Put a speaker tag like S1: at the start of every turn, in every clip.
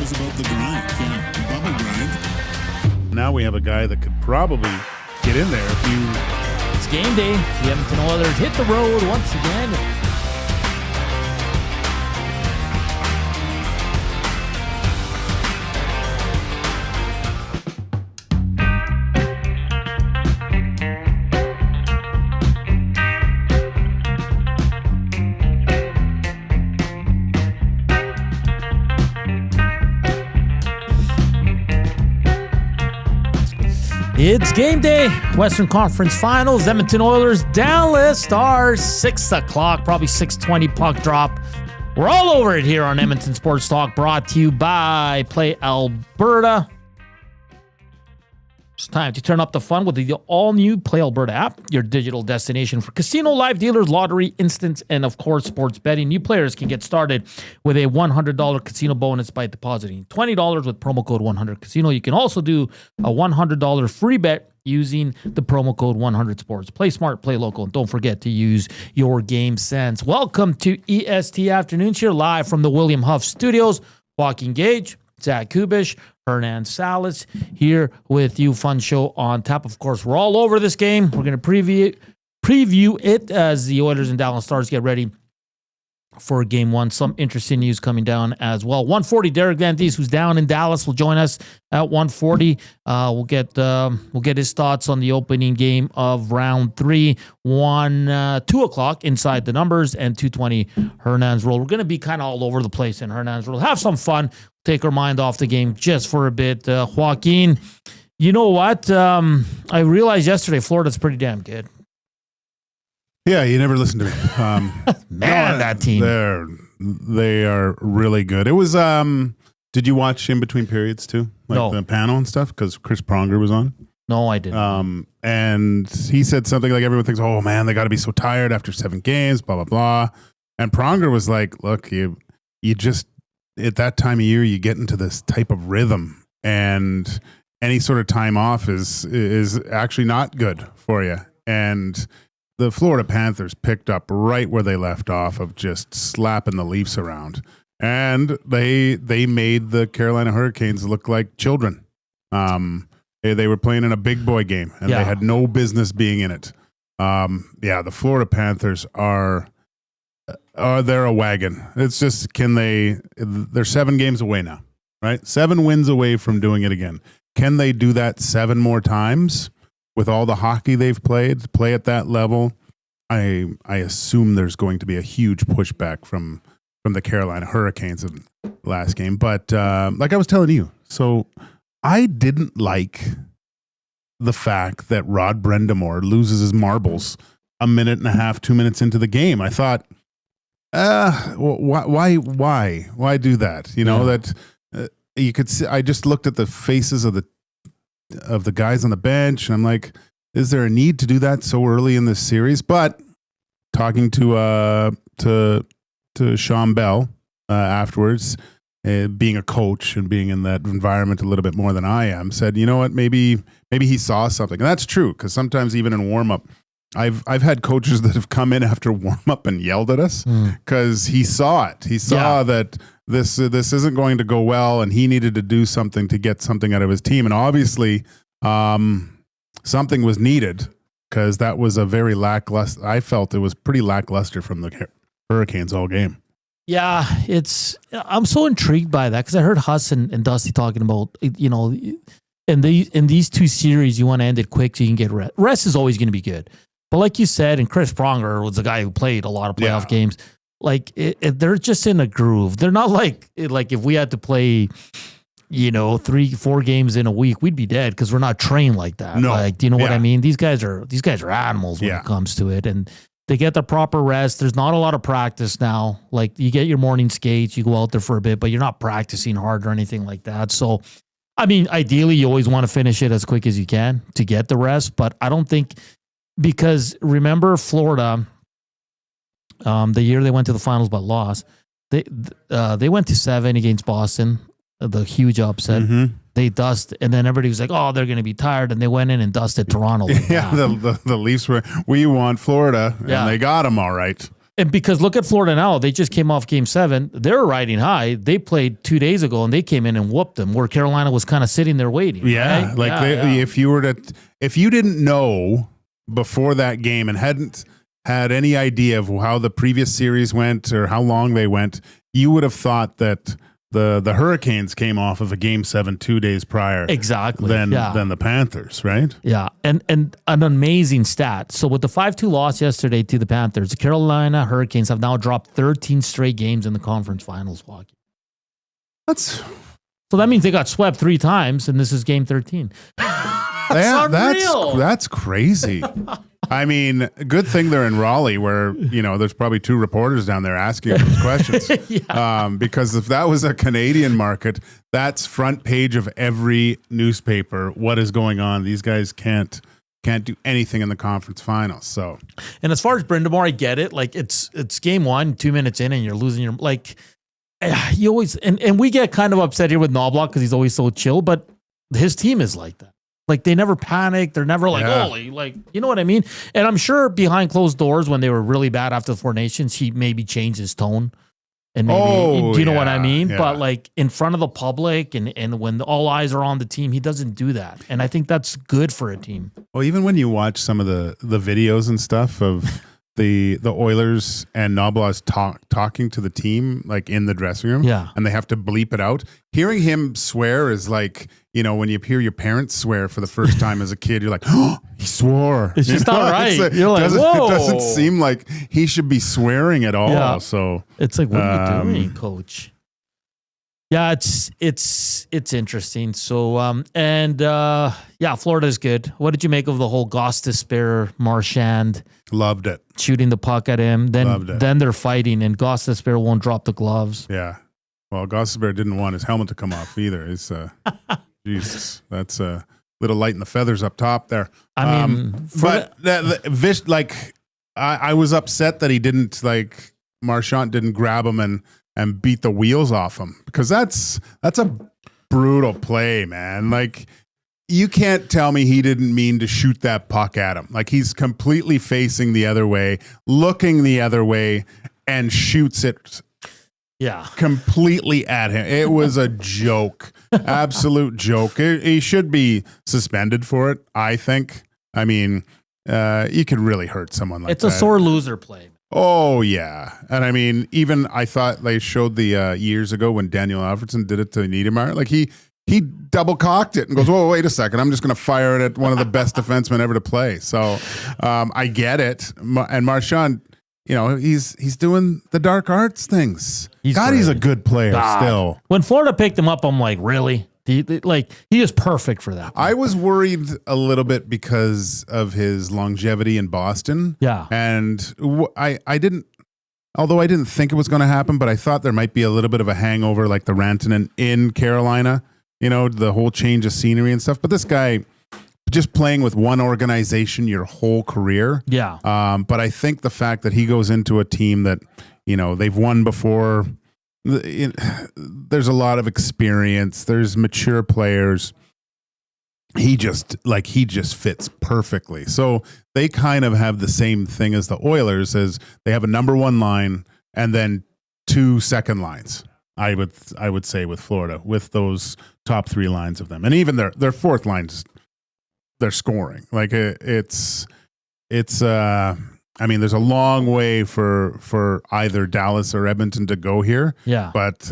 S1: knows about the grind. Yeah, bubble grind.
S2: Now we have a guy that could probably get in there if you...
S3: It's game day. The Edmonton Oilers hit the road once again. It's game day. Western Conference Finals. Edmonton Oilers, Dallas Stars. 6 o'clock, probably 6:20 puck drop. We're all over it here on Edmonton Sports Talk, brought to you by Play Alberta. It's time to turn up the fun with the all-new Play Alberta app, your digital destination for casino, live dealers, lottery, instants, and, of course, sports betting. New players can get started with a $100 casino bonus by depositing $20 with promo code 100casino. You can also do a $100 free bet using the promo code 100sports. Play smart, play local, and don't forget to use your game sense. Welcome to EST Afternoons here live from the William Huff Studios. Joaquin, Gage, Zach Kubish, Hernan, Salas here with you. Fun show on tap. Of course, we're all over this game. We're going to preview it as the Oilers and Dallas Stars get ready for game one. Some interesting news coming down as well. 1:40, Derek Van Diest, who's down in Dallas, will join us at 1:40. We'll get his thoughts on the opening game of round 3. 2 o'clock, Inside the Numbers, and 2:20, Hernan's Roll. We're going to be kind of all over the place in Hernan's Roll. Have some fun. Take our mind off the game just for a bit. Joaquin, you know what? I realized yesterday Florida's pretty damn good.
S2: Yeah, you never listened to me.
S3: Man, that team.
S2: They are really good. It was, did you watch in between periods too? Like
S3: No.
S2: the panel and stuff? Because Chris Pronger was on.
S3: No, I didn't.
S2: And he said something like, everyone thinks, oh man, they got to be so tired after 7 games, blah, blah, blah. And Pronger was like, look, you just, at that time of year, you get into this type of rhythm, and any sort of time off is actually not good for you. And the Florida Panthers picked up right where they left off of just slapping the Leafs around. And they made the Carolina Hurricanes look like children. They were playing in a big boy game, and they had no business being in it. The Florida Panthers are they're a wagon. It's just, they're 7 games away now, right? 7 wins away from doing it again. Can they do that 7 more times with all the hockey they've played, play at that level? I assume there's going to be a huge pushback from the Carolina Hurricanes in the last game. But like I was telling you, so I didn't like the fact that Rod Brendamore loses his marbles a minute and a half, 2 minutes into the game. I thought, why do that? You know, that you could see. I just looked at the faces of the guys on the bench, and I'm like, is there a need to do that so early in this series? But talking to Sean Bell afterwards, being a coach and being in that environment a little bit more than I am, said, you know what, maybe he saw something. And that's true, because sometimes even in warm-up, I've had coaches that have come in after warm-up and yelled at us because he saw it. He saw that this isn't going to go well, and he needed to do something to get something out of his team. And obviously, something was needed, because that was a very lackluster. I felt it was pretty lackluster from the Hurricanes all game.
S3: Yeah, I'm so intrigued by that, because I heard Huss and Dusty talking about, you know, in these 2 series, you want to end it quick so you can get rest. Rest is always going to be good. But like you said, and Chris Pronger was a guy who played a lot of playoff games, like they're just in a groove. They're not like if we had to play, you know, 3-4 games in a week, we'd be dead, because we're not trained like that.
S2: No.
S3: Like, do you know what I mean? These guys are animals when it comes to it, and they get the proper rest. There's not a lot of practice now. Like, you get your morning skates, you go out there for a bit, but you're not practicing hard or anything like that. So, I mean, ideally, you always want to finish it as quick as you can to get the rest, but I don't think, because remember Florida, the year they went to the finals but lost, they went to 7 against Boston, the huge upset. Mm-hmm. They dust, and then everybody was like, "Oh, they're going to be tired," and they went in and dusted Toronto. Like
S2: the Leafs we want Florida, and they got them all right.
S3: And because look at Florida now, they just came off Game 7. They're riding high. They played 2 days ago, and they came in and whooped them. Where Carolina was kind of sitting there waiting.
S2: Yeah,
S3: right?
S2: If you didn't know before that game and hadn't had any idea of how the previous series went or how long they went, you would have thought that the Hurricanes came off of a Game 7 2 days prior.
S3: Exactly.
S2: Than the Panthers, right?
S3: Yeah, and an amazing stat. So with the 5-2 loss yesterday to the Panthers, the Carolina Hurricanes have now dropped 13 straight games in the conference finals. Joaquin.
S2: So
S3: that means they got swept 3 times, and this is Game 13.
S2: That's crazy. I mean, good thing they're in Raleigh where, there's probably 2 reporters down there asking those questions.
S3: Yeah.
S2: Because if that was a Canadian market, that's front page of every newspaper. What is going on? These guys can't do anything in the conference finals. So,
S3: and as far as Brindamore, I get it. Like it's Game 1, 2 minutes in, and you're losing your you always and we get kind of upset here with Knobloch because he's always so chill, but his team is like that. Like they never panic. They're never like, holy, like, you know what I mean? And I'm sure behind closed doors when they were really bad after the Four Nations, he maybe changed his tone. And maybe, do you know what I mean? Yeah. But like in front of the public and when all eyes are on the team, he doesn't do that. And I think that's good for a team.
S2: Well, even when you watch some of the videos and stuff of the Oilers and Knobloch talking to the team, like in the dressing room, and they have to bleep it out. Hearing him swear is like, when you hear your parents swear for the first time as a kid, you're like, oh, he swore.
S3: It's just not right. You're like, whoa.
S2: It doesn't seem like he should be swearing at all. Yeah. So
S3: it's like, what are you doing, coach? Yeah, it's interesting. So Florida's good. What did you make of the whole Gostisbehere Marchand?
S2: Loved it.
S3: Shooting the puck at him. Then they're fighting, and Gostisbehere won't drop the gloves.
S2: Yeah. Well, Gostisbehere didn't want his helmet to come off either. It's Jesus, that's a little light in the feathers up top there.
S3: I mean,
S2: I was upset that he didn't Marchand didn't grab him and beat the wheels off him, because that's a brutal play, man. Like, you can't tell me he didn't mean to shoot that puck at him. Like, he's completely facing the other way, looking the other way, and shoots it completely at him. It was a joke. Absolute joke. He should be suspended for it, I think. I mean, you could really hurt someone like that.
S3: It's a sore loser play.
S2: Oh, yeah. And I mean, even I thought they showed the years ago when Daniel Alfredson did it to Niedermayer. Like, he double cocked it and goes, whoa, wait a second. I'm just going to fire it at one of the best defensemen ever to play. So I get it. And Marchand, he's doing the dark arts things. He's a good player still.
S3: When Florida picked him up, I'm like, really? He is perfect for that.
S2: I was worried a little bit because of his longevity in Boston.
S3: Yeah.
S2: And I didn't think it was going to happen, but I thought there might be a little bit of a hangover like the Rantanen in Carolina, the whole change of scenery and stuff. But this guy, just playing with one organization your whole career.
S3: Yeah.
S2: But I think the fact that he goes into a team that, they've won before, there's a lot of experience. There's mature players. He just fits perfectly. So they kind of have the same thing as the Oilers, as they have a number 1 line and then 2 second lines. I would say with Florida, with those top 3 lines of them, and even their fourth lines, they're scoring. Like it's. I mean, there's a long way for either Dallas or Edmonton to go here.
S3: Yeah.
S2: But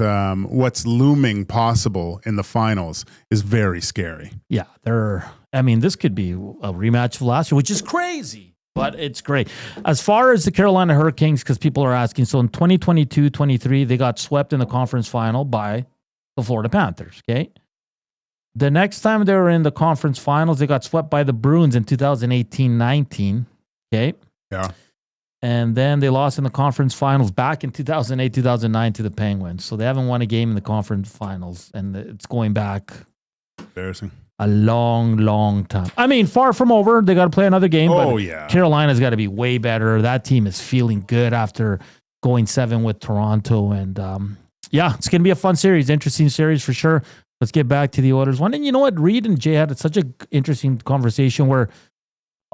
S2: what's looming possible in the finals is very scary.
S3: Yeah. This could be a rematch of last year, which is crazy, but it's great. As far as the Carolina Hurricanes, because people are asking, so in 2022-23, they got swept in the conference final by the Florida Panthers, okay? The next time they were in the conference finals, they got swept by the Bruins in 2018-19, okay?
S2: Yeah.
S3: And then they lost in the conference finals back in 2008-2009 to the Penguins. So they haven't won a game in the conference finals, and it's going back
S2: embarrassing
S3: a long, long time. I mean, far from over. They got to play another game.
S2: Oh, yeah.
S3: Carolina's got to be way better. That team is feeling good after going 7 with Toronto. And it's going to be a fun series, interesting series for sure. Let's get back to the Oilers one. And you know what? Reed and Jay had such an interesting conversation where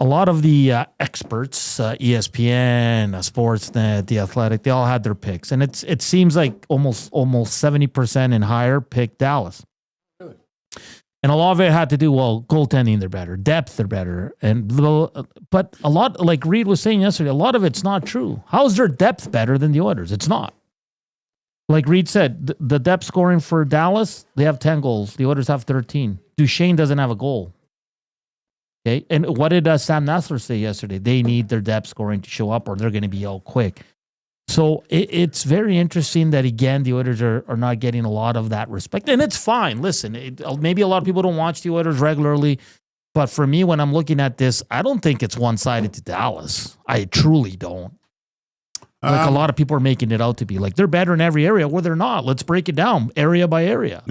S3: a lot of the experts, ESPN, Sportsnet, The Athletic, they all had their picks, and it seems like almost 70% and higher picked Dallas. Really? And a lot of it had to do, goaltending, they're better, depth, they're better, but a lot, like Reed was saying yesterday, a lot of it's not true. How's their depth better than the Oilers? It's not. Like Reed said, the depth scoring for Dallas, they have 10 goals. The Oilers have 13. Duchesne doesn't have a goal. Okay, and what did Sam Nassler say yesterday? They need their depth scoring to show up, or they're going to be out quick. So it's very interesting that, again, the Oilers are not getting a lot of that respect. And it's fine. Listen, maybe a lot of people don't watch the Oilers regularly, but for me, when I'm looking at this, I don't think it's one-sided to Dallas. I truly don't. Like a lot of people are making it out to be like they're better in every area. Well, they're not. Let's break it down area by area.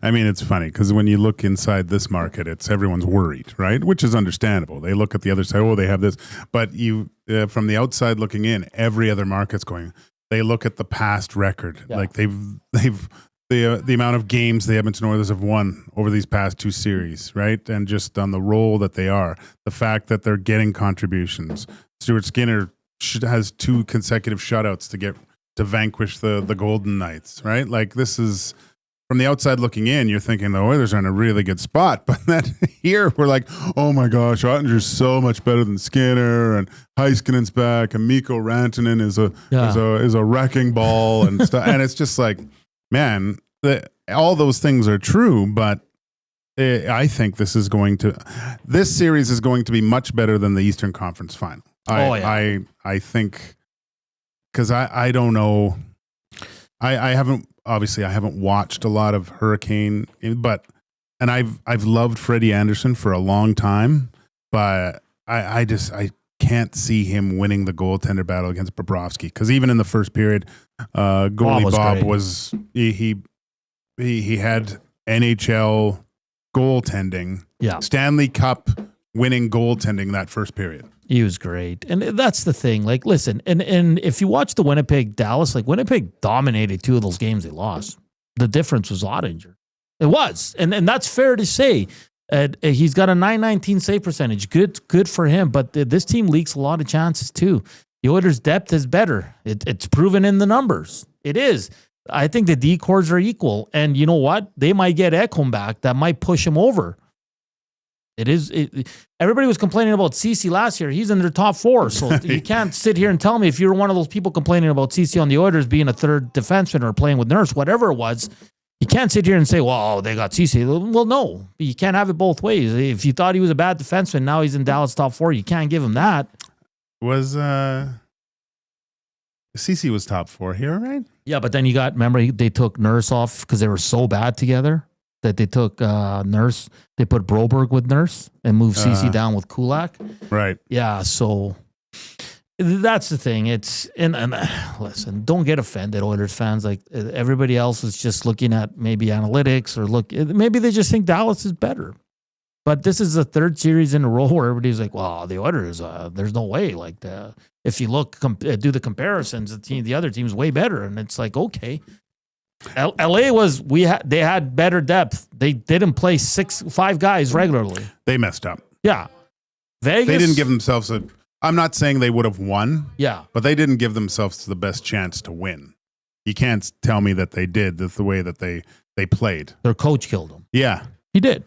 S2: I mean, it's funny because when you look inside this market, it's everyone's worried, right? Which is understandable. They look at the other side. Oh, they have this, but you from the outside looking in, every other market's going. They look at the past record, like they've the amount of games the Edmonton Oilers have won over these past two series, right? And just on the role that they are, the fact that they're getting contributions. Stuart Skinner has 2 consecutive shutouts to vanquish the Golden Knights, right? Like this is from the outside looking in, you're thinking the Oilers are in a really good spot, but then here we're like, oh my gosh, Ottinger's so much better than Skinner, and Heiskanen's back, and Mikko Rantanen is a wrecking ball and stuff, and it's just like, man, all those things are true, but I think this series is going to be much better than the Eastern Conference Final. I think because I don't know. I haven't watched a lot of Hurricane, but I've loved Freddie Anderson for a long time, but I can't see him winning the goaltender battle against Bobrovsky, because even in the first period, goalie Bob was he had NHL goaltending, Stanley Cup winning goaltending that first period.
S3: He was great. And that's the thing. Like, listen, and if you watch the Winnipeg-Dallas, like Winnipeg dominated 2 of those games they lost. The difference was Ottinger. It was. And that's fair to say. He's got a .919 save percentage. Good for him. But this team leaks a lot of chances too. The Oilers' depth is better. It's proven in the numbers. It is. I think the D-cores are equal. And you know what? They might get Ekholm back. That might push him over. Everybody was complaining about CeCe last year. He's in their top 4. So you can't sit here and tell me, if you're one of those people complaining about CeCe on the Oilers being a third defenseman or playing with Nurse, whatever it was, you can't sit here and say, well, they got CeCe. Well, no. You can't have it both ways. If you thought he was a bad defenseman, now he's in Dallas top 4. You can't give him that.
S2: Was CeCe was top 4 here, right?
S3: Yeah, but then remember, they took Nurse off because they were so bad together that they took Nurse. They put Broberg with Nurse and moved CeCe down with Kulak.
S2: Right.
S3: Yeah, so that's the thing. And listen, don't get offended, Oilers fans. Like, everybody else is just looking at maybe analytics, or maybe they just think Dallas is better. But this is the 3rd series in a row where everybody's like, well, the Oilers, there's no way. Like, if you look, do the comparisons, the other team's way better. And it's like, okay. LA they had better depth. They didn't play 5 guys regularly.
S2: They messed up.
S3: Yeah. Vegas,
S2: they didn't give themselves I'm not saying they would have won.
S3: Yeah.
S2: But they didn't give themselves the best chance to win. You can't tell me that they did the way that they played.
S3: Their coach killed them.
S2: Yeah.
S3: He did.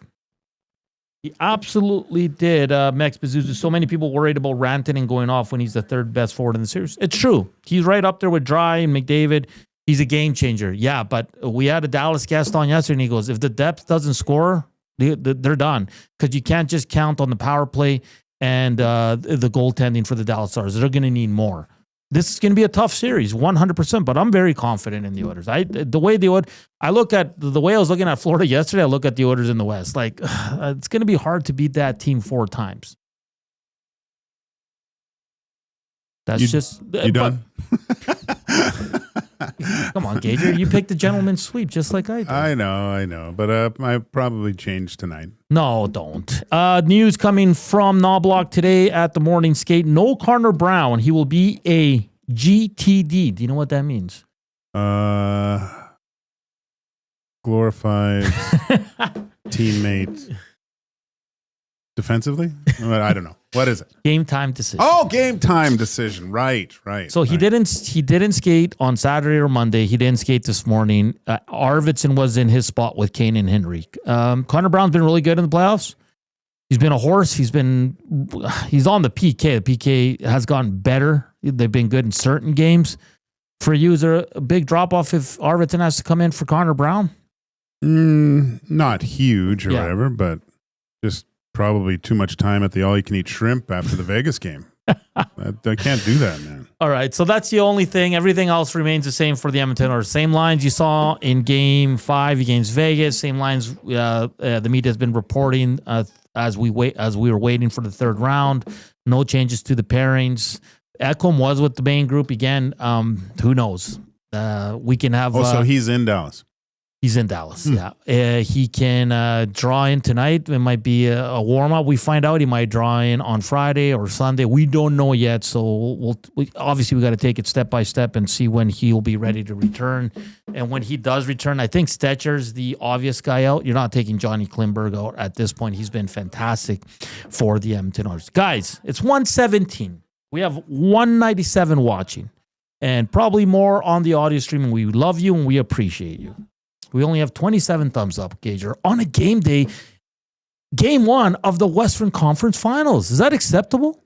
S3: He absolutely did. Max Bezuzu. So many people worried about Rantanen going off when he's the 3rd best forward in the series. It's true. He's right up there with Dry and McDavid. He's a game changer. Yeah, but we had a Dallas guest on yesterday, and he goes, if the depth doesn't score, they're done. Because you can't just count on the power play and the goaltending for the Dallas Stars. They're going to need more. This is going to be a tough series, 100%, but I'm very confident in the Oilers. I look at the way I was looking at Florida yesterday, I look at the Oilers in the West. Like, it's going to be hard to beat that team 4 times. That's
S2: you done?
S3: Come on, Gage. You picked the gentleman's sweep just like I did.
S2: I know. But I probably changed tonight.
S3: No, don't. News coming from Knobloch today at the morning skate. No Connor Brown. He will be a GTD. Do you know what that means?
S2: Glorified teammate defensively? I don't know. What is it?
S3: Game time decision.
S2: Oh, game time decision. Right.
S3: So he didn't skate on Saturday or Monday. He didn't skate this morning. Arvidsson was in his spot with Kane and Henry. Connor Brown's been really good in the playoffs. He's been a horse. He's on the PK. The PK has gotten better. They've been good in certain games. For you, is there a big drop off if Arvidsson has to come in for Connor Brown?
S2: Not huge or whatever, but just probably too much time at the all-you-can-eat shrimp after the Vegas game. I can't do that, man. All
S3: right, so that's the only thing. Everything else remains the same for the Edmonton Oilers. Same lines you saw in Game 5 against Vegas. Same lines the media has been reporting as we were waiting for the third round. No changes to the pairings. Ekholm was with the main group again. Who knows? We can have.
S2: So he's in Dallas.
S3: He's in Dallas, yeah. He can draw in tonight. It might be a warm-up. We find out he might draw in on Friday or Sunday. We don't know yet, so obviously we got to take it step by step and see when he'll be ready to return. And when he does return, I think Stetcher's the obvious guy out. You're not taking Johnny Klimberg out at this point. He's been fantastic for the Edmonton Oilers. Guys, it's 117. We have 197 watching and probably more on the audio streaming. We love you and we appreciate you. We only have 27 thumbs up, Gager, on a game day, game 1 of the Western Conference Finals. Is that acceptable?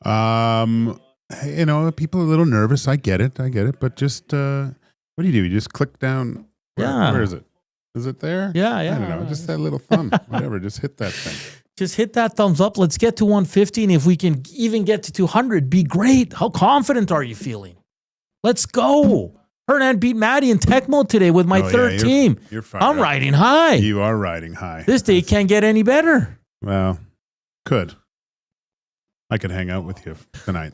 S2: People are a little nervous. I get it. But just, what do? You just click down. Where is it? Is it there?
S3: Yeah.
S2: I don't know. Just that little thumb. Whatever. Just hit that thing.
S3: Just hit that thumbs up. Let's get to 150. And if we can even get to 200, be great. How confident are you feeling? Let's go. Hernan beat Maddie in Tecmo today with my third team.
S2: You're fired
S3: I'm riding high.
S2: You are riding high.
S3: This day can't get any better.
S2: Well, I could hang out with you tonight.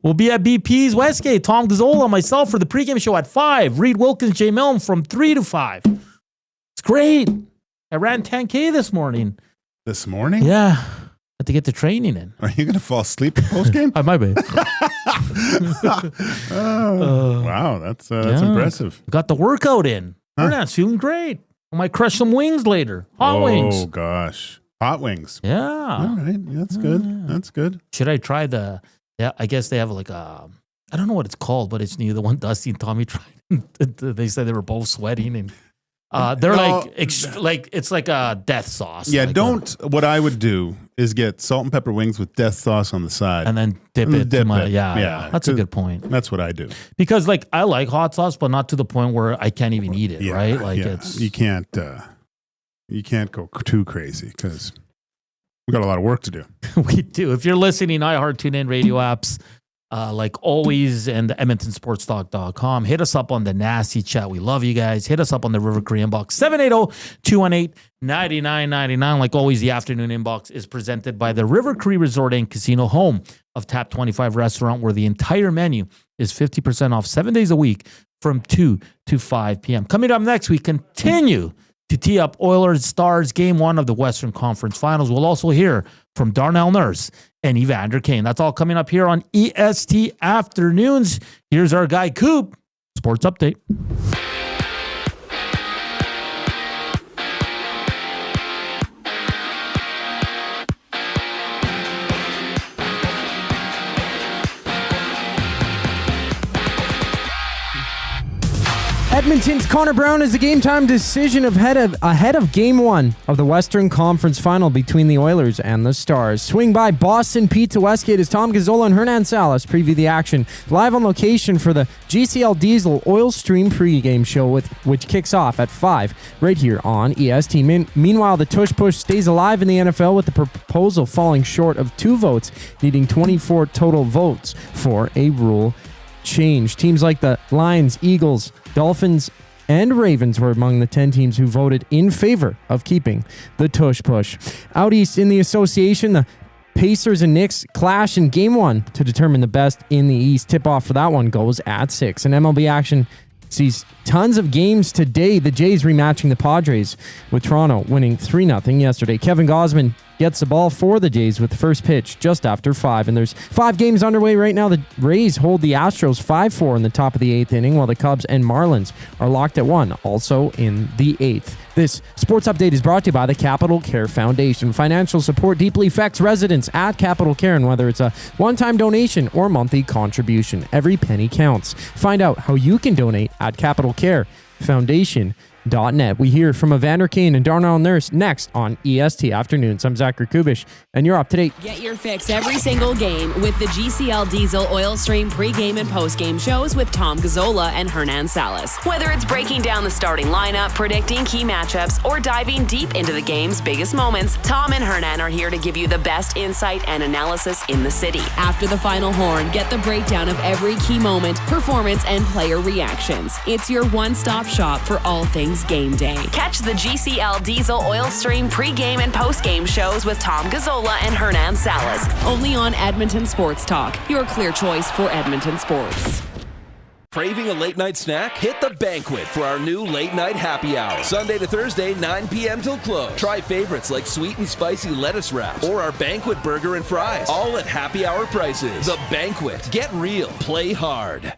S3: We'll be at BP's Westgate. Tom Gazzola, myself for the pregame show at 5. Reed Wilkins, Jay Milne from 3 to 5. It's great. I ran 10K this morning.
S2: This morning?
S3: Yeah. Had to get the training in.
S2: Are you going to fall asleep post game?
S3: I might be.
S2: Wow, that's impressive.
S3: Got the workout in. Hernan's feeling great. I might crush some wings later. Hot wings.
S2: Oh, gosh. Hot wings.
S3: Yeah.
S2: All right. That's good.
S3: Yeah.
S2: That's good.
S3: Should I try I guess they have like I don't know what it's called, but it's new. The one Dusty and Tommy tried. They said they were both sweating and they're it's like a death sauce.
S2: Yeah, what I would do is get salt and pepper wings with death sauce on the side.
S3: And then dip it. Yeah. That's a good point.
S2: That's what I do.
S3: Because I like hot sauce, but not to the point where I can't even eat it, right?
S2: You can't go too crazy because we got a lot of work to do.
S3: We do. If you're listening, iHeart, TuneIn, radio apps, like always, and the EdmontonSportsTalk.com. Hit us up on the nasty chat. We love you guys. Hit us up on the Rivercree Inbox, 780-218-9999. Like always, the afternoon inbox is presented by the Rivercree Resort and Casino, home of Tap 25 Restaurant, where the entire menu is 50% off 7 days a week from 2 to 5 p.m. Coming up next, we continue to tee up Oilers Stars Game 1 of the Western Conference Finals. We'll also hear from Darnell Nurse and Evander Kane. That's all coming up here on EST Afternoons. Here's our guy, Coop. Sports Update.
S4: Edmonton's Connor Brown is a game-time decision ahead of Game 1 of the Western Conference Final between the Oilers and the Stars. Swing by Boston Pizza Westgate as Tom Gazzola and Hernan Salas preview the action live on location for the GCL Diesel Oil Stream pregame show, which kicks off at 5 right here on EST. Meanwhile, the tush push stays alive in the NFL with the proposal falling short of 2 votes, needing 24 total votes for a rule change. Teams like the Lions, Eagles, Dolphins, and Ravens were among the 10 teams who voted in favor of keeping the tush push. Out east in the association, the Pacers and Knicks clash in Game 1 to determine the best in the East. Tip-off for that one goes at 6. And MLB action sees tons of games today. The Jays rematching the Padres, with Toronto winning 3-0 yesterday. Kevin Gausman gets the ball for the Jays with the first pitch just after 5. And there's 5 games underway right now. The Rays hold the Astros 5-4 in the top of the 8th inning, while the Cubs and Marlins are locked at 1, also in the 8th. This sports update is brought to you by the Capital Care Foundation. Financial support deeply affects residents at Capital Care, and whether it's a one-time donation or monthly contribution, every penny counts. Find out how you can donate at capitalcarefoundation.net. We hear from Evander Kane and Darnell Nurse next on EST Afternoons. I'm Zachary Kubish, and you're up to date.
S5: Get your fix every single game with the GCL Diesel Oil Stream pregame and postgame shows with Tom Gazzola and Hernan Salas. Whether it's breaking down the starting lineup, predicting key matchups, or diving deep into the game's biggest moments, Tom and Hernan are here to give you the best insight and analysis in the city. After the final horn, get the breakdown of every key moment, performance, and player reactions. It's your one-stop shop for all things game day. Catch the GCL Diesel Oil Stream pregame and postgame shows with Tom Gazzola and Hernan Salas. Only on Edmonton Sports Talk, your clear choice for Edmonton sports.
S6: Craving a late night snack? Hit the Banquet for our new late night happy hour. Sunday to Thursday, 9 p.m. till close. Try favorites like sweet and spicy lettuce wraps or our Banquet burger and fries. All at happy hour prices. The Banquet. Get real. Play hard.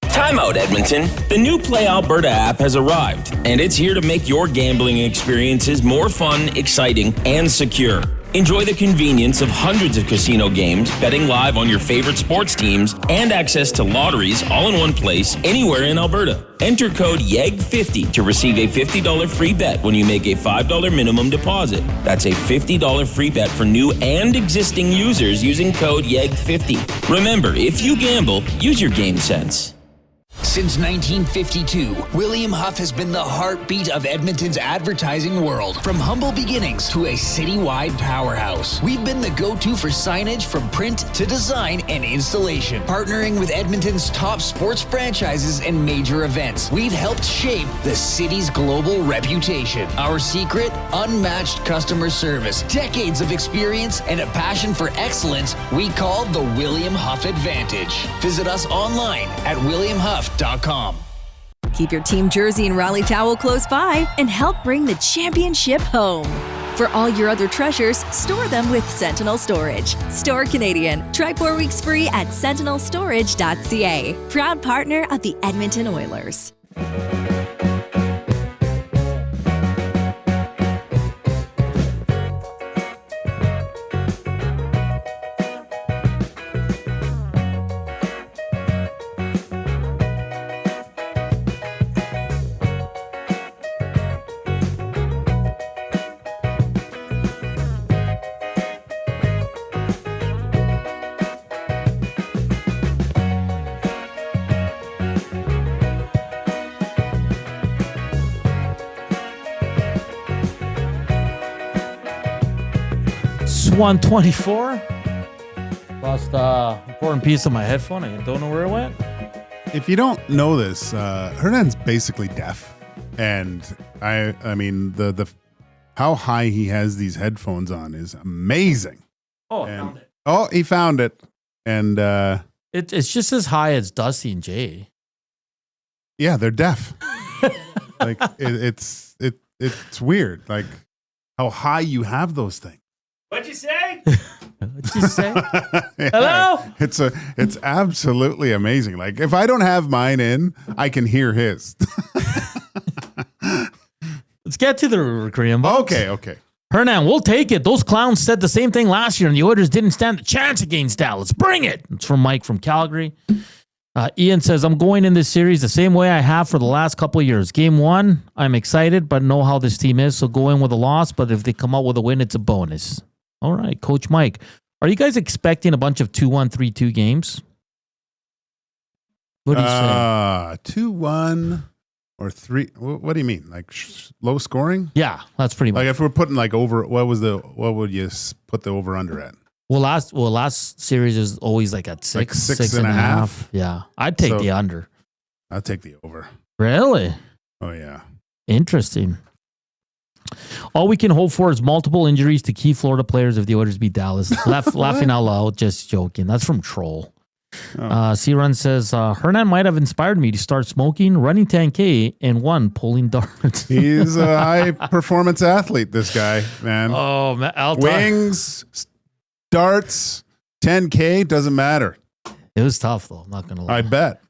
S7: Time out, Edmonton. The new Play Alberta app has arrived, and it's here to make your gambling experiences more fun, exciting, and secure. Enjoy the convenience of hundreds of casino games, betting live on your favorite sports teams, and access to lotteries all in one place, anywhere in Alberta. Enter code YEG50 to receive a $50 free bet when you make a $5 minimum deposit. That's a $50 free bet for new and existing users using code YEG50. Remember, if you gamble, use your game sense.
S8: Since 1952, William Huff has been the heartbeat of Edmonton's advertising world. From humble beginnings to a citywide powerhouse, we've been the go-to for signage from print to design and installation. Partnering with Edmonton's top sports franchises and major events, we've helped shape the city's global reputation. Our secret? Unmatched customer service, decades of experience, and a passion for excellence we call the William Huff Advantage. Visit us online at williamhuff.com.
S9: Keep your team jersey and rally towel close by and help bring the championship home. For all your other treasures, store them with Sentinel Storage. Store Canadian. Try 4 weeks free at sentinelstorage.ca. Proud partner of the Edmonton Oilers.
S3: It's 124. Lost important piece of my headphone. I don't know where it went.
S2: If you don't know this, Hernan's basically deaf, and I mean the how high he has these headphones on is amazing.
S3: Oh, I found it.
S2: Oh, he found it, and
S3: It's just as high as Dusty and Jay.
S2: yeah, they're deaf. Like it's weird, like how high you have those things.
S3: What'd you say? What'd you say?
S2: Yeah,
S3: Hello?
S2: It's absolutely amazing. Like if I don't have mine in, I can hear his.
S3: Let's get to the Rivercree Inbox.
S2: Okay.
S3: Hernan, we'll take it. Those clowns said the same thing last year, and the Oilers didn't stand a chance against Dallas. Bring it. It's from Mike from Calgary. Ian says, I'm going in this series the same way I have for the last couple of years. Game 1, I'm excited, but know how this team is, so go in with a loss, but if they come out with a win, it's a bonus. All right, Coach Mike. Are you guys expecting a bunch of 2-1, 3-2 games? What do you say?
S2: 2-1 or 3. What do you mean? Like low scoring?
S3: Yeah, that's pretty much.
S2: Like if we're putting like over, what would you put the over under at?
S3: Well, last series is always like at 6,
S2: Like 6.5.
S3: Yeah, I'd take the under.
S2: I'll take the over.
S3: Really?
S2: Oh yeah.
S3: Interesting. All we can hope for is multiple injuries to key Florida players if the Oilers beat Dallas. Laughing out loud, just joking. That's from Troll. C-Run says, Hernan might have inspired me to start smoking, running 10K, and pulling darts.
S2: He's a high-performance athlete, this guy, man.
S3: Oh, man.
S2: Wings, darts, 10K, doesn't matter.
S3: It was tough, though. I'm not going to lie.
S2: I bet.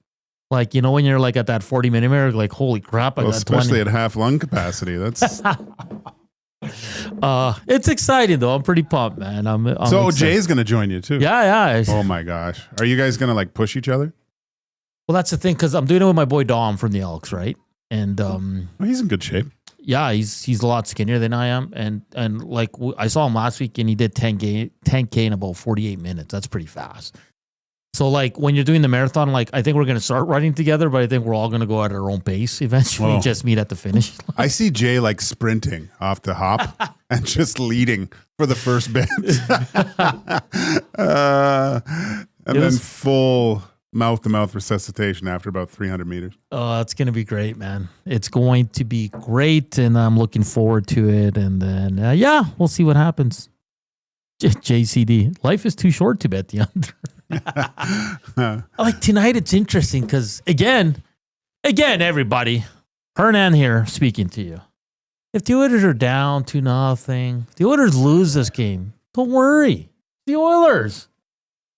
S3: Like, when you're like at that 40-minute mark, like, holy crap, I got
S2: especially
S3: 20.
S2: at half lung capacity. That's
S3: it's exciting, though. I'm pretty pumped, man. I'm
S2: so
S3: excited.
S2: Jay's going to join you, too.
S3: Yeah.
S2: Oh, my gosh. Are you guys going to, like, push each other?
S3: Well, that's the thing, because I'm doing it with my boy Dom from the Elks, right? And
S2: Well, he's in good shape.
S3: yeah, he's a lot skinnier than I am, and like I saw him last week, and he did 10K in about 48 minutes. That's pretty fast. So like when you're doing the marathon, like I think we're gonna start running together, but I think we're all gonna go at our own pace eventually.
S2: Whoa.
S3: Just meet at the finish line.
S2: I see Jay like sprinting off the hop and just leading for the first bit, and then full mouth-to-mouth resuscitation after about 300 meters.
S3: Oh, it's gonna be great, man. It's going to be great, and I'm looking forward to it. And then yeah, we'll see what happens. JCD, life is too short to bet the under. Like tonight, it's interesting because again, everybody, Hernan here speaking to you. If the Oilers are down 2-0, if the Oilers lose this game, don't worry. The Oilers,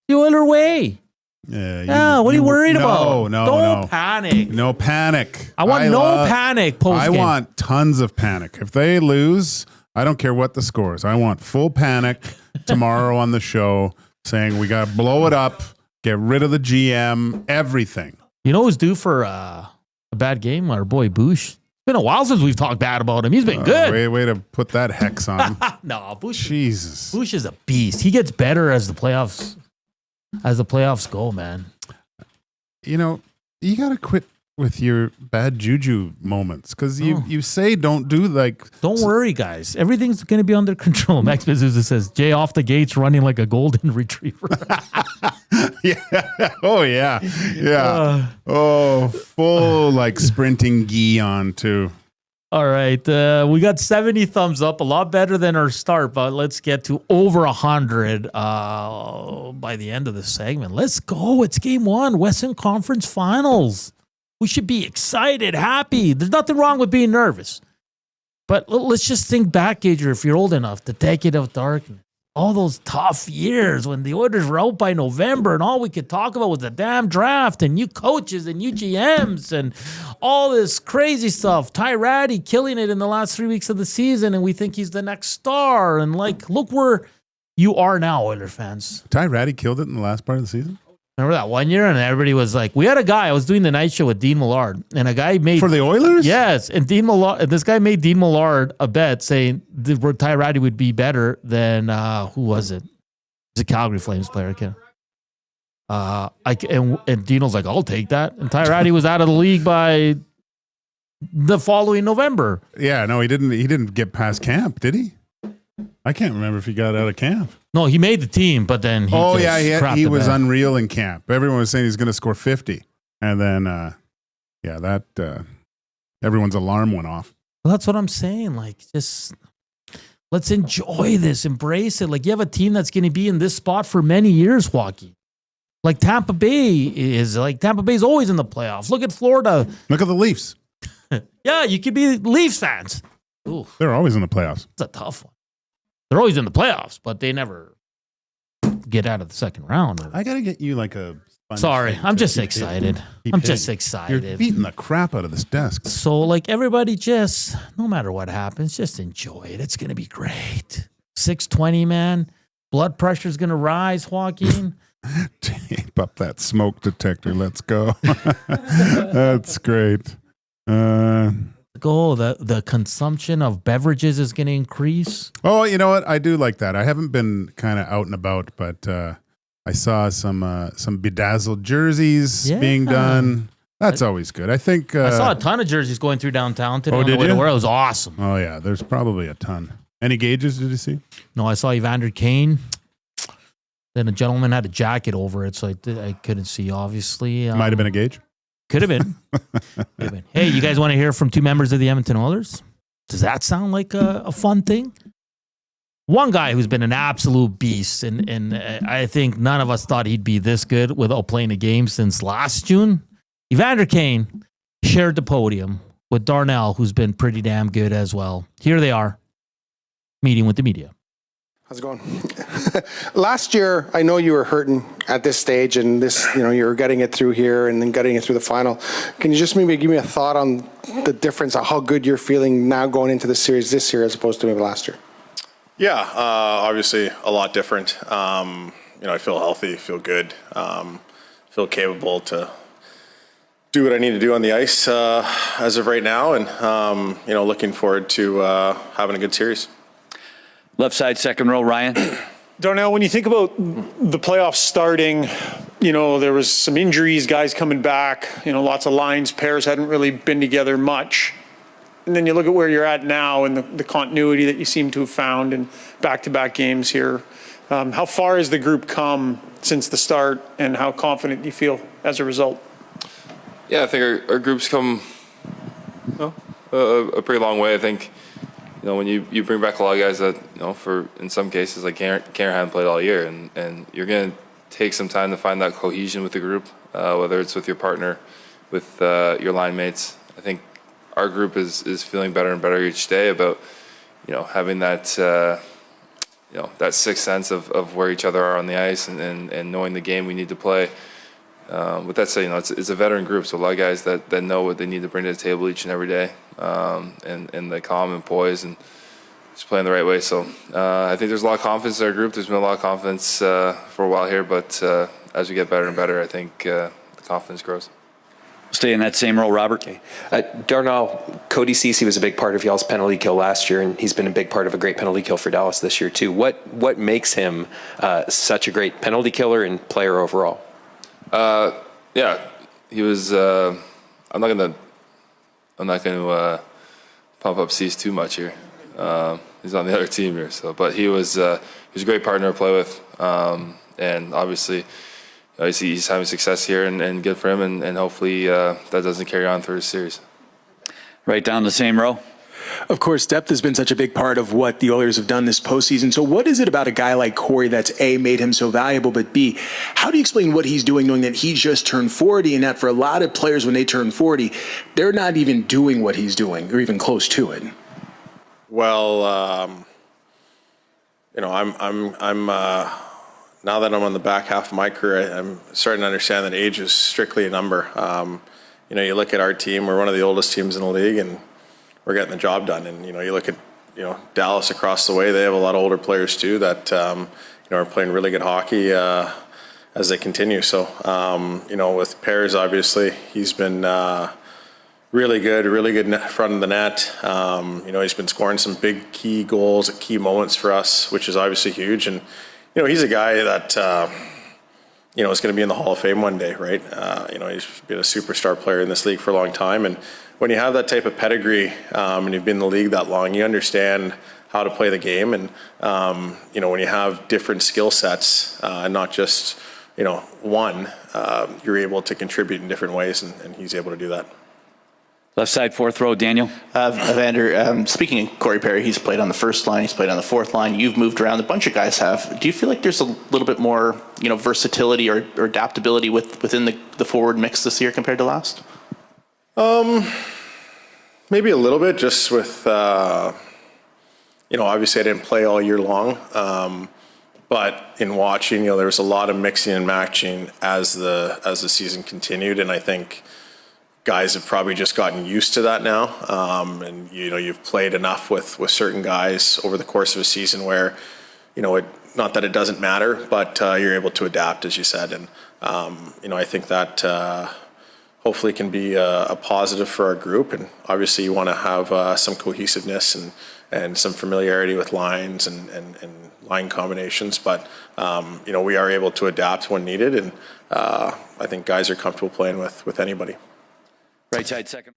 S3: the Oiler way.
S2: Yeah.
S3: What are you worried about?
S2: No,
S3: don't panic.
S2: No panic.
S3: I want panic post
S2: I
S3: game.
S2: want tons of panic. If they lose, I don't care what the score is. I want full panic tomorrow on the show saying we got to blow it up, get rid of the GM, everything.
S3: You know who's due for a bad game? Our boy Bush. It's been a while since we've talked bad about him. He's been good.
S2: Way to put that hex on him.
S3: No, Bush.
S2: Jesus.
S3: Bush is a beast. He gets better as the playoffs go, man.
S2: You know, you got to quit with your bad juju moments because you say don't do
S3: Don't worry, guys. Everything's going to be under control. Max Bezzuza says, Jay off the gates running like a golden retriever.
S2: Yeah. Oh, yeah. Yeah. Full like sprinting gi on too.
S3: All right. We got 70 thumbs up, a lot better than our start, but let's get to over 100 by the end of the segment. Let's go. It's game one, Western Conference Finals. We should be excited, happy. There's nothing wrong with being nervous. But let's just think back, Gage, if you're old enough, the decade of darkness. All those tough years when the Oilers were out by November and all we could talk about was the damn draft and new coaches and new GMs and all this crazy stuff. Ty Ratty killing it in the last 3 weeks of the season and we think he's the next star. And like, look where you are now, Oilers fans.
S2: Ty Ratty killed it in the last part of the season?
S3: Remember that one year? And everybody was like, we had a guy, I was doing the night show with Dean Millard, and a guy made...
S2: For the Oilers?
S3: Yes. And Dean Millard, this guy made Dean Millard a bet saying Ty Ratty would be better than, who was it? It was a Calgary Flames player. And Dean was like, I'll take that. And Ty Ratty was out of the league by the following November.
S2: Yeah, no, he didn't get past camp, did he? I can't remember if he got out of camp.
S3: No, he made the team, but then he
S2: he was unreal in camp. Everyone was saying he's going to score 50. And then, everyone's alarm went off.
S3: Well, that's what I'm saying. Like, just let's enjoy this, embrace it. Like, you have a team that's going to be in this spot for many years, Joaquin. Like Tampa Bay's always in the playoffs. Look at Florida.
S2: Look at the Leafs.
S3: Yeah, you could be Leafs fans. Ooh,
S2: They're always in the playoffs.
S3: it's a tough one. They're always in the playoffs, but they never get out of the second round.
S2: I got to get you like a...
S3: Sorry, I'm just excited. I'm just excited.
S2: You're beating the crap out of this desk.
S3: So, like, everybody just, no matter what happens, just enjoy it. It's going to be great. 620, man. Blood pressure's going to rise, Joaquin.
S2: Tape up that smoke detector. Let's go. That's great.
S3: Go. The consumption of beverages is going to increase.
S2: Oh, you know what? I do like that. I haven't been kind of out and about, but I saw some bedazzled jerseys being done. That's always good. I think
S3: I saw a ton of jerseys going through downtown today.
S2: Oh, did you?
S3: It was awesome.
S2: Oh yeah, there's probably a ton. Any Gages did you see?
S3: No, I saw Evander Kane. Then a gentleman had a jacket over it, so I couldn't see, obviously.
S2: Might have been a Gage.
S3: Could have been. Hey, you guys want to hear from two members of the Edmonton Oilers? Does that sound like a fun thing? One guy who's been an absolute beast, and I think none of us thought he'd be this good without playing a game since last June. Evander Kane shared the podium with Darnell, who's been pretty damn good as well. Here they are, meeting with the media.
S10: How's it going? Last year, I know you were hurting at this stage, and this, you were getting it through here and then getting it through the final. Can you just maybe give me a thought on the difference of how good you're feeling now going into the series this year as opposed to maybe last year?
S11: Yeah, obviously a lot different. I feel healthy, feel good, feel capable to do what I need to do on the ice as of right now, and looking forward to having a good series.
S12: Left side, second row, Ryan.
S13: Darnell, when you think about the playoffs starting, there was some injuries, guys coming back, lots of lines, pairs hadn't really been together much. And then you look at where you're at now and the continuity that you seem to have found in back-to-back games here. How far has the group come since the start, and how confident do you feel as a result?
S14: Yeah, I think our group's come a pretty long way. I think, when you bring back a lot of guys that, for in some cases, like Karen hadn't played all year, and you're going to take some time to find that cohesion with the group, whether it's with your partner, with your line mates. I think our group is feeling better and better each day about, having that, that sixth sense of where each other are on the ice and knowing the game we need to play. With that said, it's a veteran group, so a lot of guys that know what they need to bring to the table each and every day, and they calm and poise and just playing the right way. So I think there's a lot of confidence in our group. There's been a lot of confidence for a while here, but as we get better and better, I think the confidence grows.
S12: Stay in that same role, Robert.
S15: Okay. Darnell, Cody Ceci was a big part of y'all's penalty kill last year, and he's been a big part of a great penalty kill for Dallas this year too. What makes him such a great penalty killer and player overall?
S14: Yeah, he was. I'm not gonna pump up Cease too much here. He's on the other team here, but he was a great partner to play with, and obviously he's having success here, and good for him, and hopefully that doesn't carry on through the series.
S12: Right down the same row.
S16: Of course, depth has been such a big part of what the Oilers have done this postseason. So what is it about a guy like Corey that's A, made him so valuable, but B, how do you explain what he's doing knowing that he just turned 40 and that for a lot of players when they turn 40, they're not even doing what he's doing or even close to it?
S11: Well, I'm now that I'm on the back half of my career, I'm starting to understand that age is strictly a number. You look at our team, we're one of the oldest teams in the league, and we're getting the job done. And, you look at, Dallas across the way, they have a lot of older players too that, are playing really good hockey as they continue. So, with Pears, obviously, he's been really good in front of the net. He's been scoring some big key goals at key moments for us, which is obviously huge. And, he's a guy that, is going to be in the Hall of Fame one day, right? He's been a superstar player in this league for a long time. And when you have that type of pedigree and you've been in the league that long, you understand how to play the game. And, when you have different skill sets and not just, one, you're able to contribute in different ways, and he's able to do that.
S12: Left side, fourth row, Daniel.
S17: Evander, speaking of Corey Perry, he's played on the first line, he's played on the fourth line. You've moved around, a bunch of guys have. Do you feel like there's a little bit more, versatility or adaptability within the forward mix this year compared to last?
S11: Maybe a little bit, just with, obviously I didn't play all year long. But in watching, there was a lot of mixing and matching as the season continued. And I think guys have probably just gotten used to that now. And, you've played enough with certain guys over the course of a season where, not that it doesn't matter, but you're able to adapt, as you said. And, I think that hopefully can be a positive for our group. And obviously you want to have some cohesiveness and some familiarity with lines and line combinations. But, we are able to adapt when needed. And I think guys are comfortable playing with anybody.
S12: Right side, second.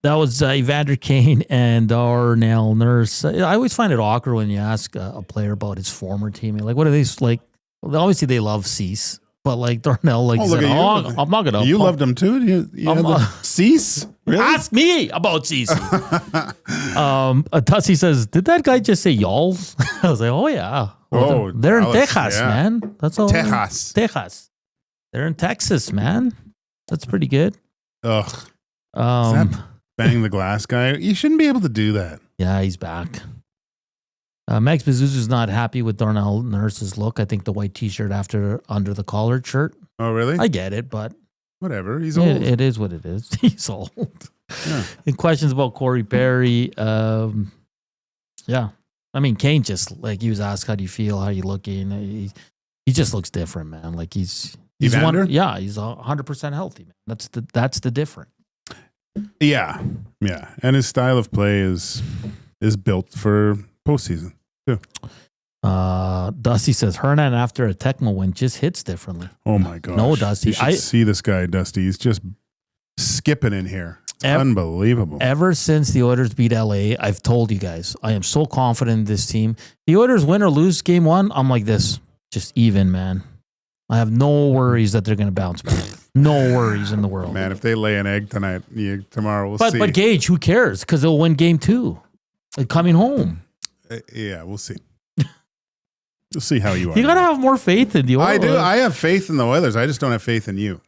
S3: That was Evander Kane and Darnell Nurse. I always find it awkward when you ask a player about his former teammate. Like, what are they like? Obviously, they love Cease. But like Darnell, like said, I'm not gonna.
S2: You loved him too. You had the Cease. Really?
S3: Ask me about Cease. Tussie says, "Did that guy just say y'alls?" I was like, "Oh yeah." Well, they're in
S2: Dallas,
S3: Texas,
S2: yeah.
S3: man. That's all.
S2: Texas.
S3: They're in Texas, man. That's pretty good.
S2: Ugh. Is that bang the glass guy? You shouldn't be able to do that.
S3: Yeah, he's back. Max Bezuzu's not happy with Darnell Nurse's look. I think the white T-shirt under the collared shirt.
S2: Oh, really?
S3: I get it, but
S2: whatever. He's old.
S3: It is what it is. He's old. Yeah. And questions about Corey Perry. Yeah. I mean, Kane just he was asked, "How do you feel? How are you looking?" He just looks different, man. Like he's
S2: Evander?
S3: he's 100% healthy, man. That's the difference.
S2: Yeah, and his style of play is built for postseason too.
S3: Dusty says Hernan after a Tecmo win just hits differently.
S2: Oh my gosh!
S3: No, Dusty,
S2: you should see this guy, Dusty. He's just skipping in here. It's unbelievable.
S3: Ever since the Oilers beat LA, I've told you guys I am so confident in this team. The Oilers win or lose game one, I'm like this, just even, man. I have no worries that they're going to bounce back. No worries in the world.
S2: Man, if they lay an egg tonight, tomorrow we'll see.
S3: But Gage, who cares? Because they'll win game two. They're coming home.
S2: Yeah, we'll see. We'll see how you are.
S3: You got to have more faith in the Oilers.
S2: I do. I have faith in the Oilers. I just don't have faith in you.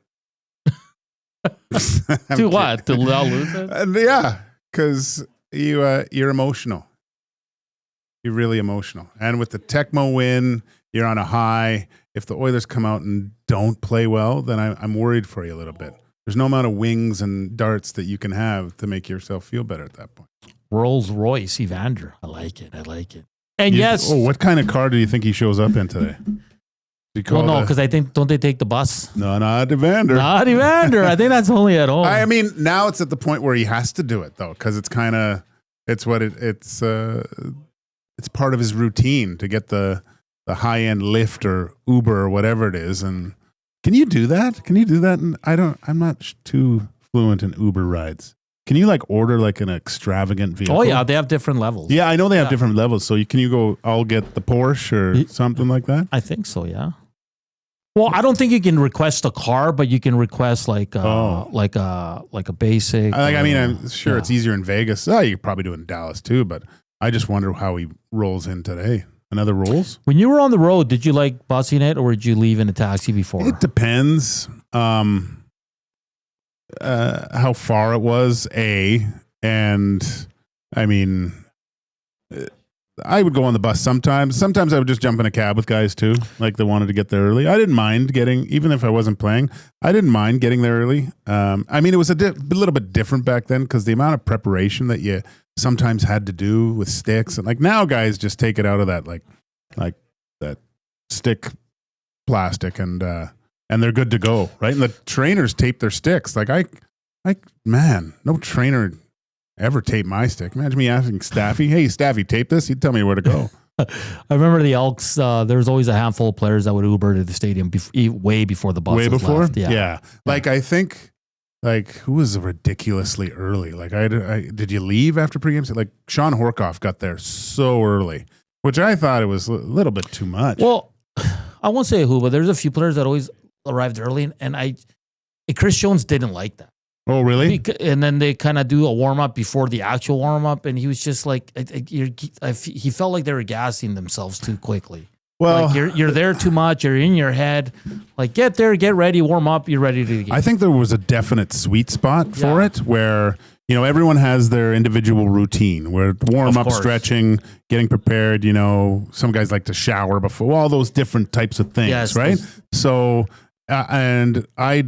S3: To what? To lose it?
S2: Yeah, because you're emotional. You're really emotional. And with the Tecmo win, you're on a high. If the Oilers come out and don't play well, then I'm worried for you a little bit. There's no amount of wings and darts that you can have to make yourself feel better at that point.
S3: Rolls Royce, Evander. I like it. And yes.
S2: Oh, what kind of car do you think he shows up in today?
S3: Well, no, because I think, don't they take the bus?
S2: No, not Evander.
S3: Not Evander. I think that's only at home.
S2: I mean, now it's at the point where he has to do it, though, because it's kind of, it's part of his routine to get the high-end Lyft or Uber or whatever it is. And can you do that? And I'm not too fluent in Uber rides. Can you order an extravagant vehicle?
S3: Oh yeah, they have different levels.
S2: Yeah, I know they have different levels. So can you go, I'll get the Porsche or something like that?
S3: I think so, yeah. Well, I don't think you can request a car, but you can request like a basic.
S2: I'm sure it's easier in Vegas. You could probably do it in Dallas too, but I just wonder how he rolls in today. Another rolls?
S3: When you were on the road, did you like busing it or did you leave in a taxi before?
S2: It depends how far it was, and I mean, I would go on the bus sometimes. Sometimes I would just jump in a cab with guys too, like they wanted to get there early. I didn't mind getting, even if I wasn't playing, I didn't mind getting there early. I mean, it was a little bit different back then because the amount of preparation that you sometimes had to do with sticks, and now guys just take it out of that like that stick plastic and they're good to go, right? And the trainers tape their sticks. Man, no trainer ever taped my stick. Imagine me asking Staffy, "Hey, Staffy, tape this." He'd tell me where to go.
S3: I remember the Elks. There was always a handful of players that would Uber to the stadium way before the buses left.
S2: Yeah. I think, who was ridiculously early? Did you leave after pregame? Sean Horkoff got there so early, which I thought it was a little bit too much.
S3: Well, I won't say who, but there's a few players that always arrived early, and Chris Jones didn't like that.
S2: Oh, really?
S3: And then they kind of do a warm-up before the actual warm-up, and he was just he felt like they were gassing themselves too quickly. Well, you're there too much. You're in your head. Get there, get ready, warm up. You're ready to go.
S2: I think there was a definite sweet spot for it where, everyone has their individual routine where warm-up, stretching, getting prepared. Some guys like to shower before, all those different types of things, right? So, and I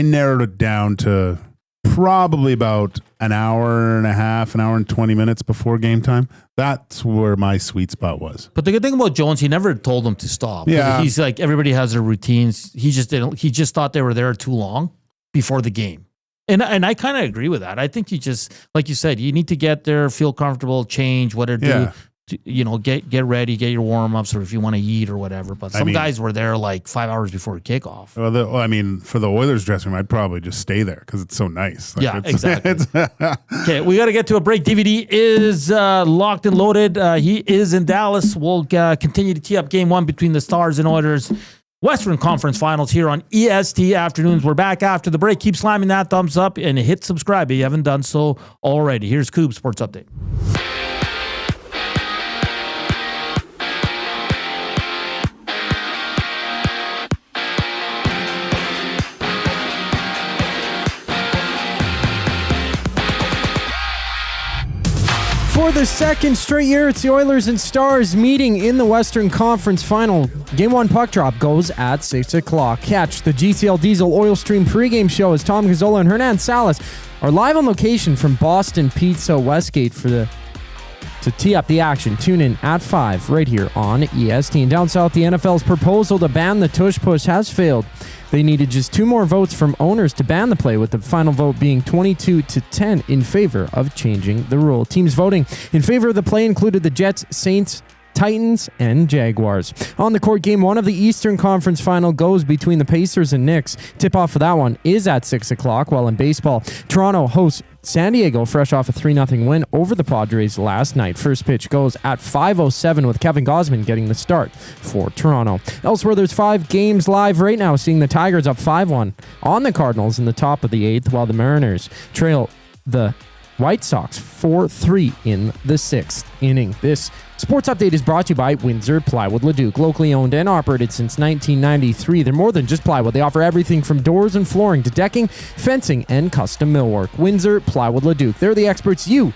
S2: narrowed it down to probably about an hour and a half, an hour and 20 minutes before game time. That's where my sweet spot was.
S3: But the good thing about Jones, he never told them to stop.
S2: Yeah.
S3: He's everybody has their routines. He just thought they were there too long before the game. And I kind of agree with that. I think you just, like you said, you need to get there, feel comfortable, change, whatever get ready, get your warm-ups, or if you want to eat or whatever. But some guys were there 5 hours before kickoff.
S2: Well, for the Oilers dressing room, I'd probably just stay there because it's so nice.
S3: Exactly. Okay, we got to get to a break. DVD is locked and loaded. He is in Dallas. We'll continue to tee up game one between the Stars and Oilers Western Conference Finals here on EST Afternoons. We're back after the break. Keep slamming that thumbs up and hit subscribe if you haven't done so already. Here's Coop Sports Update.
S4: For the second straight year, it's the Oilers and Stars meeting in the Western Conference Final. Game 1 puck drop goes at 6 o'clock. Catch the GCL Diesel Oil Stream pregame show as Tom Gazzola and Hernan Salas are live on location from Boston Pizza Westgate to tee up the action. Tune in at 5 right here on EST. And down south, the NFL's proposal to ban the tush push has failed. They needed just 2 more votes from owners to ban the play, with the final vote being 22-10 in favor of changing the rule. Teams voting in favor of the play included the Jets, Saints, Titans, and Jaguars. On the court, game 1 of the Eastern Conference Final goes between the Pacers and Knicks. Tip-off for that one is at 6 o'clock, while in baseball, Toronto hosts San Diego, fresh off a 3-0 win over the Padres last night. First pitch goes at 5:07 with Kevin Gausman getting the start for Toronto. Elsewhere, there's 5 games live right now, seeing the Tigers up 5-1 on the Cardinals in the top of the 8th, while the Mariners trail the White Sox 4-3 in the 6th inning. This sports update is brought to you by Windsor Plywood Leduc. Locally owned and operated since 1993. They're more than just plywood. They offer everything from doors and flooring to decking, fencing, and custom millwork. Windsor Plywood Leduc. They're the experts you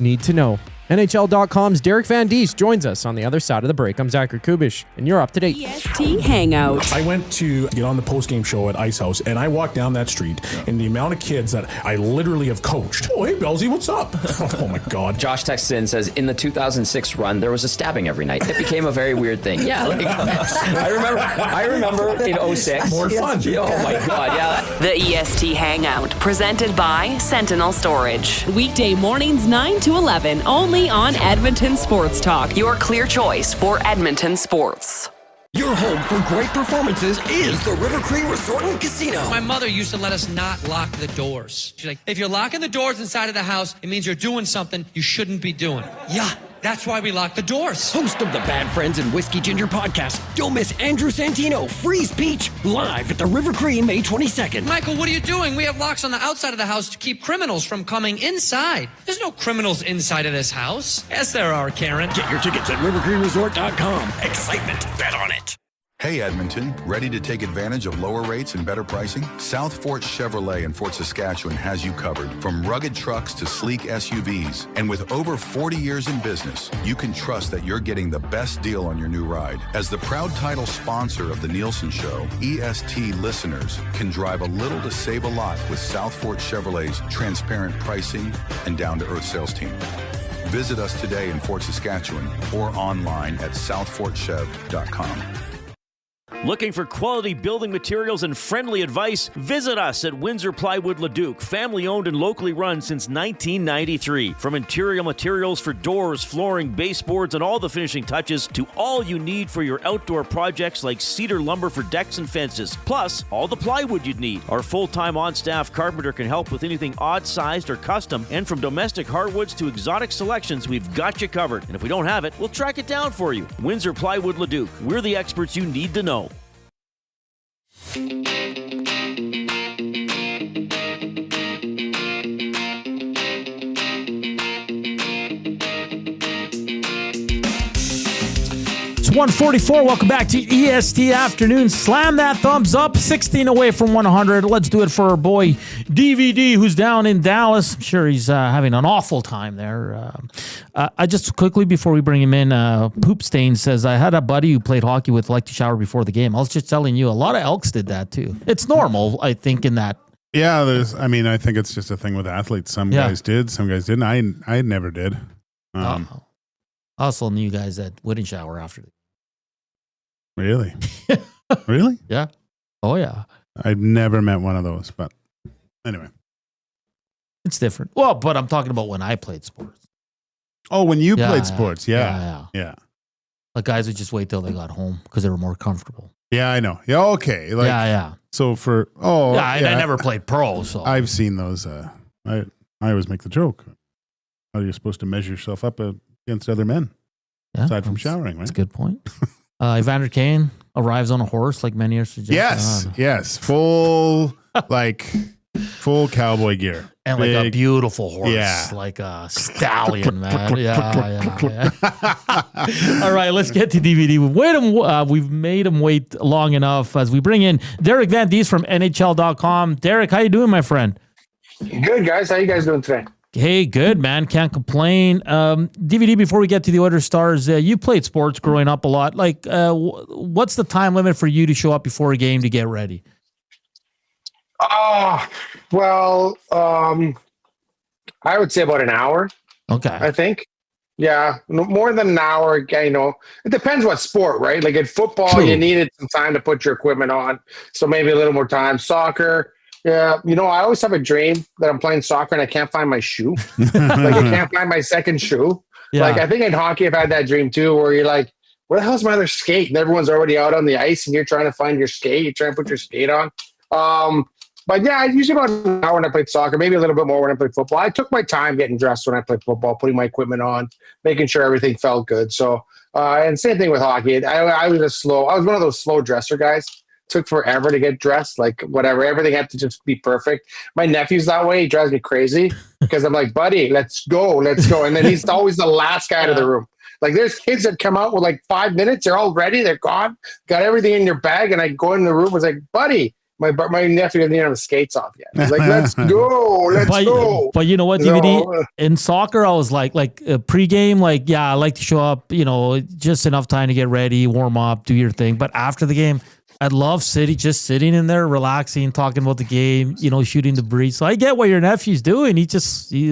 S4: need to know. NHL.com's Derek Van Diest joins us on the other side of the break. I'm Zachary Kubish, and you're up to date.
S5: EST Hangout.
S18: I went to get on the post-game show at Ice House, and I walked down that street, and the amount of kids that I literally have coached. Oh, hey, Belsy, what's up? Oh, my God.
S19: Josh texts in, says, in the 2006 run, there was a stabbing every night. It became a very weird thing. Yeah, like, I remember in 06.
S18: More fun.
S19: Oh, my God, yeah.
S5: The EST Hangout, presented by Sentinel Storage. Weekday mornings 9 to 11, only on Edmonton Sports Talk, your clear choice for Edmonton sports.
S20: Your home for great performances is the Rivercree Resort and Casino.
S21: My mother used to let us not lock the doors. She's like, if you're locking the doors inside of the house, it means you're doing something you shouldn't be doing. Yeah, that's why we lock the doors.
S20: Host of the Bad Friends and Whiskey Ginger podcast, don't miss Andrew Santino, Freeze Peach, live at the Rivercree May 22nd.
S21: Michael, what are you doing? We have locks on the outside of the house to keep criminals from coming inside. There's no criminals inside of this house. Yes, there are, Karen.
S20: Get your tickets at rivercreeresort.com. Excitement, bet on it.
S22: Hey Edmonton, ready to take advantage of lower rates and better pricing? South Fort Chevrolet in Fort Saskatchewan has you covered. From rugged trucks to sleek SUVs. And with over 40 years in business, you can trust that you're getting the best deal on your new ride. As the proud title sponsor of The Nielsen Show, EST listeners can drive a little to save a lot with South Fort Chevrolet's transparent pricing and down-to-earth sales team. Visit us today in Fort Saskatchewan or online at southfortchev.com.
S23: Looking for quality building materials and friendly advice? Visit us at Windsor Plywood Leduc, family owned and locally run since 1993. From interior materials for doors, flooring, baseboards, and all the finishing touches to all you need for your outdoor projects like cedar lumber for decks and fences. Plus, all the plywood you'd need. Our full-time on-staff carpenter can help with anything odd-sized or custom. And from domestic hardwoods to exotic selections, we've got you covered. And if we don't have it, we'll track it down for you. Windsor Plywood Leduc. We're the experts you need to know.
S3: It's 1:44. Welcome back to EST Afternoons. Slam that thumbs up. 16 away from 100. Let's do it for our boy DVD, who's down in Dallas. I'm sure he's having an awful time there. I just quickly, before we bring him in, Poop Stain says, I had a buddy who played hockey with, liked to shower before the game. I was just telling you, a lot of Elks did that too. It's normal, I think, in that.
S2: Yeah, I think it's just a thing with athletes. Some guys did, some guys didn't. I never did.
S3: I also knew guys that wouldn't shower after the
S2: Really? Really?
S3: Yeah. Oh, yeah.
S2: I've never met one of those, but anyway.
S3: It's different. Well, but I'm talking about when I played sports.
S2: Oh, when you played sports. Yeah.
S3: Like guys would just wait till they got home because they were more comfortable.
S2: Yeah, I know. Yeah, okay. Like, So I
S3: never played pro, so.
S2: I've seen those. I always make the joke. How are you supposed to measure yourself up against other men?
S3: Yeah,
S2: aside from showering, right?
S3: That's a good point. Evander Kane arrives on a horse, like many are suggesting.
S2: Yes. Full cowboy gear.
S3: And like a beautiful horse, like a stallion, man. Yeah. All right, let's get to DVD. We've made him wait long enough as we bring in Derek Van Diest from NHL.com. Derek, how you doing, my friend?
S1: Good, guys. How you guys doing today?
S3: Hey, good, man. Can't complain. DVD, before we get to the Oilers Stars, you played sports growing up a lot. Like, what's the time limit for you to show up before a game to get ready?
S1: Well, I would say about an hour.
S3: Okay.
S1: I think. Yeah, more than an hour. You know, it depends what sport, right? Like in football, you needed some time to put your equipment on, so maybe a little more time. Soccer, yeah. You know, I always have a dream that I'm playing soccer and I can't find my shoe. Like I can't find my second shoe.
S3: Yeah.
S1: Like I think in hockey, I've had that dream too, where you're like, where the hell's my other skate? And everyone's already out on the ice, and you're trying to find your skate. You're trying to put your skate on. But yeah, usually about an hour when I played soccer, maybe a little bit more when I played football. I took my time getting dressed when I played football, putting my equipment on, making sure everything felt good. So, and same thing with hockey. I was one of those slow dresser guys. Took forever to get dressed, like whatever. Everything had to just be perfect. My nephew's that way. He drives me crazy because I'm like, buddy, let's go. And then he's always the last guy out of the room. Like there's kids that come out with like 5 minutes. They're all ready. They're gone. Got everything in their bag. And I go in the room. I was like, buddy, my nephew doesn't even have his skates off yet. He's like, let's go. Let's go.
S3: But you know what, DVD? In soccer, I was like pregame, like, yeah, I like to show up, just enough time to get ready, warm up, do your thing. But after the game, I'd love just sitting in there, relaxing, talking about the game, shooting the breeze. So I get what your nephew's doing. He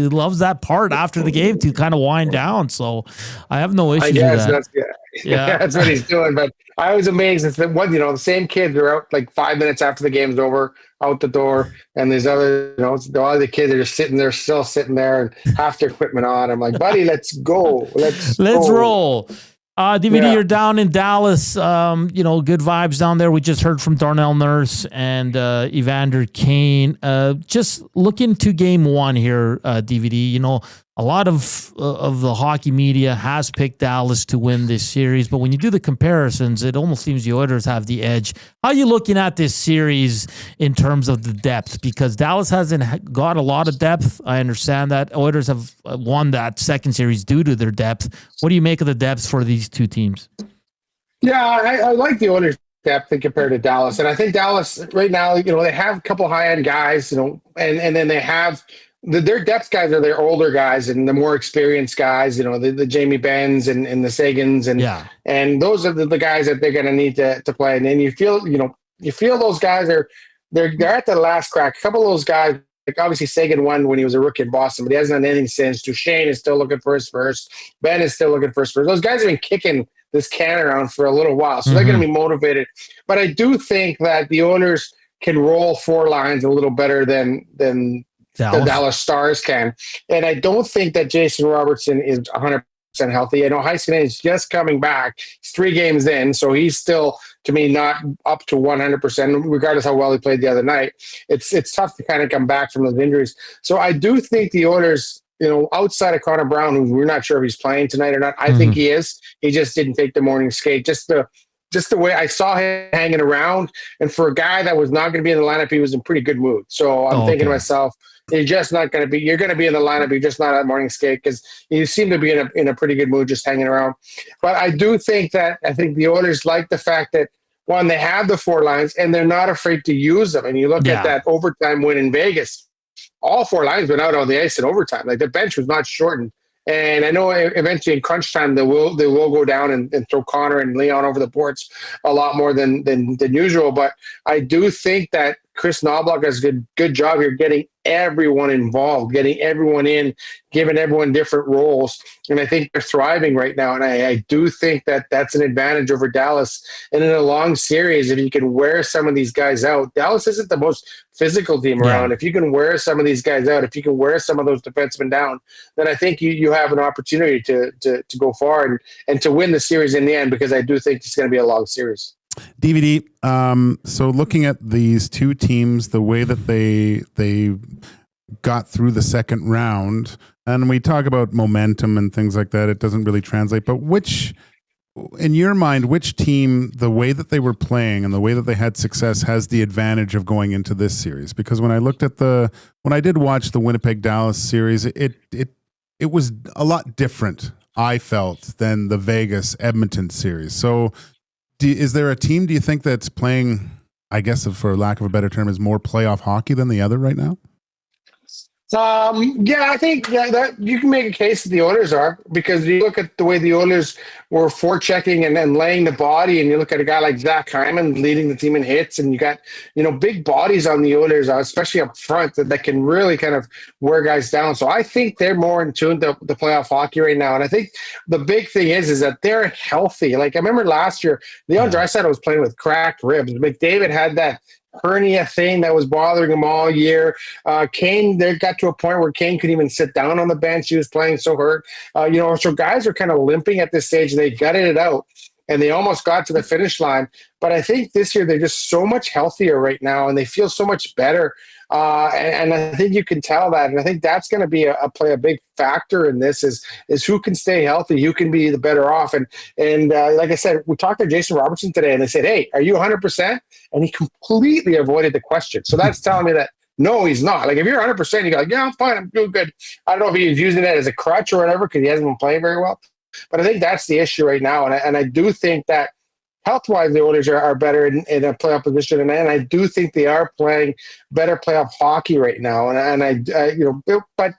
S3: loves that part after the game to kind of wind down. So I have no issue with that.
S1: That's what he's doing. But I was amazed that the same kids are out like 5 minutes after the game's over, out the door, and there's other, all the kids are just still sitting there and half their equipment on. I'm like, buddy, let's go. Let's roll.
S3: DVD, you're down in Dallas. Good vibes down there. We just heard from Darnell Nurse and Evander Kane. Just look into game one here, DVD. A lot of the hockey media has picked Dallas to win this series, but when you do the comparisons, it almost seems the Oilers have the edge. How are you looking at this series in terms of the depth? Because Dallas hasn't got a lot of depth. I understand that. Oilers have won that second series due to their depth. What do you make of the depth for these two teams?
S1: Yeah, I like the Oilers' depth compared to Dallas. And I think Dallas right now, they have a couple high-end guys, and then they have – their depth guys are their older guys and the more experienced guys, the Jamie Benns and the Sagans and those are the guys that they're going to need to play. And then you feel those guys they're at the last crack. A couple of those guys, like obviously Sagan won when he was a rookie in Boston, but he hasn't done anything since. Duchesne is still looking for his first. Ben is still looking for his first. Those guys have been kicking this can around for a little while, so they're going to be motivated. But I do think that the Oilers can roll four lines a little better than the Dallas Stars can. And I don't think that Jason Robertson is 100% healthy. I know Heiskanen is just coming back. He's 3 games in, so he's still, to me, not up to 100%, regardless how well he played the other night. It's tough to kind of come back from those injuries. So I do think the Oilers, outside of Connor Brown, who we're not sure if he's playing tonight or not, I think he is. He just didn't take the morning skate. Just the way I saw him hanging around, and for a guy that was not going to be in the lineup, he was in pretty good mood. So I'm thinking to myself, you're just not going to be. You're going to be in the lineup. You're just not at morning skate because you seem to be in a pretty good mood, just hanging around. But I do think the Oilers like the fact that one, they have the 4 lines and they're not afraid to use them. And you look at that overtime win in Vegas, all 4 lines went out on the ice in overtime. Like the bench was not shortened. And I know eventually in crunch time they will go down and throw Connor and Leon over the boards a lot more than usual. But I do think that Chris Knobloch does a good job here getting everyone involved, getting everyone in, giving everyone different roles. And I think they're thriving right now. And I do think that that's an advantage over Dallas. And in a long series, if you can wear some of these guys out, Dallas isn't the most physical team around. If you can wear some of these guys out, if you can wear some of those defensemen down, then I think you have an opportunity to go far and to win the series in the end, because I do think it's going to be a long series.
S2: DVD. So looking at these two teams, the way that they got through the second round, and we talk about momentum and things like that, it doesn't really translate. But which in your mind, which team, the way that they were playing and the way that they had success, has the advantage of going into this series? Because when I did watch the Winnipeg Dallas series, it was a lot different, I felt, than the Vegas Edmonton series. So is there a team, do you think, that's playing, I guess for lack of a better term, is more playoff hockey than the other right now?
S1: Yeah, I think that you can make a case that the Oilers are, because you look at the way the Oilers were forechecking and then laying the body, and you look at a guy like Zach Hyman leading the team in hits, and you got big bodies on the Oilers, especially up front, that can really kind of wear guys down. So I think they're more in tune to the playoff hockey right now, and I think the big thing is that they're healthy. Like I remember last year, Leon Draisaitl was playing with cracked ribs. McDavid had that hernia thing that was bothering him all year. Kane, they got to a point where Kane couldn't even sit down on the bench. He was playing so hurt. So guys are kind of limping at this stage, and they gutted it out, and they almost got to the finish line. But I think this year they're just so much healthier right now, and they feel so much better. And I think you can tell that. And I think that's going to be play a big factor in this is who can stay healthy, who can be the better off. And like I said, we talked to Jason Robertson today, and they said, hey, are you 100%? And he completely avoided the question. So that's telling me that no, he's not. Like if you're 100%, you go like, yeah, I'm fine, I'm doing good. I don't know if he's using that as a crutch or whatever, because he hasn't been playing very well. But I think that's the issue right now. And I do think that health-wise, the Oilers are better in a playoff position, and I do think they are playing better playoff hockey right now. But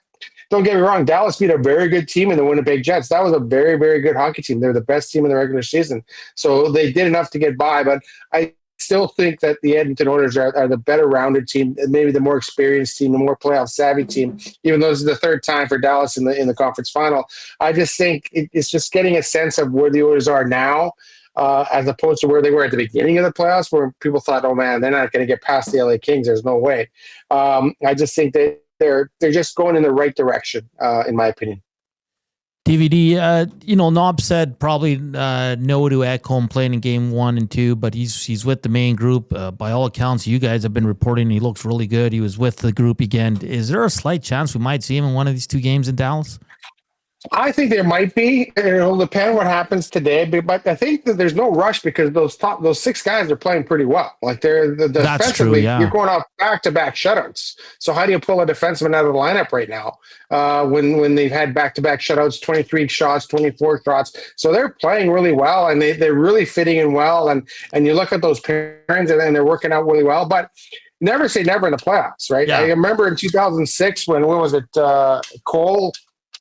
S1: don't get me wrong, Dallas beat a very good team in the Winnipeg Jets. That was a very, very good hockey team. They're the best team in the regular season, so they did enough to get by. But I still think that the Edmonton Oilers are the better rounded team, maybe the more experienced team, the more playoff savvy team. Even though this is the third time for Dallas in the conference final, I just think it's just getting a sense of where the Oilers are now. As opposed to where they were at the beginning of the playoffs, where people thought, oh man, they're not going to get past the LA Kings. There's no way. I just think that they're just going in the right direction, in my opinion.
S3: DVD, Knob said probably no to Ekholm playing in game 1 and 2, but he's with the main group. By all accounts, you guys have been reporting he looks really good. He was with the group again. Is there a slight chance we might see him in one of these 2 games in Dallas?
S1: I think there might be. It'll depend what happens today, but I think that there's no rush because those 6 guys are playing pretty well. Like they're defensively, you're going off back-to-back shutouts. So how do you pull a defenseman out of the lineup right now when they've had back-to-back shutouts, 23 shots, 24 shots? So they're playing really well, and they're really fitting in well. And you look at those pairings, and they're working out really well. But never say never in the playoffs, right? Yeah. I remember in 2006 when was it Cole?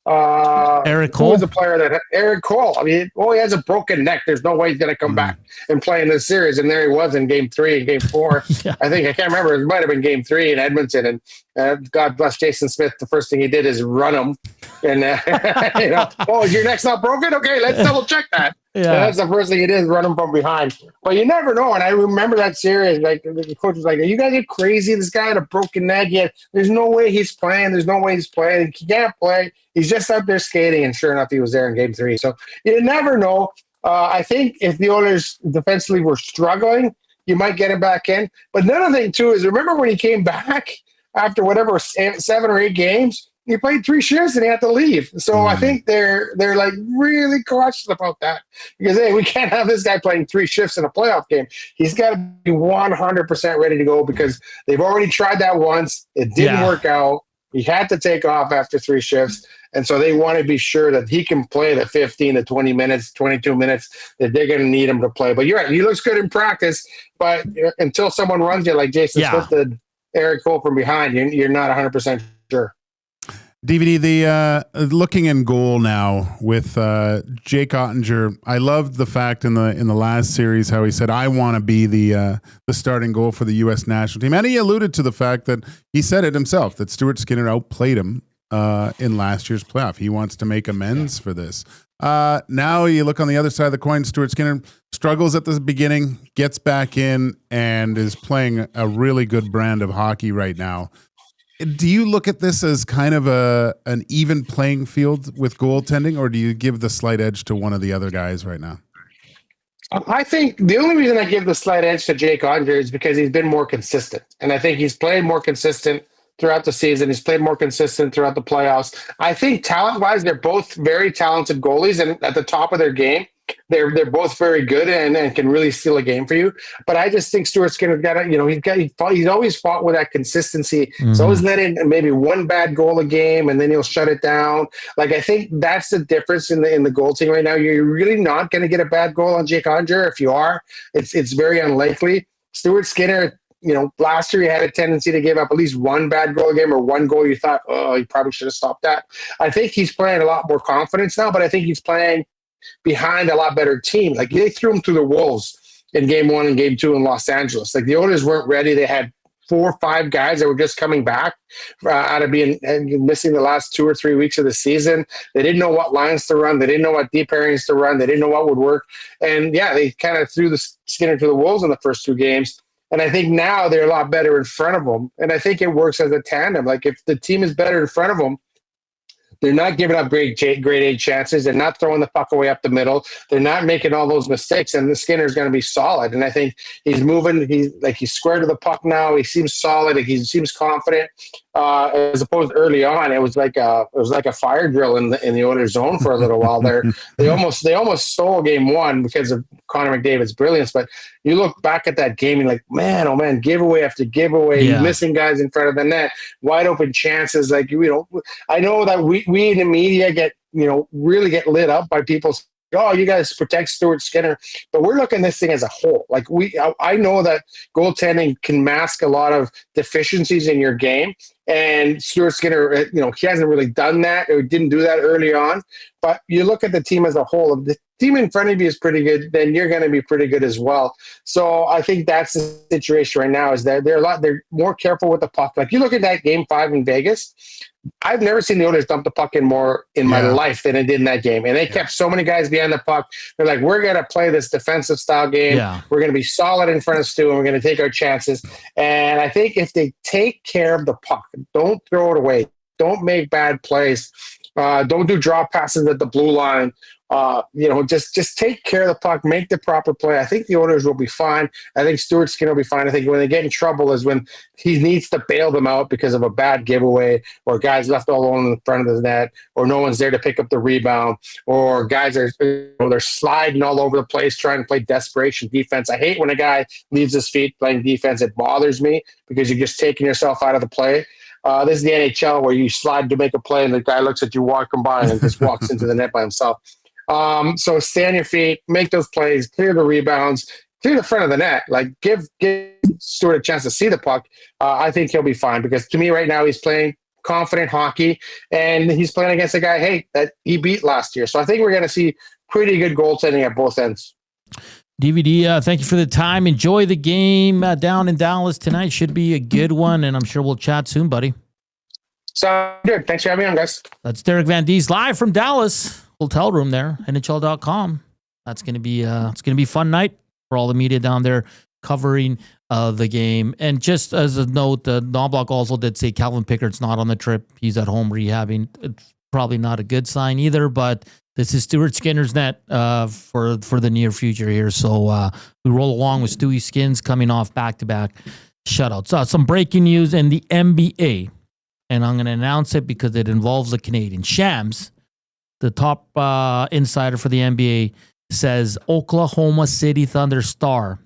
S3: Eric Cole
S1: was a player that Eric Cole. I mean, he has a broken neck. There's no way he's going to come back and play in this series. And there he was in game 3 and game 4. I can't remember. It might have been game 3 in Edmonton. And God bless Jason Smith. The first thing he did is run him. And is your neck's not broken? Okay, let's double check that. Yeah, that's the first thing he did is run him from behind. But you never know. And I remember that series. Like the coach was like, "Are you guys get crazy? This guy had a broken neck. There's no way he's playing. There's no way he's playing. He can't play. He's just out there skating." And sure enough, he was there in game 3. So you never know. I think if the Oilers defensively were struggling, you might get him back in. But another thing too is remember when he came back after whatever 7 or 8 games. He played 3 shifts and he had to leave. So I think they're like really cautious about that because, hey, we can't have this guy playing 3 shifts in a playoff game. He's got to be 100% ready to go because they've already tried that once. It didn't work out. He had to take off after 3 shifts. And so they want to be sure that he can play the 15 to 20 minutes, 22 minutes that they're going to need him to play. But you're right. He looks good in practice. But until someone runs you like Jason Smith did Eric Cole from behind, you're not 100% sure.
S2: DVD, the looking in goal now with Jake Ottinger. I loved the fact in the last series how he said, "I want to be the starting goal for the U.S. national team," and he alluded to the fact that he said it himself that Stuart Skinner outplayed him in last year's playoff. He wants to make amends for this. Now you look on the other side of the coin. Stuart Skinner struggles at the beginning, gets back in, and is playing a really good brand of hockey right now. Do you look at this as kind of an even playing field with goaltending, or do you give the slight edge to one of the other guys right now?
S1: I think the only reason I give the slight edge to Jake Ottinger is because he's been more consistent. And I think he's played more consistent throughout the season. He's played more consistent throughout the playoffs. I think talent-wise, they're both very talented goalies and at the top of their game. they're both very good and can really steal a game for you. But I just think Stuart Skinner's got to, he's always fought with that consistency. He's always let in maybe one bad goal a game, and then he'll shut it down. Like, I think that's the difference in the goaltending right now. You're really not going to get a bad goal on Jake Onger. If you are, it's very unlikely. Stuart Skinner, last year he had a tendency to give up at least one bad goal a game or one goal you thought, oh, he probably should have stopped that. I think he's playing a lot more confidence now, but I think he's playing behind a lot better team. Like, they threw him through the wolves in game 1 and game 2 in Los Angeles. Like, the Oilers weren't ready. They had 4 or 5 guys that were just coming back out of being missing the last 2 or 3 weeks of the season. They didn't know what lines to run. They didn't know what deep pairings to run. They didn't know what would work. And yeah, they kind of threw the Skinner to the wolves in the first 2 games. And I think now they're a lot better in front of them. And I think it works as a tandem. Like, if the team is better in front of them, they're not giving up grade A chances. They're not throwing the puck away up the middle. They're not making all those mistakes. And the Skinner's going to be solid. And I think he's moving. He's square to the puck now. He seems solid. He seems confident. As opposed to early on, it was like a fire drill in the Oilers zone for a little while there. They almost stole game 1 because of Connor McDavid's brilliance. But you look back at that game, you're like, man, oh man, giveaway after giveaway, missing guys in front of the net, wide open chances. Like, I know that we in the media really get lit up by people. Oh, you guys protect Stuart Skinner, but we're looking at this thing as a whole. Like, I know that goaltending can mask a lot of deficiencies in your game, and Stuart Skinner, he hasn't really done that or didn't do that early on. But you look at the team as a whole. If the team in front of you is pretty good, then you're going to be pretty good as well. So I think that's the situation right now. Is that they're more careful with the puck. Like, you look at that game 5 in Vegas. I've never seen the Oilers dump the puck in more in my life than it did in that game. And they kept so many guys behind the puck. They're like, we're going to play this defensive style game. Yeah. We're going to be solid in front of Stu, and we're going to take our chances. And I think if they take care of the puck, don't throw it away, don't make bad plays, don't do draw passes at the blue line, just take care of the puck, make the proper play. I think the Oilers will be fine. I think Stuart Skinner will be fine. I think when they get in trouble is when he needs to bail them out because of a bad giveaway, or guys left all alone in front of the net, or no one's there to pick up the rebound, or guys are they're sliding all over the place trying to play desperation defense. I hate when a guy leaves his feet playing defense. It bothers me because you're just taking yourself out of the play. This is the NHL where you slide to make a play and the guy looks at you walking by and just walks into the net by himself. So stay on your feet, make those plays, clear the rebounds, clear the front of the net. Like, give Stuart a chance to see the puck. I think he'll be fine, because to me right now he's playing confident hockey, and he's playing against a guy that he beat last year. So I think we're going to see pretty good goaltending at both ends.
S3: DVD, thank you for the time. Enjoy the game down in Dallas tonight. Should be a good one, and I'm sure we'll chat soon, buddy.
S1: Sounds good. Thanks for having me on, guys.
S3: That's Derek Van Diest live from Dallas. Hotel room there, NHL.com. That's going to be it's going to be a fun night for all the media down there covering the game. And just as a note, Knobloch also did say Calvin Pickett's not on the trip. He's at home rehabbing. It's probably not a good sign either, but this is Stuart Skinner's net for the near future here. So we roll along with Stewie Skins coming off back-to-back shutouts. Some breaking news in the NBA, and I'm going to announce it because it involves a Canadian. Shams, the top insider for the NBA, says Oklahoma City Thunder star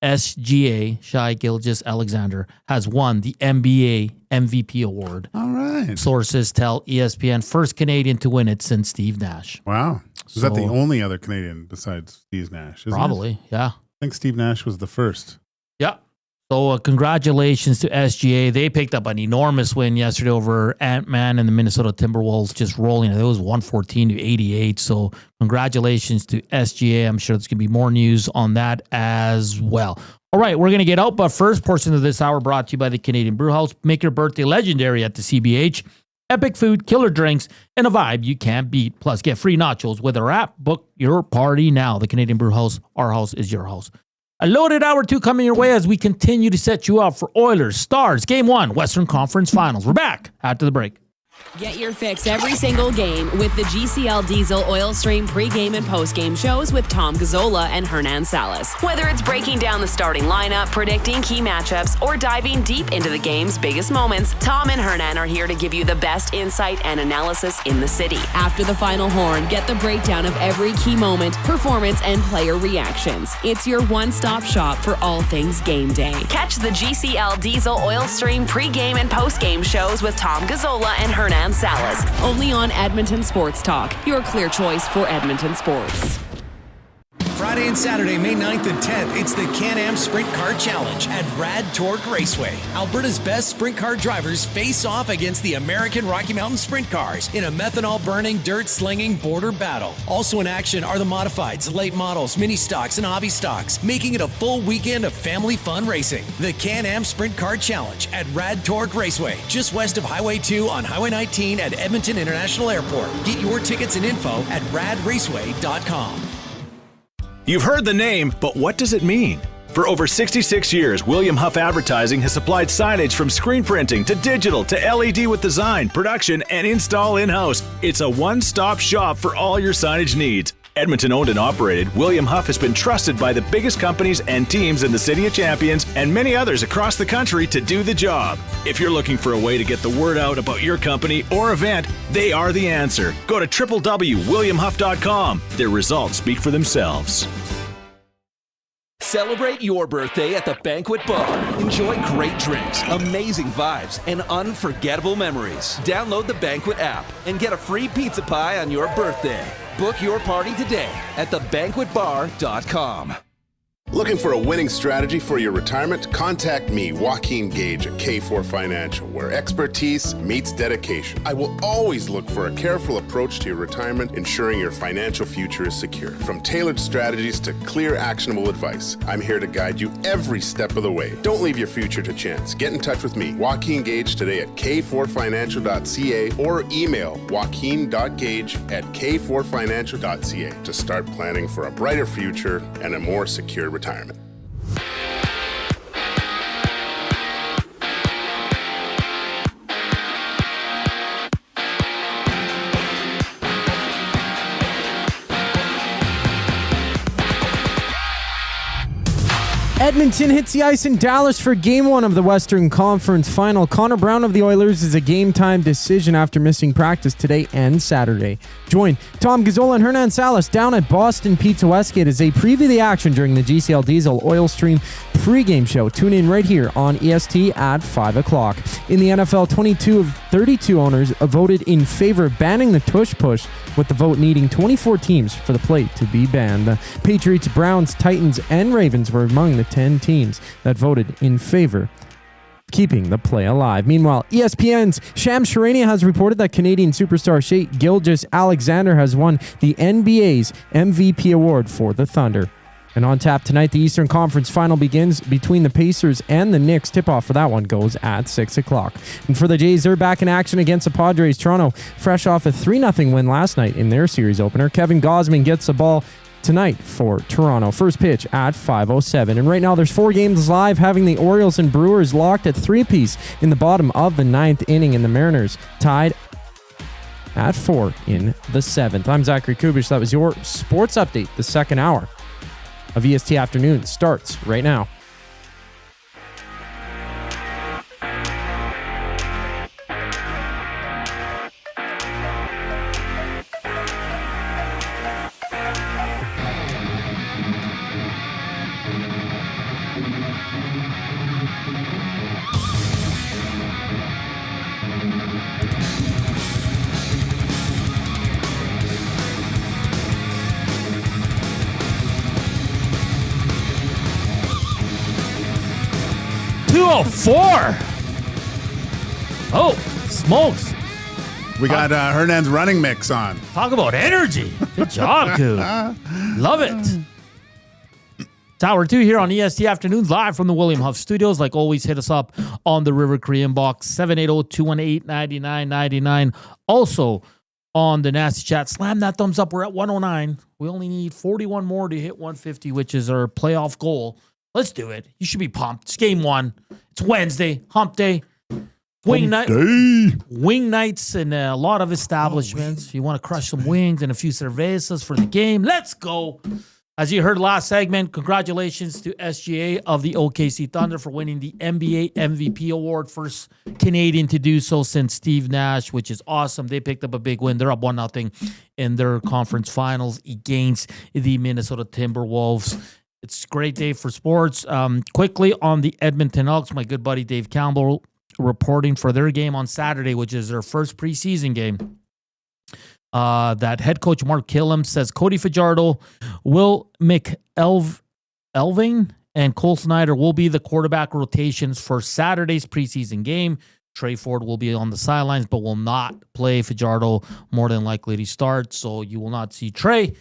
S3: SGA, Shai Gilgeous-Alexander, has won the NBA MVP award.
S2: All right.
S3: Sources tell ESPN, first Canadian to win it since Steve Nash.
S2: Wow. Is that the only other Canadian besides Steve Nash?
S3: Probably, yeah.
S2: I think Steve Nash was the first.
S3: Yeah. So congratulations to SGA. They picked up an enormous win yesterday over Ant-Man and the Minnesota Timberwolves, just rolling. It was 114-88. So congratulations to SGA. I'm sure there's going to be more news on that as well. All right, we're going to get out. But first portion of this hour brought to you by the Canadian Brewhouse. Make your birthday legendary at the CBH. Epic food, killer drinks, and a vibe you can't beat. Plus, get free nachos with our app. Book your party now. The Canadian Brewhouse, our house is your house. A loaded hour 2 coming your way as we continue to set you up for Oilers, Stars, Game 1, Western Conference Finals. We're back after the break.
S5: Get your fix every single game with the GCL Diesel Oil Stream pregame and postgame shows with Tom Gazzola and Hernan Salas. Whether it's breaking down the starting lineup, predicting key matchups, or diving deep into the game's biggest moments, Tom and Hernan are here to give you the best insight and analysis in the city. After the final horn, get the breakdown of every key moment, performance, and player reactions. It's your one-stop shop for all things game day. Catch the GCL Diesel Oil Stream pregame and postgame shows with Tom Gazzola and Hernan Salas, only on Edmonton Sports Talk, your clear choice for Edmonton sports.
S20: Friday and Saturday, May 9th and 10th, it's the Can-Am Sprint Car Challenge at Rad Torque Raceway. Alberta's best sprint car drivers face off against the American Rocky Mountain Sprint Cars in a methanol-burning, dirt-slinging border battle. Also in action are the modifieds, late models, mini stocks, and hobby stocks, making it a full weekend of family fun racing. The Can-Am Sprint Car Challenge at Rad Torque Raceway, just west of Highway 2 on Highway 19 at Edmonton International Airport. Get your tickets and info at radraceway.com.
S6: You've heard the name, but what does it mean? For over 66 years, William Huff Advertising has supplied signage from screen printing to digital to LED with design, production, and install in-house. It's a one-stop shop for all your signage needs. Edmonton owned and operated, William Huff has been trusted by the biggest companies and teams in the City of Champions and many others across the country to do the job. If you're looking for a way to get the word out about your company or event, they are the answer. Go to www.williamhuff.com. Their results speak for themselves.
S7: Celebrate your birthday at the Banquet Bar. Enjoy great drinks, amazing vibes, and unforgettable memories. Download the Banquet app and get a free pizza pie on your birthday. Book your party today at thebanquetbar.com.
S8: Looking for a winning strategy for your retirement? Contact me, Joaquin Gage at K4 Financial, where expertise meets dedication. I will always look for a careful approach to your retirement, ensuring your financial future is secure. From tailored strategies to clear, actionable advice, I'm here to guide you every step of the way. Don't leave your future to chance. Get in touch with me, Joaquin Gage, today at k4financial.ca or email joaquin.gage@k4financial.ca to start planning for a brighter future and a more secure retirement.
S4: Edmonton hits the ice in Dallas for Game 1 of the Western Conference Final. Connor Brown of the Oilers is a game-time decision after missing practice today and Saturday. Join Tom Gazzola and Hernan Salas down at Boston Pizza Westgate as they preview the action during the GCL Diesel Oil Stream pregame show. Tune in right here on EST at 5 o'clock. In the NFL, 22 of 32 owners voted in favor of banning the tush push, with the vote needing 24 teams for the play to be banned. The Patriots, Browns, Titans, and Ravens were among the 10 teams that voted in favor, keeping the play alive. Meanwhile, ESPN's Shams Charania has reported that Canadian superstar Shai Gilgeous-Alexander has won the NBA's MVP award for the Thunder. And on tap tonight, the Eastern Conference Final begins between the Pacers and the Knicks. Tip-off for that one goes at 6 o'clock. And for the Jays, they're back in action against the Padres. Toronto, fresh off a 3-0 win last night in their series opener. Kevin Gausman gets the ball tonight for Toronto. First pitch at 5:07. And right now there's 4 games live, having the Orioles and Brewers locked at 3 apiece in the bottom of the 9th inning, and the Mariners tied at 4 in the 7th. I'm Zachary Kubish. That was your sports update. The second hour of EST Afternoons starts right now.
S3: Oh, smokes.
S2: We got Hernan's running mix on.
S3: Talk about energy. Good job, Coop. Love it. It's hour 2 here on EST Afternoons, live from the William Huff Studios. Like always, hit us up on the Rivercree Inbox, 780-218-9999. Also on the Nasty Chat. Slam that thumbs up. We're at 109. We only need 41 more to hit 150, which is our playoff goal. Let's do it. You should be pumped. It's game 1. It's Wednesday, hump day. Wing nights in a lot of establishments. If you want to crush some wings and a few cervezas for the game, let's go. As you heard last segment, congratulations to SGA of the OKC Thunder for winning the NBA MVP award. First Canadian to do so since Steve Nash, which is awesome. They picked up a big win. They're up 1-0 in their conference finals against the Minnesota Timberwolves. It's a great day for sports. Quickly on the Edmonton Elks, my good buddy Dave Campbell reporting for their game on Saturday, which is their first preseason game. That head coach Mark Killam says Cody Fajardo, Will McElving, and Cole Snyder will be the quarterback rotations for Saturday's preseason game. Trey Ford will be on the sidelines, but will not play. Fajardo more than likely to start, so you will not see Trey,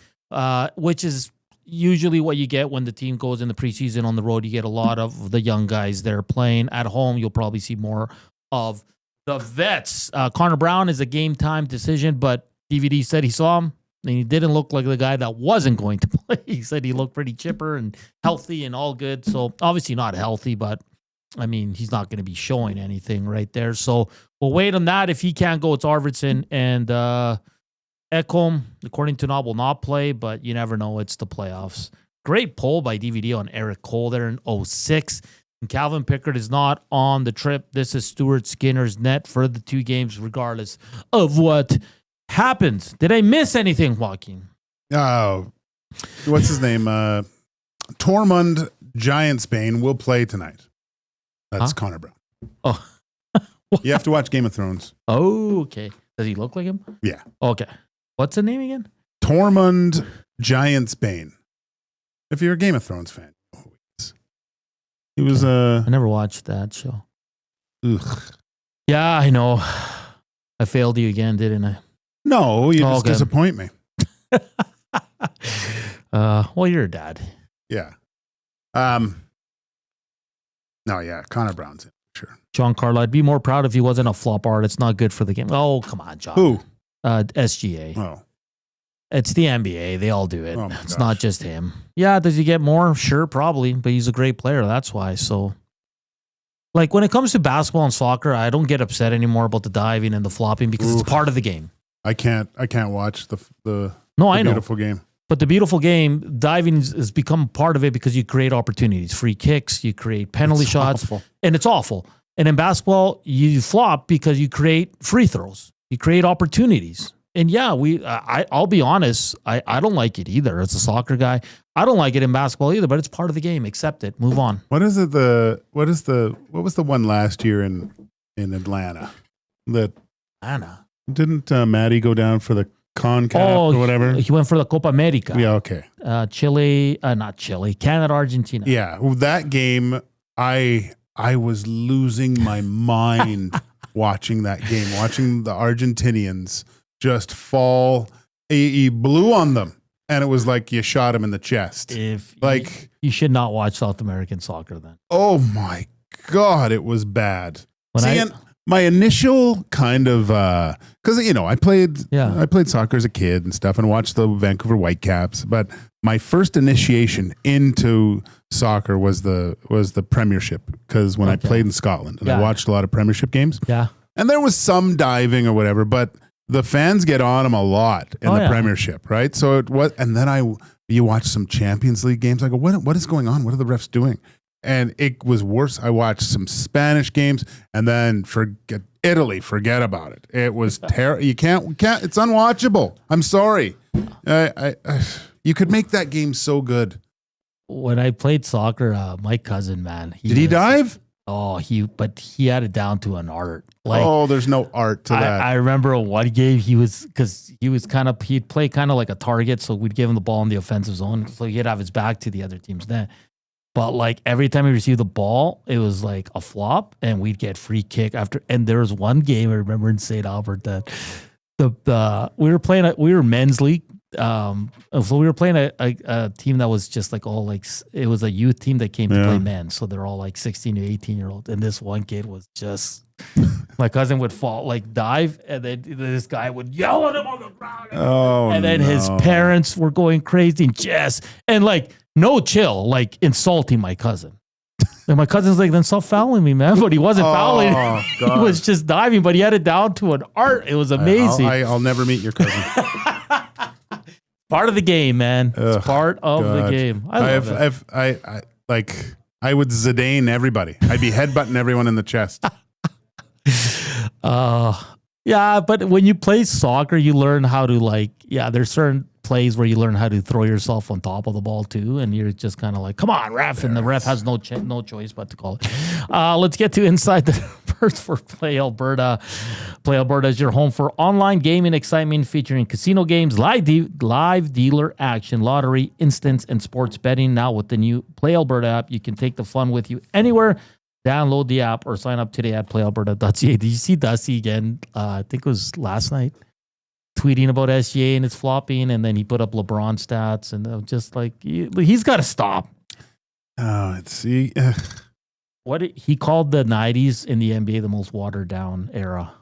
S3: which is usually what you get when the team goes in the preseason on the road. You get a lot of the young guys there playing. At home, you'll probably see more of the vets. Connor Brown is a game time decision, but DVD said he saw him, and he didn't look like the guy that wasn't going to play. He said he looked pretty chipper and healthy and all good. So obviously not healthy, but I mean, he's not going to be showing anything right there. So we'll wait on that. If he can't go, it's Arvidsson and Ekholm, according to Knob, will not play, but you never know. It's the playoffs. Great poll by DVD on Eric Cole there in 06. And Calvin Pickard is not on the trip. This is Stuart Skinner's net for the 2 games, regardless of what happens. Did I miss anything, Joaquin?
S2: Oh, what's his name? Tormund Giantsbane will play tonight. That's Connor Brown.
S3: Oh,
S2: you have to watch Game of Thrones.
S3: Oh, okay. Does he look like him?
S2: Yeah.
S3: Okay. What's the name again?
S2: Tormund Giantsbane. If you're a Game of Thrones fan, he was.
S3: I never watched that show.
S2: Ugh.
S3: Yeah, I know. I failed you again, didn't I?
S2: No, you just disappoint me.
S3: Well, you're a dad.
S2: Yeah. No, yeah, Connor Brown's in, sure.
S3: John Carlo, I'd be more proud if he wasn't a flop art. It's not good for the game. Oh, come on, John.
S2: Who?
S3: SGA.
S2: Oh.
S3: It's the NBA. They all do it.
S2: Oh
S3: it's not just him. Yeah, does he get more? Sure, probably. But he's a great player. That's why. So, like, when it comes to basketball and soccer, I don't get upset anymore about the diving and the flopping because it's part of the game.
S2: I can't watch the
S3: I know.
S2: Beautiful game.
S3: But the beautiful game, diving has become part of it because you create opportunities, free kicks, you create penalty shots, and it's awful. And in basketball, you flop because you create free throws, you create opportunities. And yeah, I'll be honest, I don't like it either. As a soccer guy, I don't like it in basketball either. But it's part of the game. Accept it. Move on.
S2: What was the one last year in Atlanta?
S3: Atlanta.
S2: Didn't Matty go down for the CONCACAF or whatever?
S3: He went for the Copa America.
S2: Yeah, okay.
S3: Not Chile, Canada, Argentina.
S2: Yeah, well, that game, I was losing my mind watching that game, watching the Argentinians just fall. He blew on them, and it was like you shot him in the chest.
S3: You should not watch South American soccer then.
S2: Oh my God, it was bad. My initial kind of, because I played soccer as a kid and stuff, and watched the Vancouver Whitecaps. But my first initiation into soccer was the Premiership, because when I played in Scotland and I watched a lot of Premiership games.
S3: Yeah,
S2: and there was some diving or whatever, but the fans get on them a lot in the Premiership, right? So it was, and then you watch some Champions League games. I go, what is going on? What are the refs doing? And it was worse. I watched some Spanish games, and then forget about it. It was terrible. You can't. It's unwatchable. I'm sorry. You could make that game so good.
S3: When I played soccer, my cousin, man,
S2: did he dive?
S3: Oh, but he had it down to an art.
S2: There's no art to that.
S3: I remember one game he'd play kind of like a target, so we'd give him the ball in the offensive zone, so he'd have his back to the other team's net. But like every time he received the ball, it was like a flop, and we'd get free kick after. And there was one game I remember in St. Albert that we were men's league. So we were playing a team that was just like it was a youth team that came to play men. So they're all like 16 to 18-year-olds. And this one kid was just, my cousin would dive, and then this guy would yell at him on the ground. And then his parents were going crazy and no chill, like insulting my cousin. And my cousin's like, then stop fouling me, man. But he wasn't fouling. He
S2: God.
S3: was just diving, but he had it down to an art. It was amazing.
S2: I'll never meet your cousin.
S3: Part of the game, man. It's part of the game. I
S2: would Zidane everybody. I'd be headbutting everyone in the chest.
S3: Yeah, but when you play soccer, you learn how to there's certain plays where you learn how to throw yourself on top of the ball too, and you're just kind of like, come on, ref, and the ref has no choice but to call it. Let's get to Inside the Numbers for Play Alberta. Play Alberta is your home for online gaming excitement featuring casino games, live dealer action, lottery, instants, and sports betting. Now with the new Play Alberta app, you can take the fun with you anywhere. Download the app or sign up today at playalberta.ca. Did you see Dusty again? I think it was last night, tweeting about SGA and it's flopping, and then he put up LeBron stats, and I'm just like, he's got to stop. What he called the 90s in the NBA the most watered down era.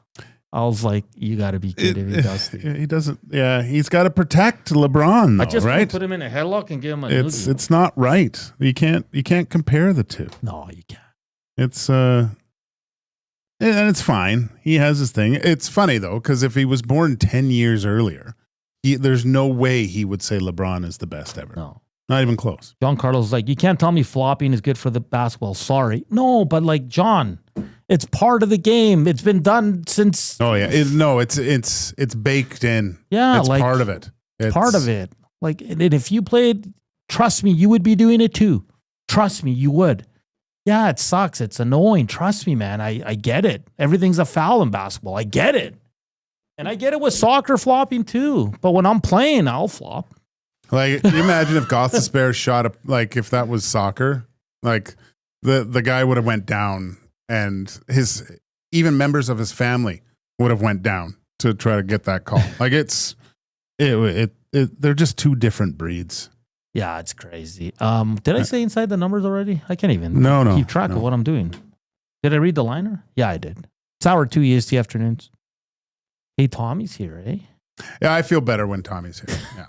S3: I was like, you got to be kidding me, Dusty.
S2: He doesn't. Yeah, he's got to protect LeBron, though,
S3: I just
S2: right?
S3: put him in a headlock and give him a
S2: It's not right. You can't compare the two.
S3: No, you can't.
S2: It's and it's fine. He has his thing. It's funny though, because if he was born 10 years earlier, there's no way he would say LeBron is the best ever.
S3: No,
S2: not even close.
S3: John Carlos like, you can't tell me flopping is good for the basketball. Sorry, no, but like John, it's part of the game. It's been done since.
S2: Oh yeah, it's baked in.
S3: Yeah,
S2: it's
S3: like,
S2: part of it. It's
S3: part of it. Like, and if you played, trust me, you would be doing it too. Trust me, you would. Yeah, it sucks. It's annoying. Trust me, man. I get it. Everything's a foul in basketball. I get it. And I get it with soccer flopping too. But when I'm playing, I'll flop.
S2: Like, can you imagine if Gostisbehere shot like if that was soccer, like the guy would have went down, and even members of his family would have went down to try to get that call. Like they're just two different breeds.
S3: Yeah, it's crazy. Did I say Inside the Numbers already? I can't even keep track of what I'm doing. Did I read the liner? Yeah, I did. It's hour 2 EST Afternoons. Hey, Tommy's here, eh?
S2: Yeah, I feel better when Tommy's here. Yeah,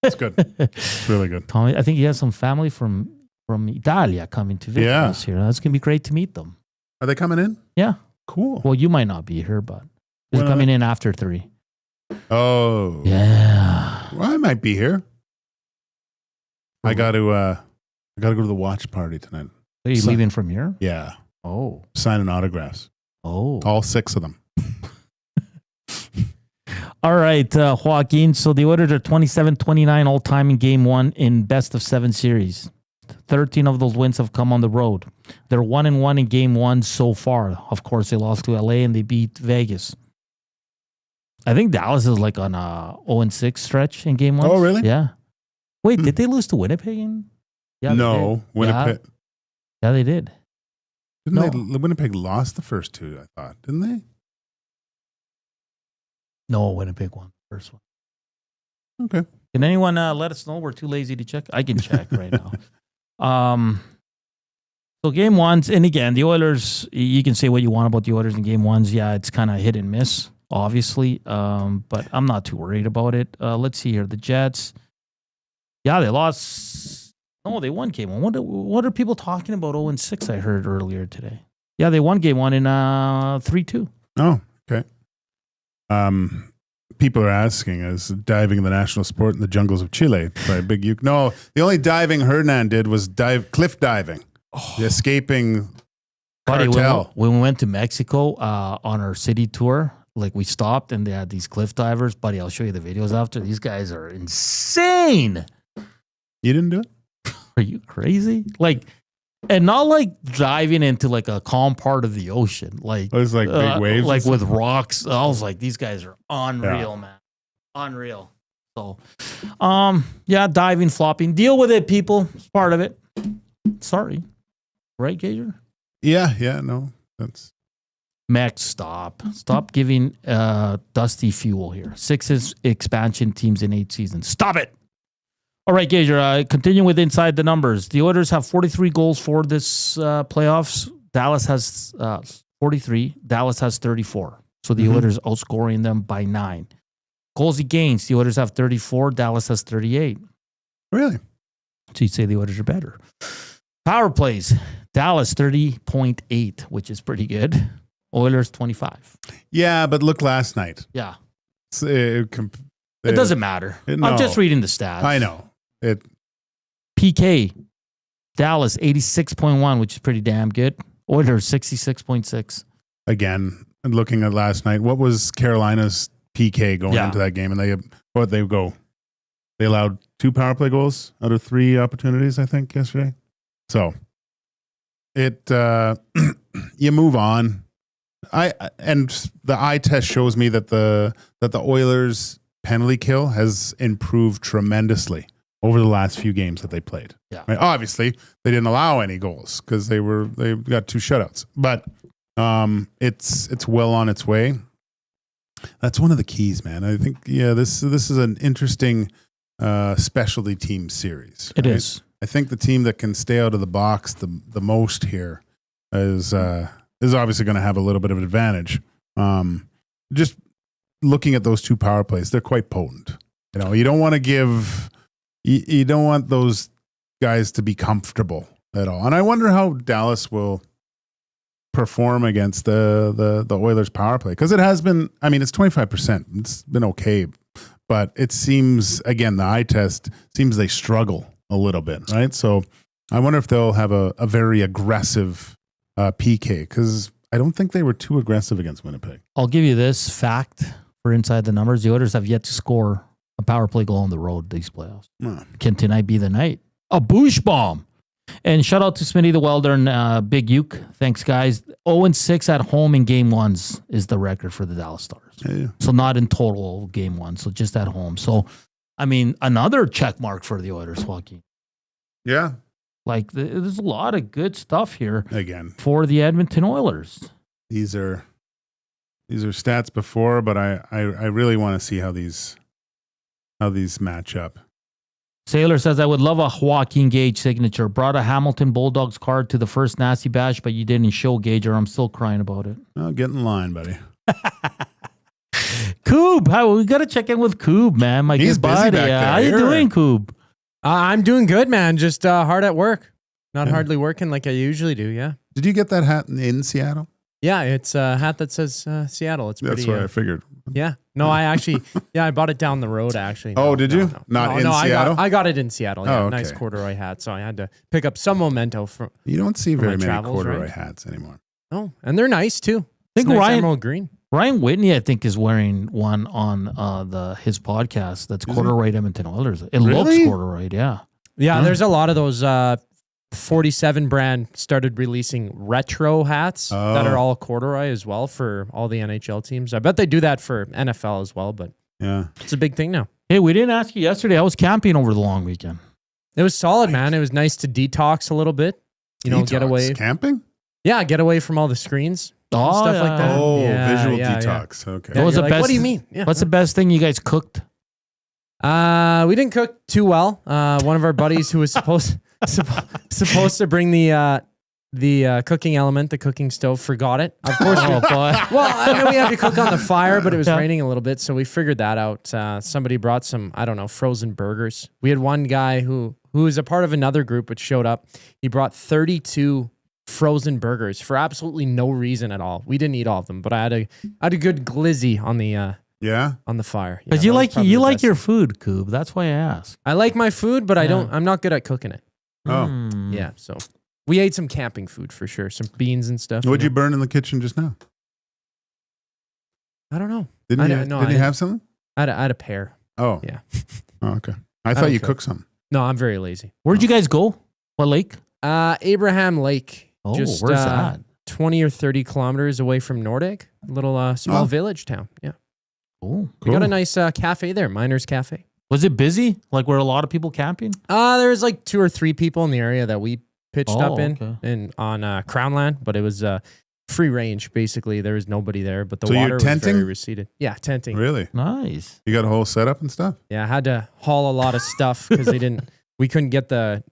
S2: it's good. It's really good.
S3: Tommy, I think he has some family from Italia coming to visit us here. That's going to be great to meet them.
S2: Are they coming in?
S3: Yeah.
S2: Cool.
S3: Well, you might not be here, but they're coming in after 3.
S2: Oh.
S3: Yeah.
S2: Well, I might be here. I got to go to the watch party tonight.
S3: Are you leaving from here?
S2: Yeah.
S3: Oh.
S2: Signing autographs.
S3: Oh.
S2: All 6 of them.
S3: All right, Joaquin. So the Oilers are 27-29 all time in Game 1 in best of 7 series. 13 of those wins have come on the road. They're 1-1 in Game 1 so far. Of course, they lost to LA and they beat Vegas. I think Dallas is like on a 0-6 stretch in Game 1.
S2: Oh, really?
S3: Yeah. Wait, did they lose to Winnipeg? Yeah,
S2: no, Winnipeg.
S3: Yeah, they did.
S2: Winnipeg lost the first 2, I thought, didn't they?
S3: No, Winnipeg won the first one.
S2: Okay.
S3: Can anyone let us know? We're too lazy to check. I can check right now. So Game 1s, and again, the Oilers, you can say what you want about the Oilers in Game 1s. Yeah, it's kind of hit and miss, obviously, but I'm not too worried about it. Let's see here. The Jets, yeah, they lost. No, they won Game 1. What are people talking about 0-6 I heard earlier today? Yeah, they won Game 1 in 3-2.
S2: Oh, okay. People are asking, is diving the national sport in the jungles of Chile by Big Uke? No, the only diving Hernan did was cliff diving, escaping cartel.
S3: When we went to Mexico on our city tour, like we stopped and they had these cliff divers. Buddy, I'll show you the videos after. These guys are insane.
S2: You didn't do it?
S3: Are you crazy? Like, and not like diving into like a calm part of the ocean. Like,
S2: it was like big waves,
S3: like with rocks. I was like, these guys are unreal, man. Unreal. So, yeah, diving, flopping. Deal with it, people. It's part of it. Sorry. Right, Gager?
S2: Yeah, no. That's
S3: Max, stop giving Dusty fuel here. 6 expansion teams in 8 seasons. Stop it. All right, Gager, continue with Inside the Numbers. The Oilers have 43 goals for this playoffs. Dallas has 43. Dallas has 34. So the Oilers outscoring them by 9. Goals against, the Oilers have 34. Dallas has 38.
S2: Really?
S3: So you'd say the Oilers are better. Power plays. Dallas 30.8, which is pretty good. Oilers 25.
S2: Yeah, but look last night.
S3: Yeah.
S2: It
S3: doesn't matter.
S2: No.
S3: I'm just reading the stats.
S2: I know.
S3: PK, Dallas 86.1, which is pretty damn good. Oilers 66.6.
S2: Again, looking at last night, what was Carolina's PK going into that game? And they allowed 2 power play goals out of 3 opportunities, I think, yesterday. So you move on. And the eye test shows me that the Oilers penalty kill has improved tremendously over the last few games that they played.
S3: Yeah.
S2: Right? Obviously, they didn't allow any goals because they got 2 shutouts. But it's well on its way. That's one of the keys, man. I think this is an interesting specialty team series.
S3: It is.
S2: I think the team that can stay out of the box the most here is obviously going to have a little bit of an advantage. Just looking at those 2 power plays, they're quite potent. You don't want to you don't want those guys to be comfortable at all. And I wonder how Dallas will perform against the Oilers power play, because it has been. I mean, it's 25%. It's been okay, but it seems, again, the eye test seems they struggle a little bit, right? So I wonder if they'll have a very aggressive PK, because I don't think they were too aggressive against Winnipeg.
S3: I'll give you this fact for inside the numbers. The Oilers have yet to score a power play goal on the road these playoffs. Can tonight be the night? A boosh bomb. And shout out to Smitty the Welder and Big Uke. Thanks, guys. 0-6 at home in game 1s is the record for the Dallas Stars.
S2: Yeah.
S3: So not in total game 1, so just at home. So, I mean, another check mark for the Oilers, Joaquin.
S2: Yeah.
S3: Like, there's a lot of good stuff here
S2: again
S3: for the Edmonton Oilers.
S2: These are stats before, but I really want to see how these match up.
S3: Sailor says, I would love a Joaquin Gage signature. Brought a Hamilton Bulldogs card to the first Nasty Bash, but you didn't show Gage, or I'm still crying about it.
S2: Oh, get in line, buddy.
S3: Coob, we got to check in with Coob, man. My
S2: He's
S3: good
S2: busy
S3: buddy.
S2: back there.
S3: How you doing, Coob?
S4: I'm doing good, man. Just hard at work. Not hardly working like I usually do, yeah.
S2: Did you get that hat in Seattle?
S4: Yeah, it's a hat that says Seattle. It's pretty.
S2: That's what I figured.
S4: Yeah. No, I actually, I bought it down the road, actually.
S2: Oh, did you? Not in Seattle?
S4: I got it in Seattle. Yeah,
S2: Oh, okay.
S4: Nice corduroy hat. So I had to pick up some memento from.
S2: You don't see very many
S4: travels,
S2: corduroy
S4: right?
S2: hats anymore.
S4: Oh, and they're nice too.
S3: I think
S4: It's nice
S3: Ryan
S4: emerald green.
S3: Ryan Whitney, I think, is wearing one on his podcast. That's corduroy Edmonton Oilers. It looks corduroy, yeah.
S4: Yeah, there's a lot of those 47 brand started releasing retro hats that are all corduroy as well for all the NHL teams. I bet they do that for NFL as well, but
S2: yeah,
S4: it's a big thing now.
S3: Hey, we didn't ask you yesterday. I was camping over the long weekend.
S4: It was solid, man. It was nice to detox a little bit. Get away.
S2: Camping?
S4: Yeah, get away from all the screens.
S3: Oh,
S4: stuff like that.
S2: Oh,
S4: Yeah,
S2: visual
S4: yeah,
S2: detox. Okay.
S3: What was the
S4: like,
S3: best?
S4: what do you mean? Yeah.
S3: What's the best thing you guys cooked?
S4: We didn't cook too well. One of our buddies who was supposed to bring the cooking element, the cooking stove, forgot it. Of course.
S3: Oh, boy.
S4: Well, I know we had to cook on the fire, but it was raining a little bit, so we figured that out. Somebody brought some, frozen burgers. We had one guy who was a part of another group which showed up. He brought 32 frozen burgers for absolutely no reason at all. We didn't eat all of them, but I had a good glizzy on the on the fire.
S3: Because you like your food, Coob. That's why I ask.
S4: I like my food, but I'm not good at cooking it.
S2: Oh.
S4: Yeah, so we ate some camping food for sure, some beans and stuff.
S2: What'd you burn in the kitchen just now?
S4: I don't know.
S2: Didn't you have something?
S4: I had a pear.
S2: Oh.
S4: Yeah.
S2: Oh, okay. I thought you cooked something.
S4: No, I'm very lazy.
S3: Where'd you guys go? What lake?
S4: Abraham Lake.
S3: Oh,
S4: just,
S3: where's that?
S4: 20 or 30 kilometers away from Nordic. A little small village town. Yeah.
S3: Oh,
S4: We got a nice cafe there, Miners Cafe.
S3: Was it busy? Like, were a lot of people camping?
S4: There's like 2 or 3 people in the area that we pitched up in
S3: okay.
S4: and on Crown Land, but it was free range. Basically, there was nobody there, but the
S2: So
S4: water
S2: you're
S4: was
S2: tenting?
S4: very receded. Yeah, tenting.
S2: Really?
S3: Nice.
S2: You got a whole setup and stuff?
S4: Yeah, I had to haul a lot of stuff because we couldn't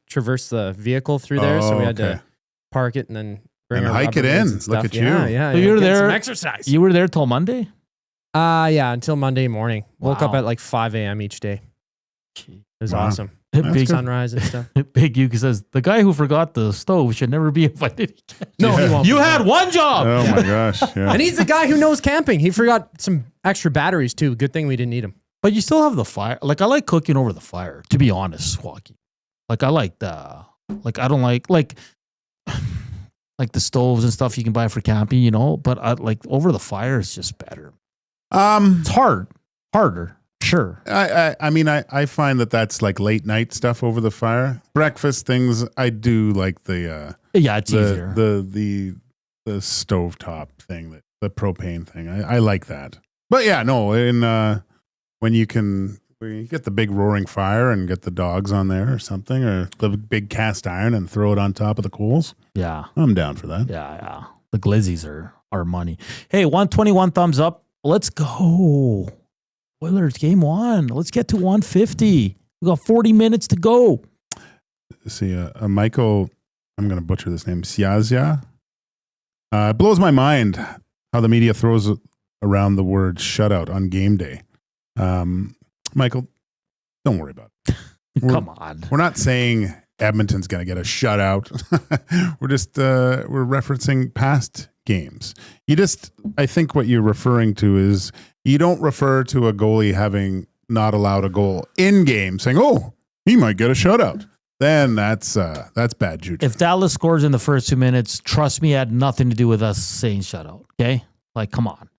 S4: traverse the vehicle through there, so we had to park it and then bring
S2: And
S4: our
S2: hike it
S4: rubber boots
S2: in.
S4: and stuff.
S2: Look at
S4: Yeah,
S2: you.
S4: yeah.
S3: So you were
S4: Getting
S3: there.
S4: some exercise.
S3: You were there till Monday?
S4: Yeah, until Monday morning. Woke up
S3: Wow.
S4: at like 5 a.m. each day. It was awesome.
S3: Big
S4: Sunrise and stuff.
S3: Big Yuka says, the guy who forgot the stove should never be invited again.
S4: No, he won't.
S3: You had one job.
S2: Oh my gosh. Yeah.
S4: And he's the guy who knows camping. He forgot some extra batteries too. Good thing we didn't need them.
S3: But you still have the fire. Like, I like cooking over the fire, to be honest, Joaquin. Like, I like I don't like the stoves and stuff you can buy for camping, you know, but I like over the fire is just better. It's harder. Sure.
S2: I mean, I find that's like late night stuff over the fire. Breakfast things, I do like the
S3: it's easier.
S2: The stovetop thing, the propane thing. I like that. But yeah, no, when you get the big roaring fire and get the dogs on there or something, or the big cast iron and throw it on top of the coals.
S3: Yeah.
S2: I'm down for that.
S3: Yeah. The glizzies are money. Hey, 121 thumbs up. Let's go. Oilers game 1. Let's get to 150. We got 40 minutes to go.
S2: See, Michael, I'm going to butcher this name, Siazia. It blows my mind how the media throws around the word shutout on game day. Michael, don't worry about it.
S3: Come on.
S2: We're not saying Edmonton's going to get a shutout. We're just we're referencing past games. I think what you're referring to is you don't refer to a goalie having not allowed a goal in game, saying, "Oh, he might get a shutout." Then that's bad juju.
S3: If Dallas scores in the first 2 minutes, trust me, it had nothing to do with us saying shutout. Okay, like come on.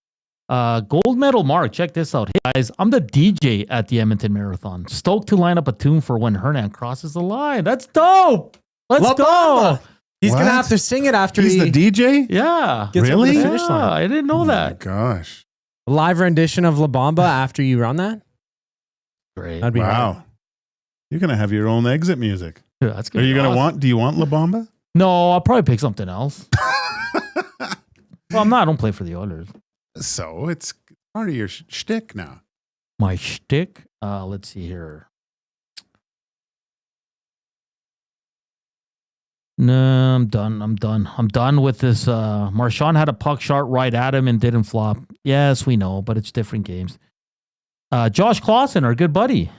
S3: Gold medal Mark, check this out. Hey guys, I'm the DJ at the Edmonton Marathon. Stoked to line up a tune for when Hernan crosses the line. That's dope. Let's go.
S4: He's going to have to sing it after
S2: he's the DJ?
S3: Yeah.
S4: Gets over
S2: Really?
S4: the finish line.
S3: I didn't know that.
S2: Gosh.
S4: A live rendition of La Bamba after you run that?
S3: Great.
S4: That'd be
S2: Wow.
S4: rad.
S2: You're going to have your own exit music.
S3: Yeah, that's good.
S2: Are you going to do you want La Bamba?
S3: No, I'll probably pick something else. Well, I don't play for the Oilers.
S2: So it's part of your shtick now.
S3: My shtick? Let's see here. No, I'm done. I'm done with this. Marchand had a puck shot right at him and didn't flop. Yes, we know, but it's different games. Josh Clausen, our good buddy.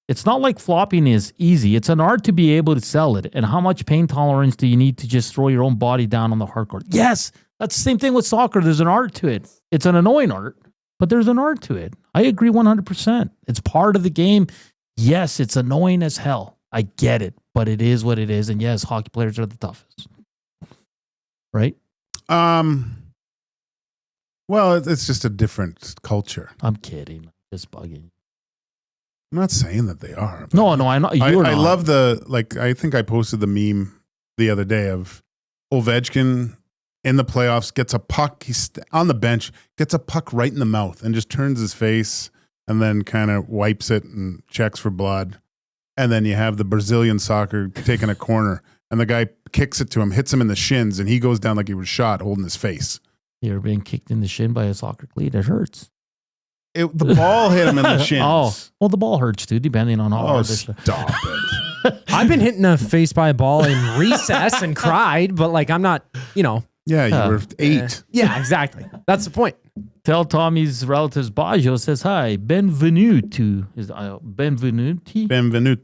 S3: It's not like flopping is easy. It's an art to be able to sell it. And how much pain tolerance do you need to just throw your own body down on the hardcourt? Yes, that's the same thing with soccer. There's an art to it. It's an annoying art, but there's an art to it. I agree 100%. It's part of the game. Yes, it's annoying as hell. I get it, but it is what it is. And yes, hockey players are the toughest. Right?
S2: Well, it's just a different culture.
S3: I'm kidding. Just bugging.
S2: I'm not saying that they are.
S3: No, I know.
S2: I love I think I posted the meme the other day of Ovechkin in the playoffs, gets a puck. He's on the bench, gets a puck right in the mouth and just turns his face and then kind of wipes it and checks for blood. And then you have the Brazilian soccer taking a corner and the guy kicks it to him, hits him in the shins, and he goes down like he was shot holding his face.
S3: You're being kicked in the shin by a soccer cleat. It hurts.
S2: The ball hit him in the shins.
S3: Oh, well, the ball hurts too, depending on how hard this.
S2: Stop it.
S4: I've been hit in the face by a ball in recess and cried, but like I'm not,
S2: Yeah, you were 8.
S4: Yeah, exactly. That's the point.
S3: Tell Tommy's relatives Baggio says hi. Benvenuti. Benvenuti.
S2: Benvenuti.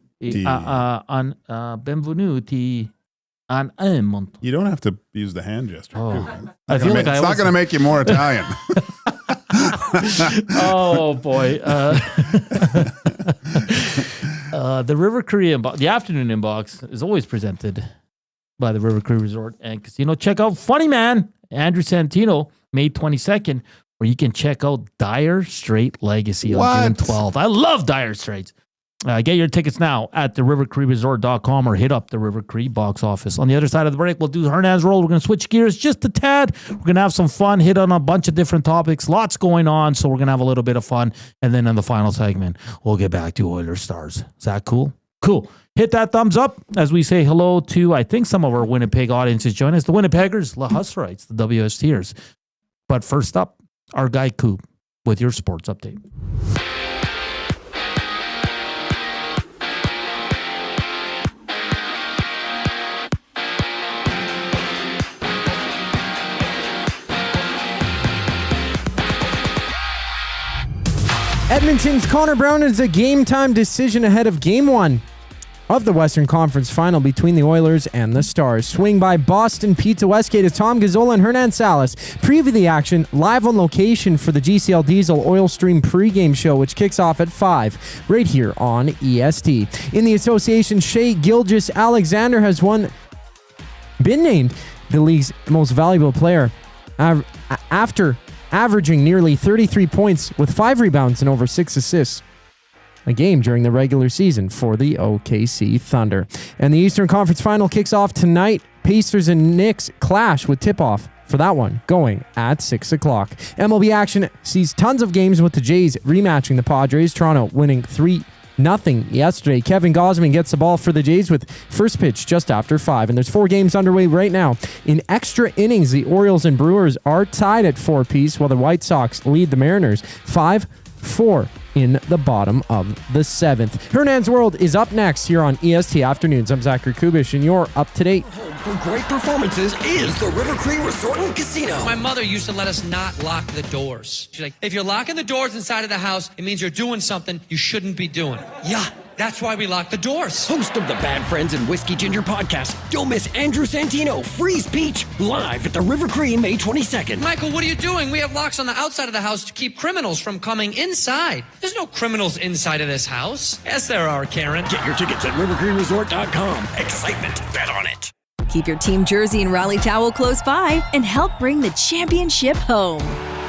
S3: Benvenuti an Edmonton.
S2: You don't have to use the hand gesture.
S3: I feel like
S2: it's not going to make you more Italian.
S3: Oh boy. The Rivercree Inbox, the afternoon inbox is always presented by the Rivercree Resort and Casino. Check out Funny Man, Andrew Santino, May 22nd, where you can check out Dire Straight Legacy on June 12th. I love Dire Straits. Get your tickets now at therivercreeresort.com or hit up the Rivercree box office. On the other side of the break, we'll do Hernan's roll. We're going to switch gears just a tad. We're going to have some fun, hit on a bunch of different topics. Lots going on, so we're going to have a little bit of fun. And then in the final segment, we'll get back to Oilers Stars. Is that cool? Cool. Hit that thumbs up as we say hello to, I think, some of our Winnipeg audiences join us. The Winnipeggers, the Husterites, the WSTers. But first up, our guy Coop with your sports update.
S4: Edmonton's Connor Brown is a game-time decision ahead of Game 1 of the Western Conference Final between the Oilers and the Stars. Swing by Boston Pizza Westgate as Tom Gazzola and Hernan Salas preview the action live on location for the GCL Diesel Oil Stream pregame show, which kicks off at 5 right here on EST. In the association, Shea Gilgeous-Alexander has been named the league's most valuable player after averaging nearly 33 points with 5 rebounds and over 6 assists a game during the regular season for the OKC Thunder. And the Eastern Conference Final kicks off tonight. Pacers and Knicks clash with tip-off for that one going at 6 o'clock. MLB action sees tons of games with the Jays rematching the Padres. Toronto winning 3-0 yesterday. Kevin Gausman gets the ball for the Jays with first pitch just after 5. And there's 4 games underway right now. In extra innings, the Orioles and Brewers are tied at 4 apiece, while the White Sox lead the Mariners 5-4 in the bottom of the 7th. Hernan's World is up next here on EST Afternoons. I'm Zachary Kubish, and you're up to date.
S20: For great performances is the Rivercree Resort and Casino.
S21: My mother used to let us not lock the doors. She's like, if you're locking the doors inside of the house, it means you're doing something you shouldn't be doing. Yeah, that's why we lock the doors.
S20: Host of the Bad Friends and Whiskey Ginger podcast, don't miss Andrew Santino, Freeze Peach, live at the Rivercree May 22nd.
S21: Michael, what are you doing? We have locks on the outside of the house to keep criminals from coming inside. There's no criminals inside of this house. Yes, there are, Karen.
S20: Get your tickets at rivercreeresort.com. Excitement, bet on it.
S9: Keep your team jersey and rally towel close by and help bring the championship home.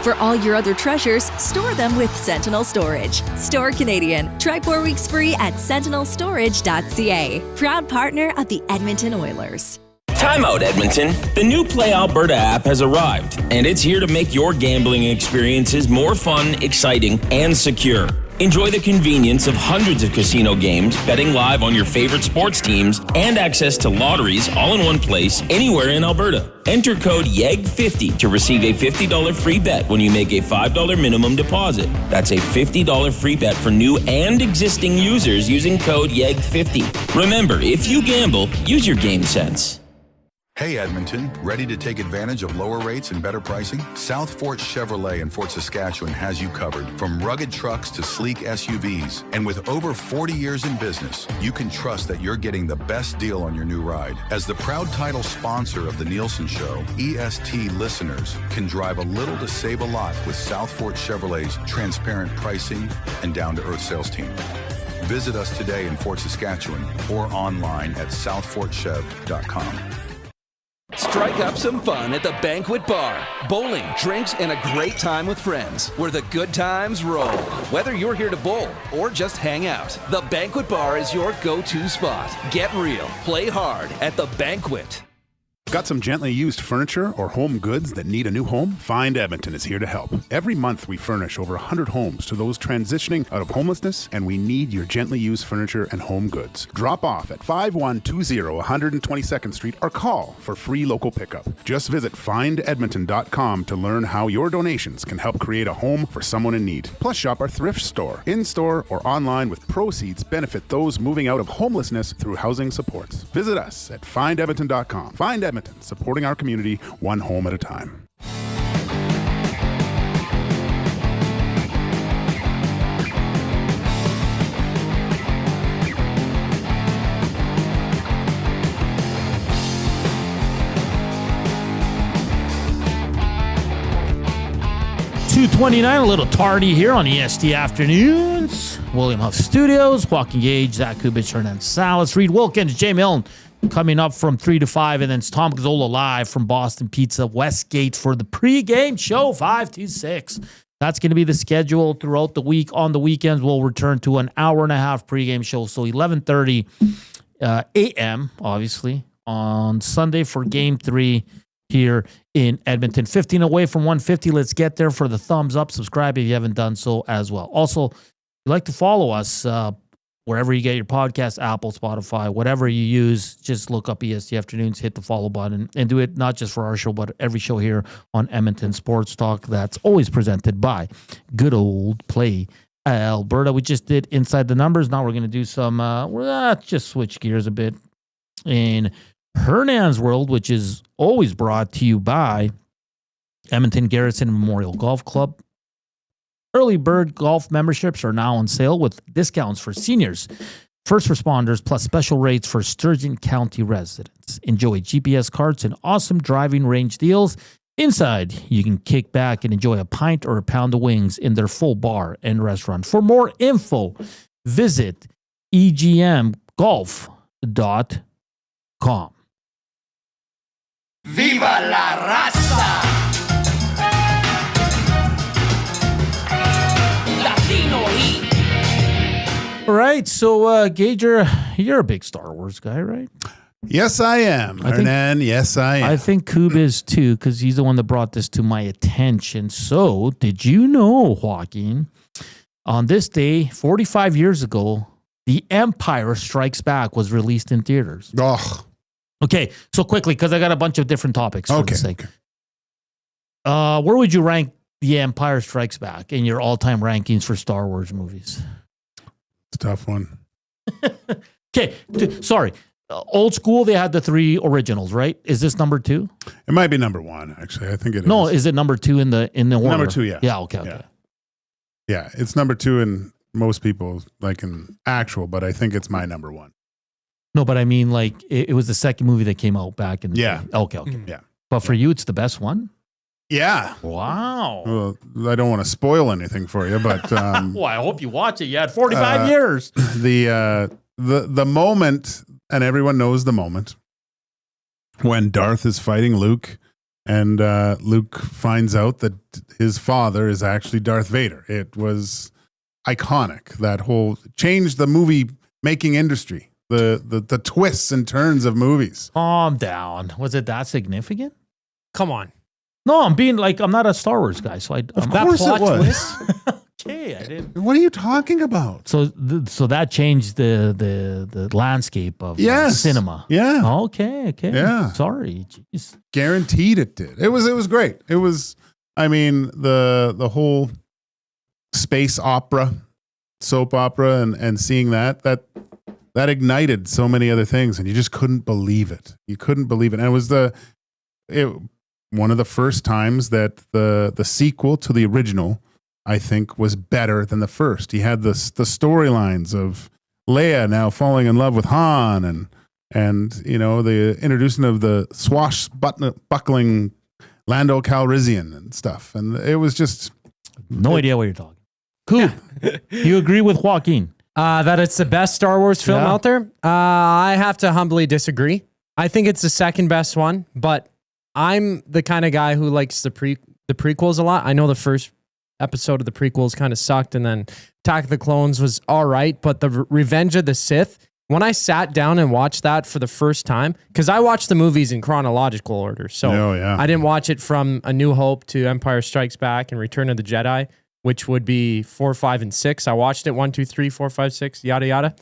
S9: For all your other treasures, store them with Sentinel Storage. Store Canadian. Try 4 weeks free at sentinelstorage.ca. Proud partner of the Edmonton Oilers.
S10: Time out, Edmonton. The new Play Alberta app has arrived, and it's here to make your gambling experiences more fun, exciting, and secure. Enjoy the convenience of hundreds of casino games, betting live on your favorite sports teams, and access to lotteries all in one place, anywhere in Alberta. Enter code YEG50 to receive a $50 free bet when you make a $5 minimum deposit. That's a $50 free bet for new and existing users using code YEG50. Remember, if you gamble, use your game sense.
S22: Hey Edmonton, ready to take advantage of lower rates and better pricing? South Fort Chevrolet in Fort Saskatchewan has you covered. From rugged trucks to sleek SUVs. And with over 40 years in business, you can trust that you're getting the best deal on your new ride. As the proud title sponsor of the Nielsen Show, EST listeners can drive a little to save a lot with South Fort Chevrolet's transparent pricing and down-to-earth sales team. Visit us today in Fort Saskatchewan or online at southfortchev.com.
S7: Strike up some fun at the Banquet Bar. Bowling, drinks, and a great time with friends where the good times roll. Whether you're here to bowl or just hang out, the Banquet Bar is your go-to spot. Get real, play hard at the Banquet.
S2: Got some gently used furniture or home goods that need a new home? Find Edmonton is here to help. Every month we furnish over 100 homes to those transitioning out of homelessness, and we need your gently used furniture and home goods. Drop off at 5120 122nd Street or call for free local pickup. Just visit findedmonton.com to learn how your donations can help create a home for someone in need. Plus shop our thrift store, in-store or online, with proceeds benefit those moving out of homelessness through housing supports. Visit us at findedmonton.com. Find Edmonton, supporting our community one home at a time.
S3: .229, a little tardy here on EST Afternoons. William Huff Studios, Joaquin Gage, Zach Kubich, Hernan Salas, Reed Wilkins, Jay Milne coming up from 3 to 5, and then it's Tom Gazzola live from Boston Pizza Westgate for the pregame show 5 to 6. That's going to be the schedule throughout the week. On the weekends, we'll return to an hour and a half pregame show, so 11:30 a.m., obviously, on Sunday for Game 3 here in Edmonton. 15 away from 150. Let's get there. For the thumbs up, subscribe if you haven't done so as well. Also, if you'd like to follow us wherever you get your podcast, Apple, Spotify, whatever you use, just look up EST Afternoons, hit the follow button, and do it not just for our show, but every show here on Edmonton Sports Talk that's always presented by Good Old Play Alberta. We just did Inside the Numbers. Now we're going to do some, just switch gears a bit in Hernan's World, which is always brought to you by Edmonton Garrison Memorial Golf Club. Early bird golf memberships are now on sale with discounts for seniors. first responders, plus special rates for Sturgeon County residents. Enjoy GPS carts and awesome driving range deals. Inside, you can kick back and enjoy a pint or a pound of wings in their full bar and restaurant. For more info, visit egmgolf.com.
S13: Viva la raza! Latino Heat.
S3: All right, so Gage, you're a big Star Wars guy, right?
S2: Yes, I am. Hernan, yes, I am.
S3: I think Koob is too, because he's the one that brought this to my attention. So, did you know, Joaquin, on this day, 45 years ago, The Empire Strikes Back was released in theaters?
S2: Oh.
S3: Okay, so quickly, because I got a bunch of different topics for this thing. Where would you rank The Empire Strikes Back in your all-time rankings for Star Wars movies?
S2: It's a tough one.
S3: Okay, sorry. Old school, they had the 3 originals, right? Is this number 2?
S2: It might be number 1, actually. I think it is.
S3: No, is it number 2 in the order?
S2: Number 2, yeah.
S3: Yeah, okay.
S2: Yeah, it's number 2 in most people, like in actual, but I think it's my number 1.
S3: No, but I mean, like, it was the second movie that came out back in the day. Okay.
S2: Yeah.
S3: But for you, it's the best one?
S2: Yeah.
S3: Wow.
S2: Well, I don't want to spoil anything for you, but
S3: well, I hope you watch it. You had 45 years.
S2: The moment, and everyone knows the moment, when Darth is fighting Luke, and Luke finds out that his father is actually Darth Vader. It was iconic. That whole changed the movie making industry. The twists and turns of movies.
S3: Calm down. Was it that significant?
S4: Come on.
S3: No, I'm not a Star Wars guy, so
S2: Of course it was.
S3: Okay, I didn't.
S2: What are you talking about?
S3: So that changed the landscape of cinema.
S2: Yeah.
S3: Okay.
S2: Yeah.
S3: Sorry. Jeez.
S2: Guaranteed it did. It was great. It was, I mean, the whole space opera, soap opera, and seeing that ignited so many other things, and you just couldn't believe it. You couldn't believe it. And it was one of the first times that the sequel to the original, I think, was better than the first. He had the storylines of Leia now falling in love with Han, and you know, the introduction of the swashbuckling Lando Calrissian and stuff. And it was just
S3: no idea what you're talking. Cool. You agree with Joaquin?
S4: That it's the best Star Wars film out there? I have to humbly disagree. I think it's the second best one, but I'm the kind of guy who likes the prequels a lot. I know the first episode of the prequels kind of sucked, and then Attack of the Clones was all right, but the Revenge of the Sith, when I sat down and watched that for the first time, because I watched the movies in chronological order, so I didn't watch it from A New Hope to Empire Strikes Back and Return of the Jedi, which would be 4, 5, and 6. I watched it 1, 2, 3, 4, 5, 6, yada yada.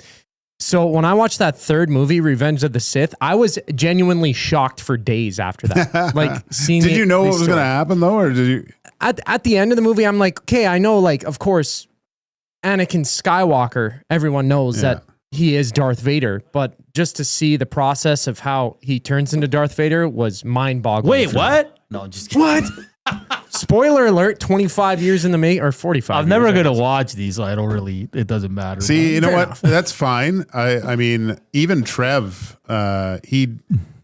S4: So when I watched that third movie, Revenge of the Sith, I was genuinely shocked for days after that. Like seeing.
S2: Did you know what was going to happen though, or did you?
S4: At the end of the movie, I'm like, okay, I know, like, of course, Anakin Skywalker. Everyone knows that he is Darth Vader, but just to see the process of how he turns into Darth Vader was mind-boggling.
S3: Wait, what? No, just kidding.
S4: What? Spoiler alert, 25 years in the making, or 45
S3: I'm never going to watch these, so I don't really, it doesn't matter.
S2: See, you know what? That's fine. I mean, even Trev,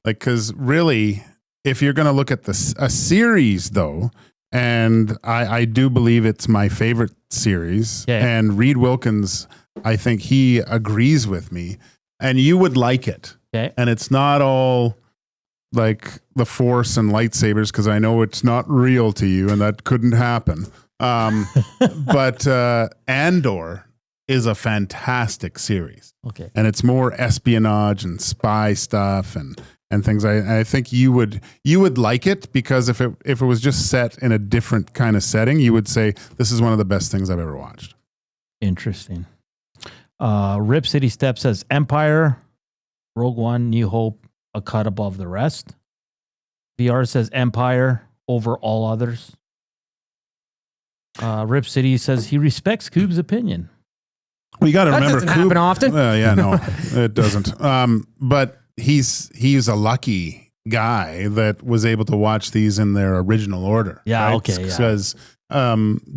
S2: because really, if you're going to look at a series though, and I do believe it's my favorite series, and Reed Wilkins, I think he agrees with me, and you would like it.
S3: Okay.
S2: And it's not all like the Force and lightsabers, because I know it's not real to you, and that couldn't happen. But Andor is a fantastic series.
S3: Okay.
S2: And it's more espionage and spy stuff and things. I think you would like it, because if it was just set in a different kind of setting, you would say this is one of the best things I've ever watched.
S3: Interesting. Rip City Step says Empire, Rogue One, New Hope, a cut above the rest. VR says Empire over all others. Rip City says he respects Coob's opinion.
S2: Well, you got to remember,
S4: doesn't happen often.
S2: Yeah, no, it doesn't. But he's a lucky guy that was able to watch these in their original order.
S3: Yeah,
S2: right?
S3: okay.
S2: Because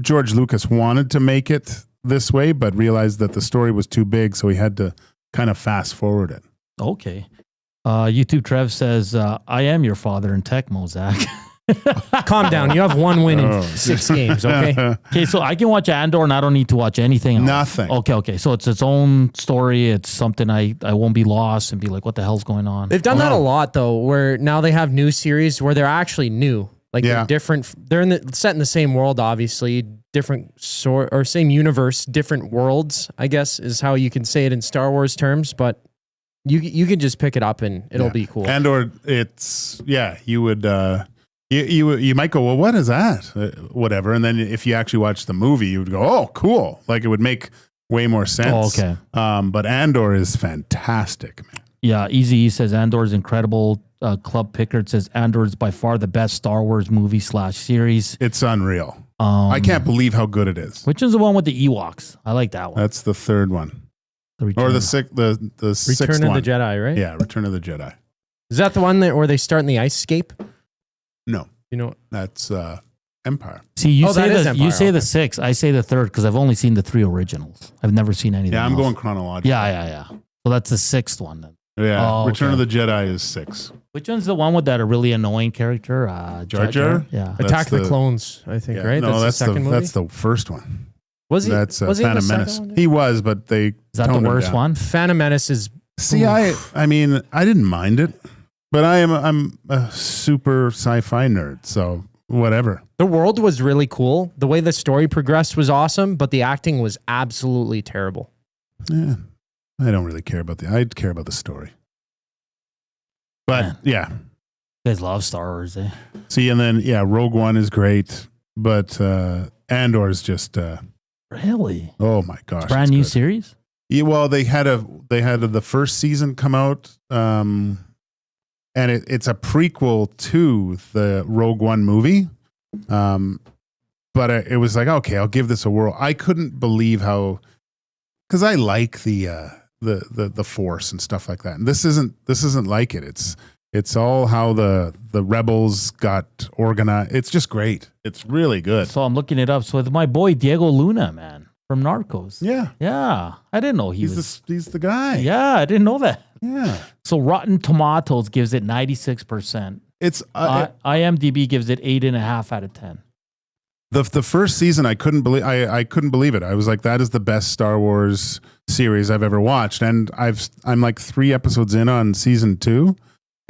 S2: George Lucas wanted to make it this way, but realized that the story was too big, so he had to kind of fast forward it.
S3: Okay. YouTube Trev says, I am your father in Tecmo, Zach.
S4: Calm down. You have one win in 6 games, okay?
S3: Okay, so I can watch Andor and I don't need to watch anything else.
S2: Nothing.
S3: Okay. So it's its own story. It's something I won't be lost and be like, what the hell's going on?
S4: They've done that a lot, though, where now they have new series where they're actually new. Like they're different. They're set in the same world, obviously, different or same universe, different worlds, I guess, is how you can say it in Star Wars terms, but you can just pick it up and it'll be cool.
S2: Andor, you would... You might go, well, what is that? Whatever. And then if you actually watch the movie, you would go, oh, cool. Like it would make way more sense.
S3: Oh, okay.
S2: But Andor is fantastic, man.
S3: Yeah, Easy E says Andor is incredible. Club Pickard says Andor is by far the best Star Wars movie / series.
S2: It's unreal. I can't believe how good it is.
S3: Which is the one with the Ewoks? I like that one.
S2: That's the third one. Or the sixth
S4: Return
S2: one.
S4: of the Jedi, right?
S2: Yeah, Return of the Jedi.
S4: Is that the one where they start in the ice scape?
S2: No.
S4: You know,
S2: that's Empire.
S3: See, you say
S4: Empire,
S3: the 6. I say the 3rd because I've only seen the 3 originals. I've never seen anything
S2: Yeah, I'm
S3: else.
S2: going chronologically.
S3: Yeah. So that's the 6th one then.
S2: Yeah, Return of the Jedi is 6.
S3: Which one's the one with that really annoying character?
S2: Jar Jar?
S3: Yeah.
S4: Attack of the Clones, I think, right?
S2: No,
S4: that's the second movie?
S2: That's the first one.
S4: Was he?
S2: That's
S4: was he in the
S2: Phantom
S4: second
S2: Menace.
S4: one?
S2: He was, but they
S3: Is that the
S2: toned him
S3: worst
S2: down.
S3: one?
S4: Phantom Menace is...
S2: See, I mean, I didn't mind it, but I'm a super sci-fi nerd, so whatever.
S4: The world was really cool. The way the story progressed was awesome, but the acting was absolutely terrible.
S2: Yeah, I don't really care about I care about the story. But yeah.
S3: You guys love Star Wars, eh?
S2: See, and then Rogue One is great, but Andor is just
S3: really.
S2: Oh my gosh,
S3: It's brand new series.
S2: Yeah, well, they had the first season come out, and it's a prequel to the Rogue One movie. But it was like, okay, I'll give this a whirl. I couldn't believe how, because I like the Force and stuff like that. And this isn't like it. It's all how the rebels got organized. It's just great. It's really good.
S3: So I'm looking it up. So it's my boy Diego Luna, man, from Narcos. Yeah. I didn't know
S2: he's the guy.
S3: Yeah, I didn't know that.
S2: Yeah.
S3: So Rotten Tomatoes gives it 96%.
S2: It's
S3: IMDb gives it 8.5 out of 10.
S2: The first season, I couldn't believe it. I was like, that is the best Star Wars series I've ever watched, and I'm like 3 episodes in on season 2,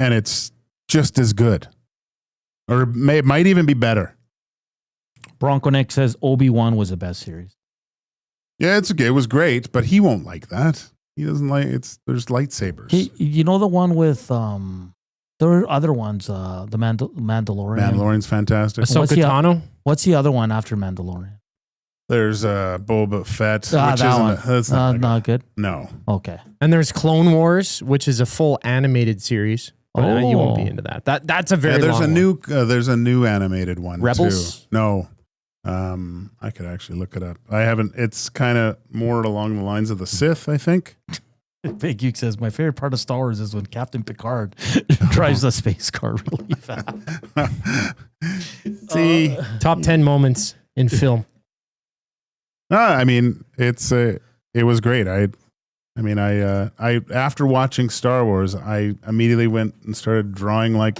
S2: and it's just as good, or it might even be better.
S3: Bronco Nick says Obi-Wan was the best series.
S2: Yeah, it's okay. It was great, but he won't like that. He doesn't like there's lightsabers.
S3: You know the one with there are other ones. The Mandalorian.
S2: Mandalorian's fantastic.
S4: Ahsoka Tano.
S3: What's the other one after Mandalorian?
S2: There's Boba Fett.
S3: That's not good.
S2: No.
S3: Okay.
S4: And there's Clone Wars, which is a full animated series. But you won't be into that. That's a very
S2: there's
S4: long one.
S2: There's a new animated one.
S4: Rebels?
S2: Too. No. I could actually look it up. I haven't. It's kind of more along the lines of the Sith, I think.
S3: Big Geek says, my favorite part of Star Wars is when Captain Picard drives the space car really fast.
S4: See, top 10 moments in film.
S2: I mean, it was great. I after watching Star Wars, I immediately went and started drawing like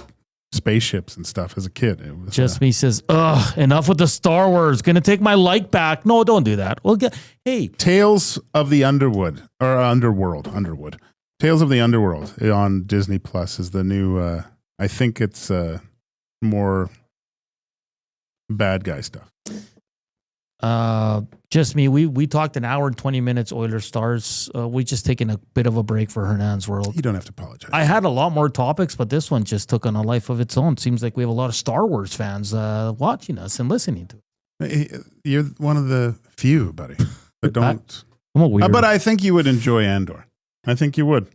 S2: spaceships and stuff as a kid. It was
S3: Just me says, ugh, enough with the Star Wars. Gonna take my like back. No, don't do that. Hey,
S2: Tales of the Underwood. Tales of the Underworld on Disney Plus is the new. I think it's more bad guy stuff.
S3: Just me. We talked an hour and 20 minutes. Oilers Stars. We just taking a bit of a break for Hernan's World.
S2: You don't have to apologize.
S3: I had a lot more topics, but this one just took on a life of its own. Seems like we have a lot of Star Wars fans watching us and listening to it.
S2: You're one of the few, buddy, that don't.
S3: I'm a weird.
S2: But I think you would enjoy Andor. I think you would.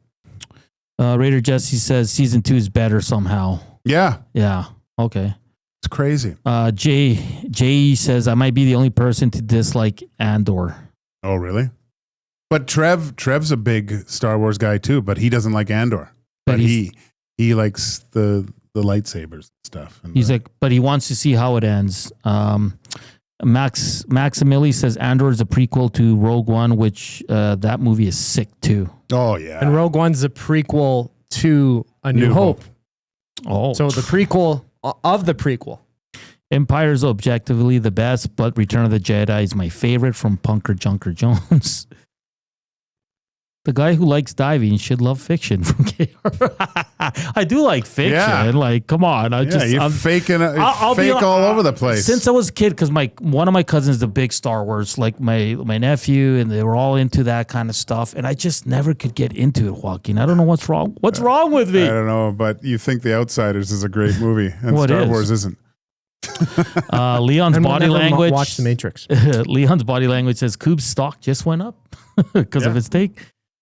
S3: Raider Jesse says season 2 is better somehow.
S2: Yeah.
S3: Yeah. Okay.
S2: It's crazy.
S3: Jay says I might be the only person to dislike Andor.
S2: Oh, really? But Trev's a big Star Wars guy too, but he doesn't like Andor. But he likes the lightsabers and stuff. And
S3: he's like, but he wants to see how it ends. Maximili says Andor is a prequel to Rogue One, which that movie is sick too.
S2: Oh yeah.
S4: And Rogue One's a prequel to A New Hope.
S3: Oh,
S4: so the prequel of the prequel.
S3: Empire's objectively the best, but Return of the Jedi is my favorite from Punker Junker Jones. The guy who likes diving should love fiction from KR. I do like fiction.
S2: Yeah.
S3: Like, come on.
S2: You're faking it. I'll fake all over the place.
S3: Since I was a kid, because one of my cousins is a big Star Wars, like my nephew, and they were all into that kind of stuff. And I just never could get into it, Joaquin. I don't know what's wrong. What's wrong with me?
S2: I don't know, but you think The Outsiders is a great movie, and Star Wars isn't.
S3: Leon's body language.
S4: Watch The Matrix.
S3: Leon's body language says Coop's stock just went up because of his take.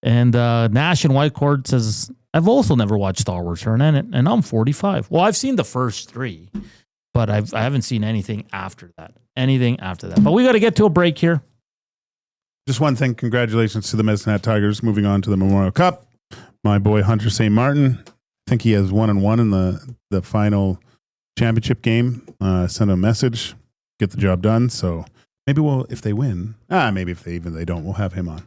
S3: And Nash and Whitecourt says, I've also never watched Star Wars, Hernan, and I'm 45. Well, I've seen the first 3, but I haven't seen anything after that. But we got to get to a break here.
S2: Just one thing. Congratulations to the Medicine Hat Tigers moving on to the Memorial Cup. My boy Hunter St. Martin, I think he has 1-1 in the final championship game. Sent a message, get the job done. So maybe if they win, maybe if they don't, we'll have him on.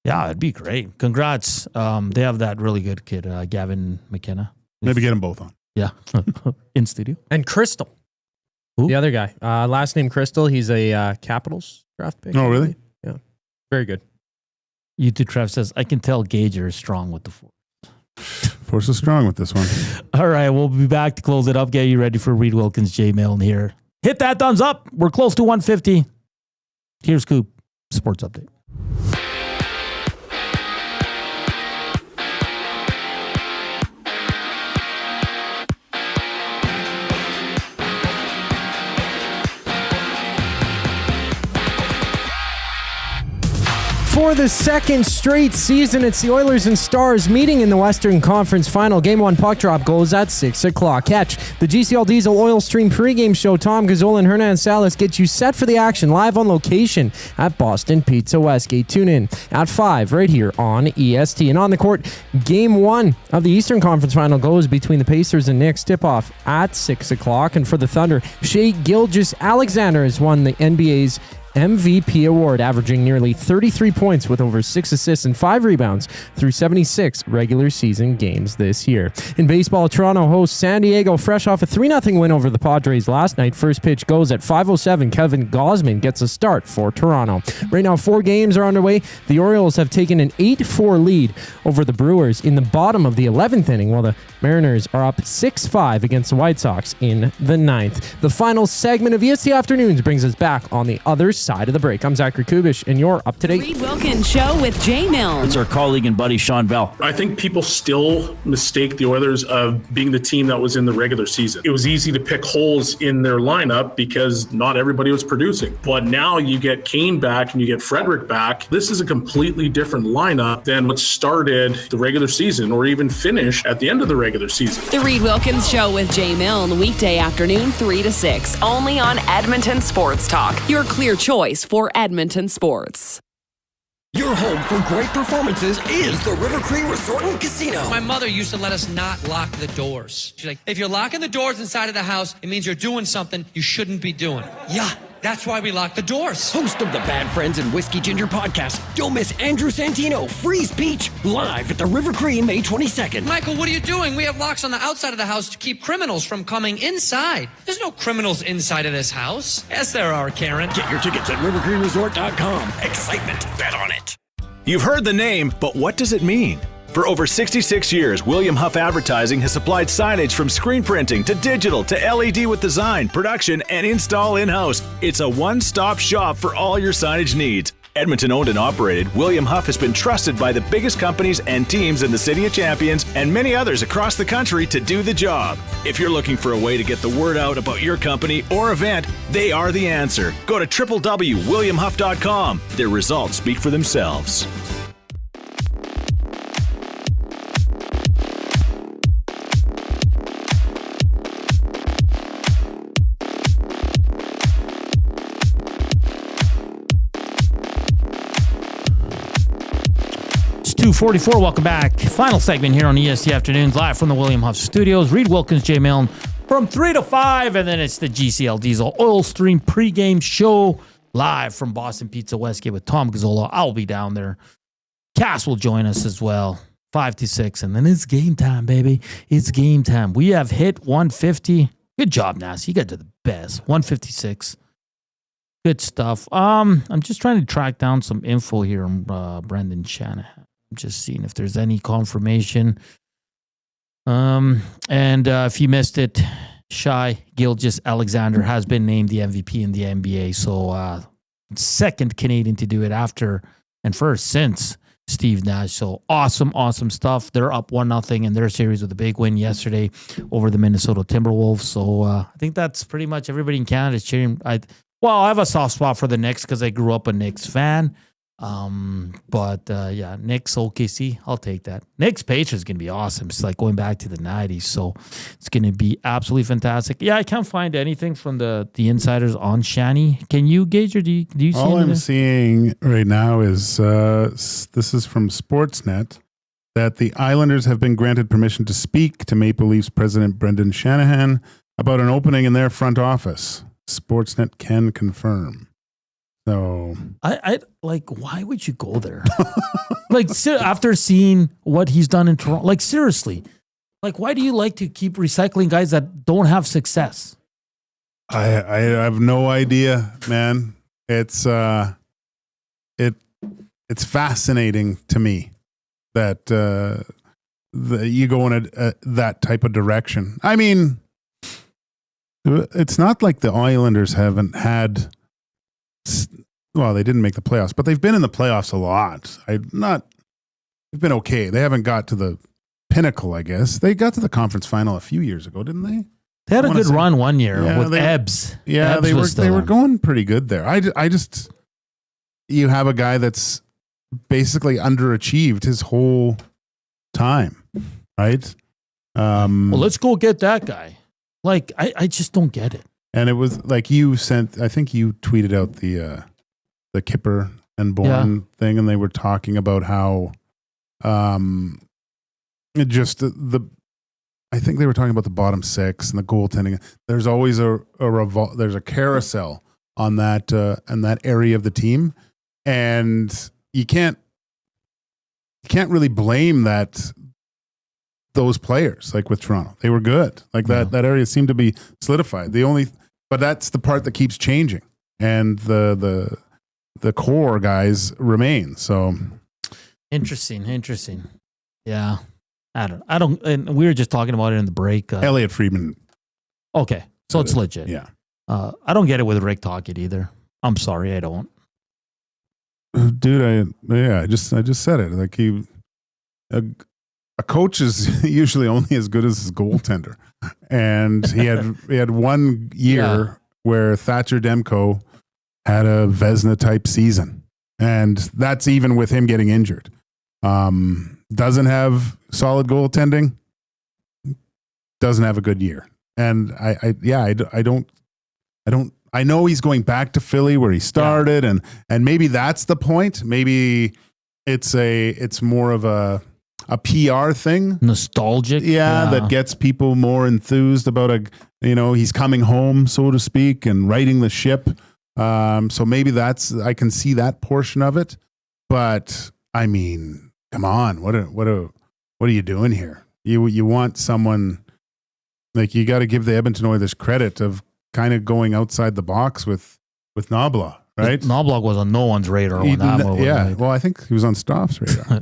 S3: Yeah, it'd be great. Congrats. They have that really good kid, Gavin McKenna.
S2: Maybe get them both on.
S3: Yeah, in studio.
S4: And Crystal, the other guy. Last name Crystal. He's a Capitals draft pick.
S2: Oh, really?
S4: Yeah. Very good.
S3: YouTube Trev says, I can tell Gage is strong with the Force.
S2: Force is strong with this one.
S3: All right, we'll be back to close it up. Get you ready for Reed Wilkins, J Milne here. Hit that thumbs up. We're close to 150. Here's Coop, Sports Update.
S4: For the second straight season, it's the Oilers and Stars meeting in the Western Conference Final. Game 1 puck drop goes at 6 o'clock. Catch the GCL Diesel Oil Stream pregame show. Tom Gazzola and Hernan Salas get you set for the action live on location at Boston Pizza Westgate. Tune in at 5 right here on EST. And on the court, Game 1 of the Eastern Conference Final goes between the Pacers and Knicks. Tip-off at 6 o'clock. And for the Thunder, Shai Gilgeous-Alexander has won the NBA's MVP award, averaging nearly 33 points with over 6 assists and 5 rebounds through 76 regular season games this year. In baseball, Toronto hosts San Diego fresh off a 3-0 win over the Padres last night. First pitch goes at 5:07. Kevin Gausman gets a start for Toronto. Right now, 4 games are underway. The Orioles have taken an 8-4 lead over the Brewers in the bottom of the 11th inning, while the Mariners are up 6-5 against the White Sox in the 9th. The final segment of EST Afternoons brings us back on the other side of the break. I'm Zachary Kubish, and you're up to date.
S5: Reed Wilkins Show with J Milne.
S23: It's our colleague and buddy Sean Bell.
S18: I think people still mistake the Oilers of being the team that was in the regular season. It was easy to pick holes in their lineup because not everybody was producing. But now you get Kane back and you get Frederick back. This is a completely different lineup than what started the regular season or even finished at the end of the regular season.
S5: The Reed Wilkins Show with J Milne, weekday afternoon 3 to 6, only on Edmonton Sports Talk. Your clear choice for Edmonton sports.
S20: Your home for great performances is the Rivercree Resort and Casino.
S21: My mother used to let us not lock the doors. She's like, if you're locking the doors inside of the house, it means you're doing something you shouldn't be doing. Yeah, that's why we lock the doors.
S20: Host of the Bad Friends and Whiskey Ginger podcast, don't miss Andrew Santino, Free Speech, live at the Rivercree May 22nd.
S21: Michael, what are you doing? We have locks on the outside of the house to keep criminals from coming inside. There's no criminals inside of this house. Yes, there are, Karen.
S20: Get your tickets at rivercreeresort.com. Excitement, bet on it.
S6: You've heard the name, but what does it mean? For over 66 years, William Huff Advertising has supplied signage from screen printing to digital to LED with design, production, and install in-house. It's a one-stop shop for all your signage needs. Edmonton owned and operated, William Huff has been trusted by the biggest companies and teams in the City of Champions and many others across the country to do the job. If you're looking for a way to get the word out about your company or event, they are the answer. Go to www.williamhuff.com. Their results speak for themselves.
S3: It's 2:44. Welcome back. Final segment here on EST Afternoons, live from the William Huff Studios. Reed Wilkins, J Milne, from 3 to 5, and then it's the GCL Diesel Oil Stream pregame show live from Boston Pizza Westgate with Tom Gazzola. I'll be down there. Cass will join us as well, 5 to 6, and then it's game time, baby. It's game time. We have hit 150. Good job, Nas. You got to the best. 156. Good stuff. I'm just trying to track down some info here on Brendan Shanahan. I'm just seeing if there's any confirmation. And if you missed it, Shai Gilgeous-Alexander has been named the MVP in the NBA. So second Canadian to do it after and first since Steve Nash. So awesome stuff. They're up 1-0 in their series with a big win yesterday over the Minnesota Timberwolves. So I think that's pretty much everybody in Canada is cheering. I have a soft spot for the Knicks because I grew up a Knicks fan. But Knicks OKC, I'll take that. Knicks Patriots is gonna be awesome. It's like going back to the 90s, so it's gonna be absolutely fantastic. Yeah, I can't find anything from the insiders on Shanny. Can you, Gage, or do you see
S2: all
S3: anything?
S2: I'm seeing right now is this is from Sportsnet that the Islanders have been granted permission to speak to Maple Leafs president Brendan Shanahan about an opening in their front office. Sportsnet can confirm. So
S3: I like, why would you go there? Like, after seeing what he's done in Toronto, like, seriously, like, why do you like to keep recycling guys that don't have success?
S2: I have no idea, man. It's it's fascinating to me that you go in that type of direction. I mean, it's not like the Islanders haven't had. Well, they didn't make the playoffs, but they've been in the playoffs a lot. They've been okay. They haven't got to the pinnacle, I guess. They got to the conference final a few years ago, didn't they?
S3: They had a good run one year with Ebbs.
S2: Yeah,
S3: Ebbs
S2: they were going pretty good there. I just you have a guy that's basically underachieved his whole time, right?
S3: Well, let's go get that guy. Like, I just don't get it.
S2: And it was like I think you tweeted out the Kipper and Bourne thing, and they were talking about how I think they were talking about the bottom six and the goaltending. There's always there's a carousel on that area of the team, and you can't really blame those players. Like with Toronto, they were good. Like that area seemed to be solidified. But that's the part that keeps changing, and the core guys remain. So
S3: interesting. Yeah, I don't. And we were just talking about it in the break.
S2: Elliot Friedman.
S3: Okay, so it's legit.
S2: Yeah.
S3: I don't get it with Rick Tocchet either. I'm sorry, I don't.
S2: Dude, I just said it. Like a coach is usually only as good as his goaltender. And he had 1 year where Thatcher Demko had a Vezina type season. And that's even with him getting injured. Doesn't have solid goaltending, doesn't have a good year. And I know he's going back to Philly where he started, and maybe that's the point. Maybe it's more of a PR thing,
S3: nostalgic,
S2: that gets people more enthused about he's coming home, so to speak, and righting the ship. So maybe I can see that portion of it. But I mean, come on, what are you doing here? You want someone like, you got to give the Edmonton Oilers credit of kind of going outside the box with Knobloch, right?
S3: Knobloch was on no one's radar when that move was made.
S2: Well, I think he was on Stoff's radar.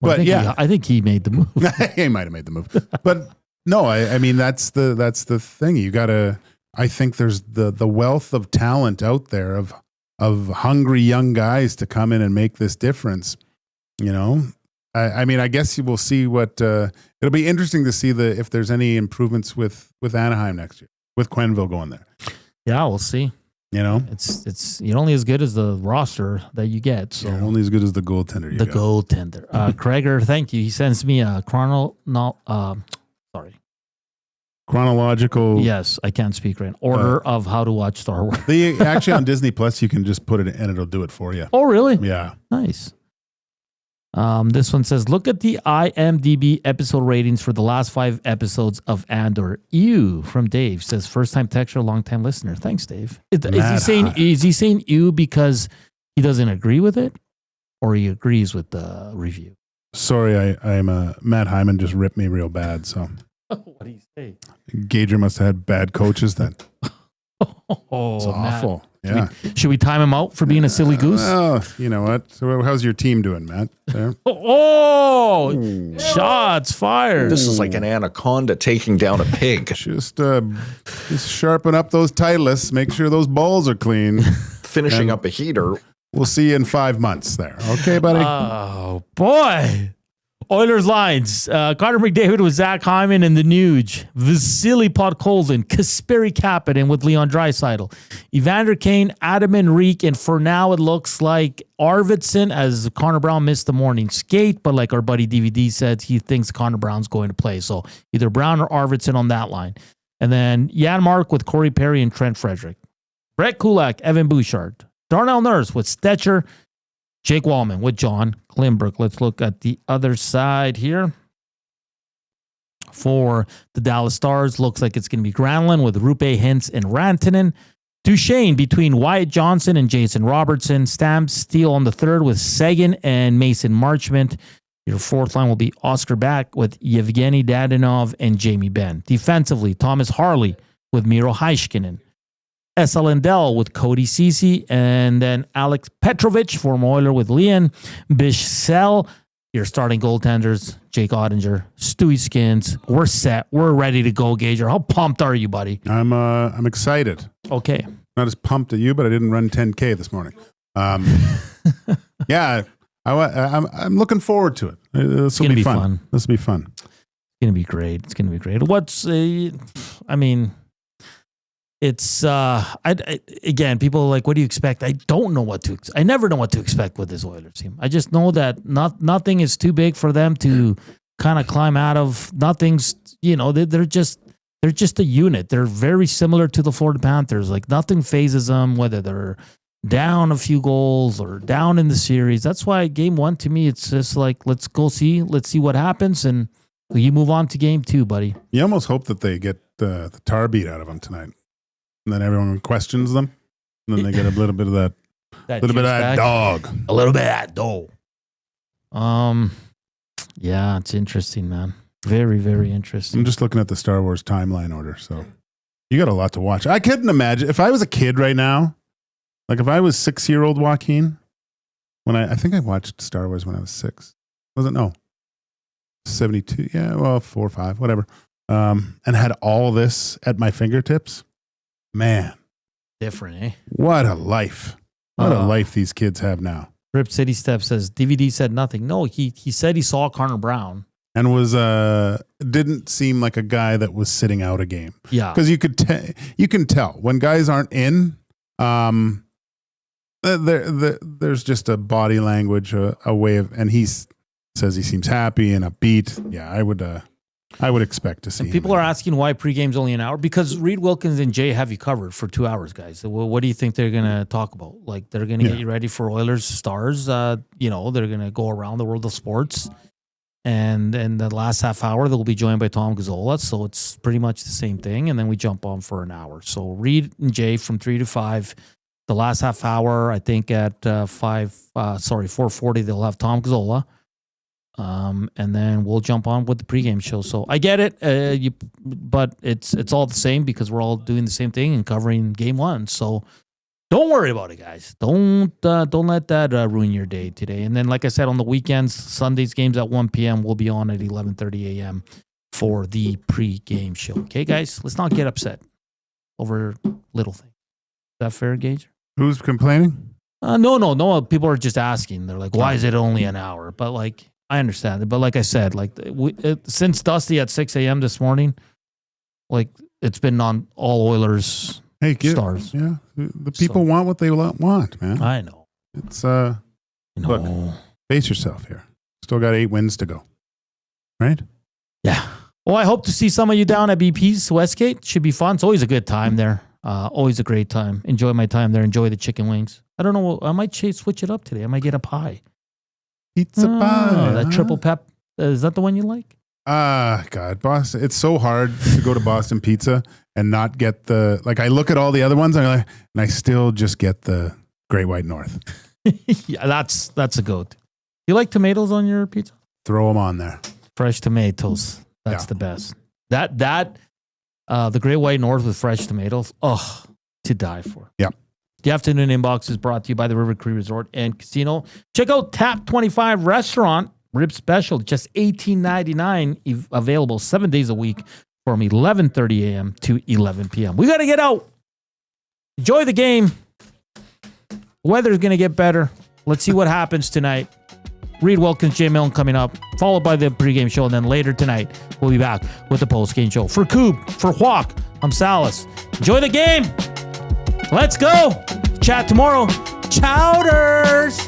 S3: But I think he made the move.
S2: He might have made the move. But no, I mean, that's the thing. You got to. I think there's the wealth of talent out there of hungry young guys to come in and make this difference. You know, I mean, I guess you will see what. It'll be interesting to see if there's any improvements with Anaheim next year, with Quenneville going there.
S3: Yeah, we'll see.
S2: You know,
S3: it's you're only as good as the roster that you get. So
S2: you're only as good as the goaltender.
S3: Goaltender. Craiger, thank you. He sends me a
S2: chronological.
S3: Yes, I can't speak right. Order of how to watch Star Wars.
S2: Actually, on Disney Plus, you can just put it and it'll do it for you.
S3: Oh, really?
S2: Yeah.
S3: Nice. This one says, look at the IMDb episode ratings for the last 5 episodes of Andor. Ew, from Dave. Says, first-time texter, long-time listener. Thanks, Dave. Is he saying ew because he doesn't agree with it? Or he agrees with the review?
S2: Sorry, I'm Matt Hyman just ripped me real bad, so.
S3: What do you say?
S2: Gager must have had bad coaches then.
S3: Oh,
S2: it's awful.
S3: Matt. Should we time him out for being a silly goose?
S2: You know what? So how's your team doing, Matt? There.
S3: Shots fired.
S14: This is like an anaconda taking down a pig.
S2: Just sharpen up those Titleist. Make sure those balls are clean.
S14: Finishing up a heater.
S2: We'll see you in 5 months there. Okay, buddy?
S3: Oh, boy. Oilers lines. Connor McDavid with Zach Hyman and the Nuge. Vasily Podkolzin. Kasperi Kapanen with Leon Draisaitl. Evander Kane, Adam Enrique, and for now it looks like Arvidsson, as Connor Brown missed the morning skate, but like our buddy DVD said, he thinks Connor Brown's going to play. So either Brown or Arvidsson on that line. And then Jan Mark with Corey Perry and Trent Frederick. Brett Kulak, Evan Bouchard. Darnell Nurse with Stetcher. Jake Wallman with John Klimberg. Let's look at the other side here. For the Dallas Stars, looks like it's going to be Granlund with Rupe Hintz and Rantanen. Duchesne between Wyatt Johnson and Jason Robertson. Stam Steele on the third with Sagan and Mason Marchment. Your fourth line will be Oscar Back with Yevgeny Dadonov and Jamie Benn. Defensively, Thomas Harley with Miro Heiskanen. Esa Lindell with Cody Ceci, and then Alex Petrovich, former Oiler, with Leon Bichsel. Your starting goaltenders, Jake Ottinger, Stewie Skins. We're set. We're ready to go, Gager. How pumped are you, buddy?
S2: I'm excited.
S3: Okay.
S2: Not as pumped at you, but I didn't run 10K this morning. Yeah, I'm looking forward to it. This will be fun. This will be fun.
S3: It's going to be great. It's going to be great. It's again, people are like, what do you expect? I don't know what to expect. I never know what to expect with this Oilers team. I just know that nothing is too big for them to kind of climb out of. Nothing's, they're just a unit. They're very similar to the Florida Panthers. Like nothing phases them, whether they're down a few goals or down in the series. That's why game 1 to me, it's just like, let's see what happens. And you move on to game 2, buddy.
S2: You almost hope that they get the tar beat out of them tonight. And then everyone questions them. And then they get a little bit of that dog.
S3: A little bit of that dog. Yeah, it's interesting, man. Very, very interesting.
S2: I'm just looking at the Star Wars timeline order. So you got a lot to watch. I couldn't imagine if I was a kid right now, like if I was 6-year-old Joaquin, I think I watched Star Wars when I was 6. Was it? No. 72. Yeah, well, 4 or 5, whatever. And had all this at my fingertips. Man.
S3: Different, eh?
S2: What a life. What a life these kids have now.
S3: Rip City Step says, DVD said nothing. No, he said he saw Connor Brown.
S2: And didn't seem like a guy that was sitting out a game.
S3: Yeah.
S2: Because you can tell when guys aren't in, there's just a body language, a way of, and he says he seems happy and upbeat. Yeah, I would expect to see.
S3: And people are asking why pregame's only an hour, because Reed Wilkins and Jay have you covered for 2 hours, guys. So what do you think they're going to talk about? Like they're going to get you ready for Oilers Stars. They're going to go around the world of sports. And in the last half hour, they'll be joined by Tom Gazzola. So it's pretty much the same thing. And then we jump on for an hour. So Reed and Jay from 3 to 5. The last half hour, I think at 4:40, they'll have Tom Gazzola. And then we'll jump on with the pregame show. So I get it, but it's all the same because we're all doing the same thing and covering game 1. So don't worry about it, guys. Don't let that ruin your day today. And then, like I said, on the weekends, Sundays games at 1 p.m. We'll be on at 11:30 a.m. for the pregame show. Okay, guys, let's not get upset over little things. Is that fair, Gage?
S2: Who's complaining?
S3: No. People are just asking. They're like, why is it only an hour? But like, I understand it, but like I said, since Dusty at 6 a.m. this morning, like it's been on all Oilers Stars.
S2: Yeah, the people want what they want, man.
S3: I know.
S2: It's look, face yourself here. Still got 8 wins to go, right?
S3: Yeah. Well, I hope to see some of you down at BP's Westgate. Should be fun. It's always a good time there. Always a great time. Enjoy my time there. Enjoy the chicken wings. I don't know. I might switch it up today. I might get a pie.
S2: Pizza pie.
S3: That triple pep. Is that the one you like?
S2: God, Boston. It's so hard to go to Boston Pizza and not get the, like, I look at all the other ones and I still just get the Great White North.
S3: Yeah, that's a goat. You like tomatoes on your pizza?
S2: Throw them on there.
S3: Fresh tomatoes. That's the best. The Great White North with fresh tomatoes. Oh, to die for.
S2: Yeah.
S3: The Afternoon Inbox is brought to you by the Rivercree Resort and Casino. Check out Tap 25 Restaurant. Rib special, just $18.99, available 7 days a week from 11:30 a.m. to 11 p.m. We got to get out. Enjoy the game. Weather's going to get better. Let's see what happens tonight. Reed Wilkins, Jay Milne coming up, followed by the pregame show, and then later tonight, we'll be back with the postgame show. For Coop, for Hawk, I'm Salas. Enjoy the game. Let's go. Chat tomorrow. Chowders.